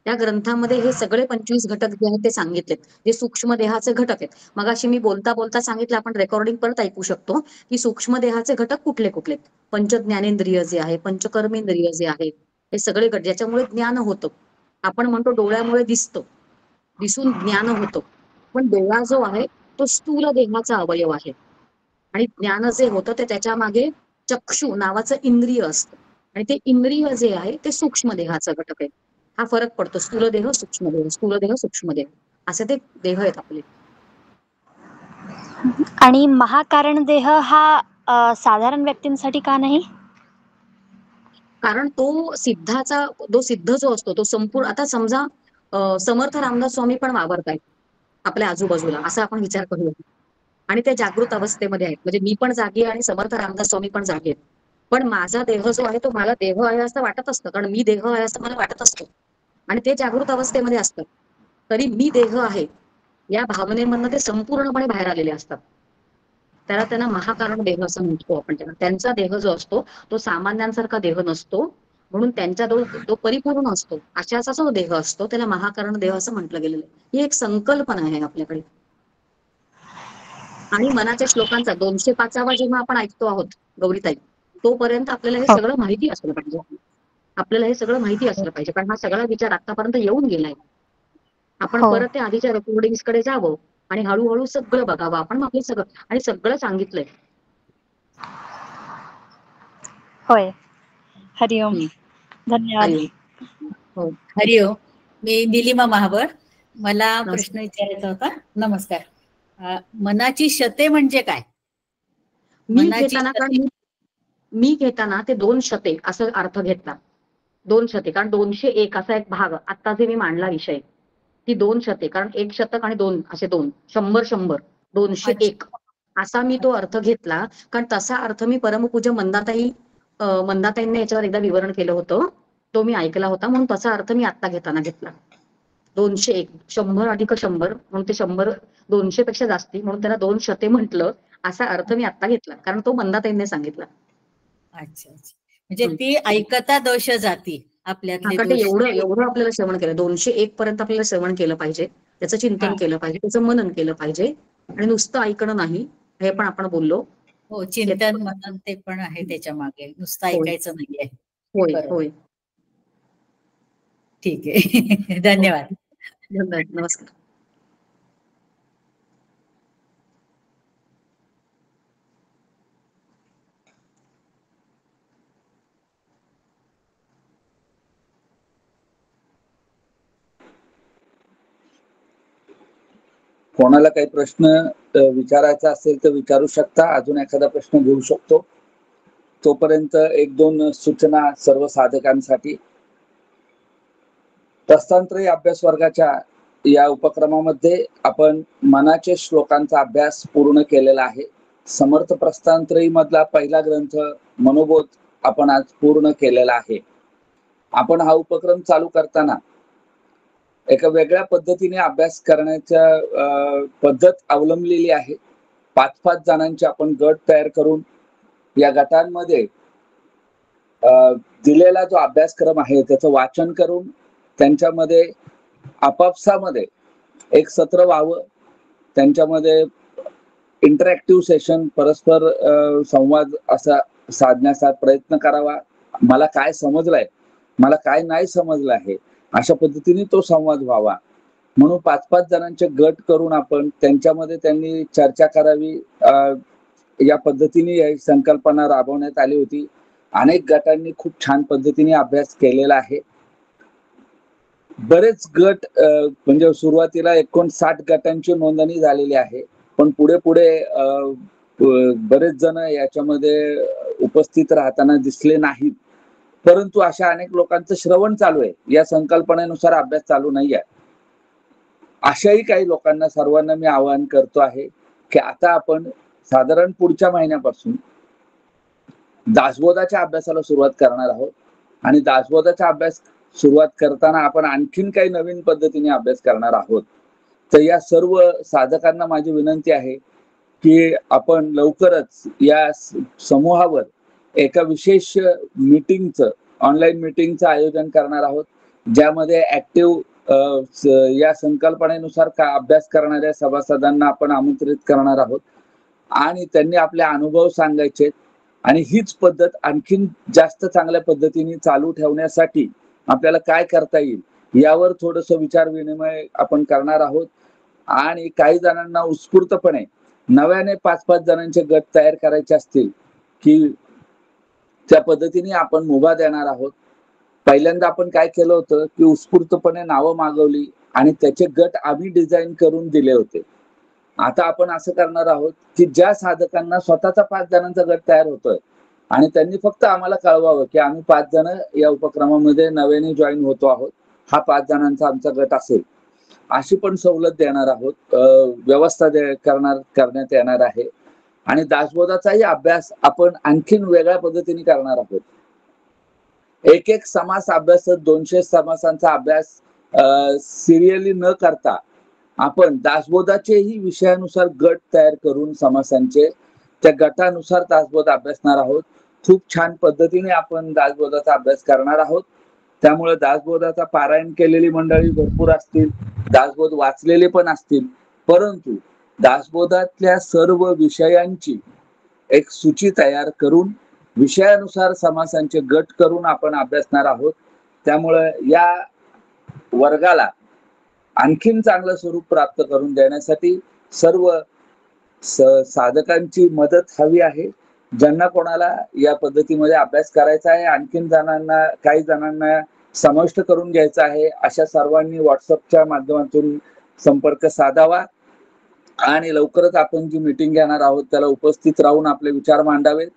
त्या ग्रंथामध्ये हे सगळे 25 घटक जे आहेत ते सांगितलेत, जे सूक्ष्म देहाचे घटक आहेत. मगाशी मी बोलता बोलता सांगितलं, आपण रेकॉर्डिंग परत ऐकू शकतो, की सूक्ष्म देहाचे घटक कुठले कुठले. पंच ज्ञानेंद्रिय जे आहे, पंचकर्मेंद्रिय जे आहे, हे सगळे घट ज्याच्यामुळे ज्ञान होतं. आपण म्हणतो डोळ्यामुळे दिसतं, दिसून ज्ञान होतं, पण डोळा जो आहे तो स्थूल देहाचा अवयव आहे आणि ज्ञान जे होतं ते त्याच्या मागे चक्षु नावाचं इंद्रिय असतं आणि ते इंद्रिय जे आहे ते सूक्ष्म देहाचा घटक आहे. हा फरक पडतो, स्थूल देह सूक्ष्म देह, स्थूल देह सूक्ष्म देह असे ते देह आहेत आपले. आणि महाकारण देह हा साधारण व्यक्तींसाठी का नाही? कारण तो सिद्धाचा, तो सिद्ध जो असतो तो संपूर्ण, आता समजा समर्थ रामदास स्वामी पण वावरतायत आपल्या आजूबाजूला, असा आपण विचार करूया, आणि ते जागृत अवस्थेमध्ये आहेत, म्हणजे मी पण जागी आहे आणि समर्थ रामदास स्वामी पण जागे आहेत. पण माझा देह जो आहे तो मला देह आहे असं वाटत असतं, कारण मी देह आहे असं मला वाटत असतं आणि ते जागृत अवस्थेमध्ये असतात. तरी मी देह आहे या भावनेमधनं ते संपूर्णपणे बाहेर आलेले असतात. त्याला त्यांना महाकारण देह असं म्हणतो आपण. त्यांचा देह जो असतो तो सामान्यांसारखा देह नसतो, म्हणून त्यांचा जो परिपूर्ण असतो अशाचा जो देह असतो त्याला महाकारण देह असं म्हटलं गेलेलं आहे. ही एक संकल्पना आहे आपल्याकडे. आणि मनाच्या श्लोकांचा 205वा जेव्हा आपण ऐकतो आहोत गौरीताई, तोपर्यंत आपल्याला हे सगळं माहिती असलं पाहिजे. आपल्याला हे सगळं माहिती असलं पाहिजे, कारण हा सगळा विचार आतापर्यंत येऊन गेलाय. आपण परत त्या आधीच्या रेकॉर्डिंग्स कडे जावं आणि हळूहळू सगळं बघावं आपण, मग आपलं सगळं आणि सगळं सांगितलंय. होय. हरिओम. धन्यवाद. हरिओम. हो, हरिओम. मी निलिमा महावर. मला नमस्कार. प्रश्न विचारायचा होता. नमस्कार. मनाची शते म्हणजे काय? मी घेताना ते 2 शते असं अर्थ घेतला. 2 शते, कारण 201 असा एक भाग आता जे मी मांडला विषय, ती 2 शते, कारण 1 शतक आणि 2 असे 2, 100 201 असा मी तो अर्थ घेतला. कारण तसा अर्थ मी परमपूज्य मंदाताईंनी याच्यावर एकदा विवरण केलं होतं, तो मी ऐकला होता, म्हणून तसा अर्थ मी आता घेताना घेतला. 201 100 अधिक 100 म्हणून ते 100 200 पेक्षा जास्ती, म्हणून त्याला 2 शते म्हटलं, असा अर्थ मी आता घेतला, कारण तो मंदाताईंनी सांगितला. अच्छा अच्छा. म्हणजे ती ऐकता दोष जाती आपल्यातले कारण ते दोष. एवढं आपल्याला श्रवण केलं, 201 पर्यंत आपल्याला श्रवण केलं पाहिजे, त्याचं चिंतन केलं पाहिजे, त्याचं मनन केलं पाहिजे आणि नुसतं ऐकणं नाही, हे पण आपण बोललो. हो, चिंतन मनन ते पण आहे त्याच्या मागे, नुसतं ऐकायचं नाहीये. होय होय. ठीक आहे. धन्यवाद. धन्यवाद. नमस्कार. कोणाला काही प्रश्न विचारायचा असेल तर विचारू शकता. अजून एखादा प्रश्न घेऊ शकतो. तोपर्यंत 1-2 सूचना सर्व साधकांसाठी. प्रस्थानत्रयी अभ्यास वर्गाच्या या उपक्रमामध्ये आपण मनाचे श्लोकांचा अभ्यास पूर्ण केलेला आहे. समर्थ प्रस्थानत्रयी मधला पहिला ग्रंथ मनोबोध आपण आज पूर्ण केलेला आहे. आपण हा उपक्रम चालू करताना एका वेगळ्या पद्धतीने अभ्यास करण्याच्या पद्धत अवलंबलेली आहे. 5-5 जणांचे आपण गट तयार करून या गटांमध्ये दिलेला जो अभ्यासक्रम आहे त्याचं वाचन करून त्यांच्यामध्ये आपापसामध्ये एक सत्र व्हावं, त्यांच्यामध्ये इंटरॅक्टिव्ह सेशन, परस्पर संवाद असा साधण्याचा प्रयत्न करावा. मला काय समजलंय, मला काय नाही समजलं आहे, अशा पद्धतीने तो संवाद व्हावा. म्हणून 5-5 जणांचे गट करून आपण त्यांच्यामध्ये त्यांनी चर्चा करावी, या पद्धतीने ही संकल्पना राबवण्यात आली होती. अनेक गटांनी खूप छान पद्धतीने अभ्यास केलेला आहे. बरेच गट म्हणजे सुरुवातीला 59 गटांची नोंदणी झालेली आहे, पण पुढे बरेच जण याच्यामध्ये उपस्थित राहताना दिसले नाहीत. परंतु अशा अनेक लोकांचं श्रवण चालू आहे, या संकल्पनेनुसार अभ्यास चालू नाही आहे. अशाही काही लोकांना, सर्वांना मी आवाहन करतो आहे की आता आपण साधारण पुढच्या महिन्यापासून दासबोधाच्या अभ्यासाला सुरुवात करणार आहोत आणि दासबोधाचा अभ्यास सुरुवात करताना आपण आणखीन काही नवीन पद्धतीने अभ्यास करणार आहोत. तर या सर्व साधकांना माझी विनंती आहे की आपण लवकरच या समूहावर एका विशेष मीटिंगचं, ऑनलाईन मीटिंगचं आयोजन करणार आहोत. ज्यामध्ये ऍक्टिव्ह या संकल्पनेनुसार अभ्यास करणाऱ्या सभासदांना आपण आमंत्रित करणार आहोत आणि त्यांनी आपले अनुभव सांगायचे आणि हीच पद्धत आणखीन जास्त चांगल्या पद्धतीने चालू ठेवण्यासाठी आपल्याला काय करता येईल यावर थोडस विचार विनिमय आपण करणार आहोत. आणि काही जणांना उत्स्फूर्तपणे नव्याने 5-5 जणांचे गट तयार करायचे असतील की त्या पद्धतीने आपण मुभा देणार आहोत. पहिल्यांदा आपण काय केलं होतं की उत्स्फूर्तपणे नावं मागवली आणि त्याचे गट आम्ही डिझाईन करून दिले होते. आता आपण असं करणार आहोत की ज्या साधकांना स्वतःचा 5 जणांचा गट तयार होतोय आणि त्यांनी फक्त आम्हाला कळवावं की आम्ही 5 जण या उपक्रमामध्ये नव्याने जॉईन होतो आहोत, हा 5 जणांचा आमचा गट असेल, अशी पण सवलत देणार आहोत. व्यवस्था करण्यात येणार आहे. आणि दासबोधाचाही अभ्यास आपण आणखीन वेगळ्या पद्धतीने करणार आहोत. एक समास अभ्यासत 200 समासांचा अभ्यास सिरियली न करता आपण दासबोधाचेही विषयानुसार गट तयार करून समासांचे त्या गटानुसार दासबोध अभ्यासणार आहोत. खूप छान पद्धतीने आपण दासबोधाचा अभ्यास करणार आहोत. त्यामुळे दासबोधाचा पारायण केलेली मंडळी भरपूर असतील, दासबोध वाचलेले पण असतील, परंतु दासबोधातल्या सर्व विषयांची एक सूची तयार करून विषयानुसार समासांचे गट करून आपण अभ्यासणार आहोत. त्यामुळे या वर्गाला आणखीन चांगलं स्वरूप प्राप्त करून देण्यासाठी सर्व साधकांची मदत हवी आहे. ज्यांना कोणाला या पद्धतीमध्ये अभ्यास करायचा आहे, आणखीन काही जणांना समाविष्ट करून घ्यायचा आहे, अशा सर्वांनी व्हॉट्सअपच्या माध्यमातून संपर्क साधावा आणि लवकरच आपण जी मीटिंग घेणार आहोत त्याला उपस्थित राहून आपले विचार मांडावेत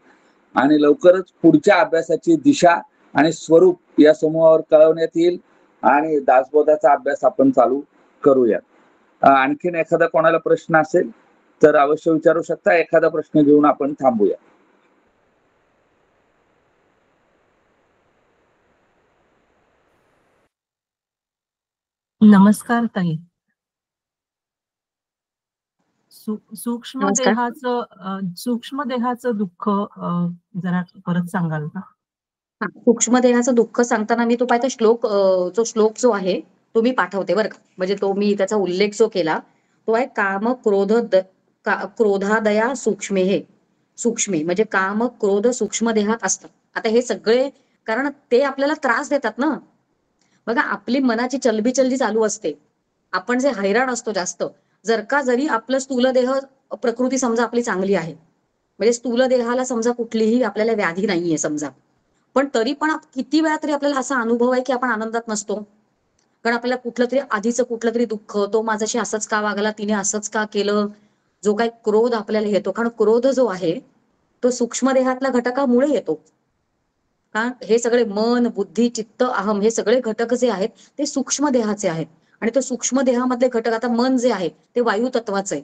आणि लवकरच पुढच्या अभ्यासाची दिशा आणि स्वरूप या समूहावर कळवण्यात येईल आणि दासबोधाचा अभ्यास आपण चालू करूया. आणखीन एखादा कोणाला प्रश्न असेल तर अवश्य विचारू शकता. एखादा प्रश्न घेऊन आपण थांबूया. नमस्कार ताई. सूक्ष्म देहाचं दुःख जरा परत सांगाल का? सूक्ष्म देहाचं दुःख सांगताना मी तो पाहिजे श्लोक जो आहे तो मी पाठवते बरं का. म्हणजे तो मी त्याचा उल्लेख जो केला तो आहे काम क्रोधादया सूक्ष्मे म्हणजे काम क्रोध सूक्ष्म देहात असतात. आता हे सगळे कारण ते आपल्याला त्रास देतात ना. बघा आपली मनाची चलबिचल चालू असते, आपण जे हैराण असतो जास्त, जरी आपलं स्थूल देह प्रकृती समजा आपली चांगली आहे, म्हणजे स्थूल देहाला समजा कुठलीही आपल्याला व्याधी नाहीये समजा, पण तरी पण किती वेळा तरी आपल्याला असा अनुभव आहे की आपण आनंदात नसतो. कारण आपल्याला कुठलं तरी दुःख, तो माझ्याशी असंच का वागला, तिने असंच का केलं, जो काही क्रोध आपल्याला येतो. कारण क्रोध जो आहे तो सूक्ष्म देहातल्या घटकामुळे येतो. कारण हे सगळे मन, बुद्धी, चित्त, अहम हे सगळे घटक जे आहेत ते सूक्ष्म देहाचे आहेत. आणि तो सूक्ष्म देहामधले घटक, आता मन जे आहे ते वायू तत्वाचं आहे.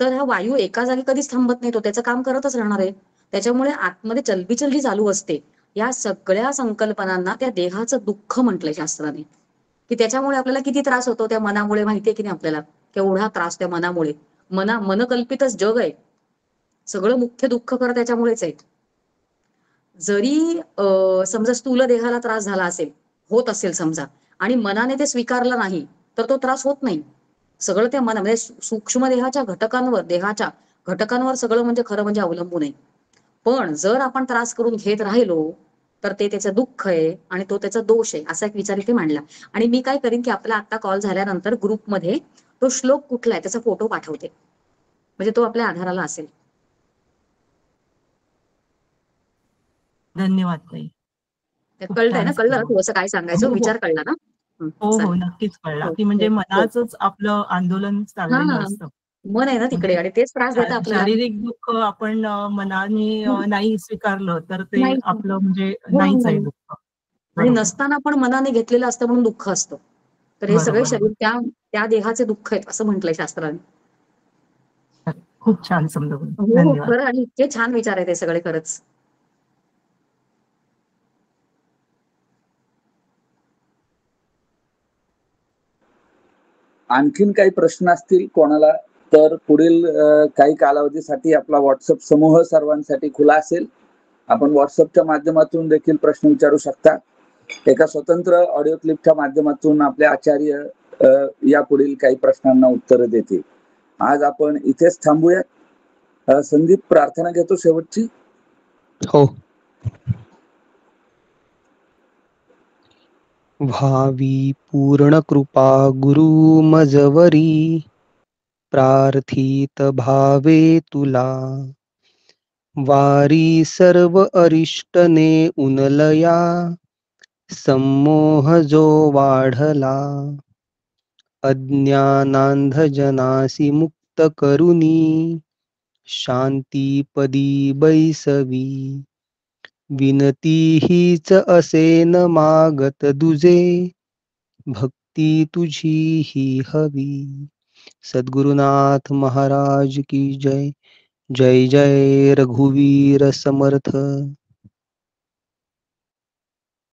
तर हा वायू एका जागी कधीच थांबत नाही, तो त्याचं काम करतच राहणार आहे. त्याच्यामुळे आतमध्ये चलबिचल चालू असते. या सगळ्या संकल्पनांना त्या देहाचं दुःख म्हटलंय शास्त्राने, की त्याच्यामुळे आपल्याला किती त्रास होतो त्या मनामुळे. माहितीये की नाही आपल्याला केवढा त्रास त्या मनामुळे. मनकल्पितच जग आहे सगळं. मुख्य दुःख कर त्याच्यामुळेच आहे. जरी समजा स्थूल देहाला त्रास झाला असेल, होत असेल समजा, आणि मनाने ते स्वीकारलं नाही तर तो त्रास होत नाही. सगळं त्या म्हणजे सूक्ष्म देहाच्या घटकांवर सगळं म्हणजे खरं म्हणजे अवलंबून आहे. पण जर आपण त्रास करून घेत राहिलो तर ते त्याचं दुःख आहे आणि तो त्याचा दोष आहे, असा एक विचार इथे मांडला. आणि मी काय करीन की आपला आता कॉल झाल्यानंतर ग्रुपमध्ये तो श्लोक कुठला आहे त्याचा फोटो पाठवते, म्हणजे तो आपल्या आधाराला असेल. धन्यवाद ताई. कळलंय ना? कळलं तू असं काय सांगायचं? विचार कळला ना? हो नक्कीच कळला की म्हणजे मनाचंच आपलं आंदोलन चाललेलं असतं. मन आहे ना तिकडे आणि तेच त्रास देतं आपल्याला. शारीरिक दुःख आपण मनाने नाही स्वीकारलं तर ते आपलं म्हणजे नाहीच आहे दुःख. आणि नसताना पण मनाने घेतलेलं असतं म्हणून दुःख असतं. तर हे सगळे शरीर त्या देहाचे दुःख आहेत असं म्हटलंय शास्त्राने. खूप छान समजवलं. धन्यवाद. खरं आणि इतके छान विचार आहे ते सगळे खरंच. आणखीन काही प्रश्न असतील कोणाला तर पुढील काही कालावधीसाठी आपला व्हॉट्सअप समूह सर्वांसाठी खुला असेल. आपण व्हॉट्सअपच्या माध्यमातून देखील प्रश्न विचारू शकता. एका स्वतंत्र ऑडिओ क्लिपच्या माध्यमातून आपले आचार्य या पुढील काही प्रश्नांना उत्तर देतील. आज आपण इथेच थांबूया. संदीप, प्रार्थना घेतो शेवटची. हो. भावी पूर्ण कृपा गुरु मजवरी, प्रार्थित भावे तुला. वारी सर्व अरिष्टने उनलया, संमोह जो वाढला. अज्ञानांधजनासी मुक्त करुनी, शांतीपदी बैसवी. विनती हीच असे न मागत दुजे, भक्ती तुझी ही हवी. सद्गुरुनाथ महाराज की जय. जय जय रघुवीर समर्थ.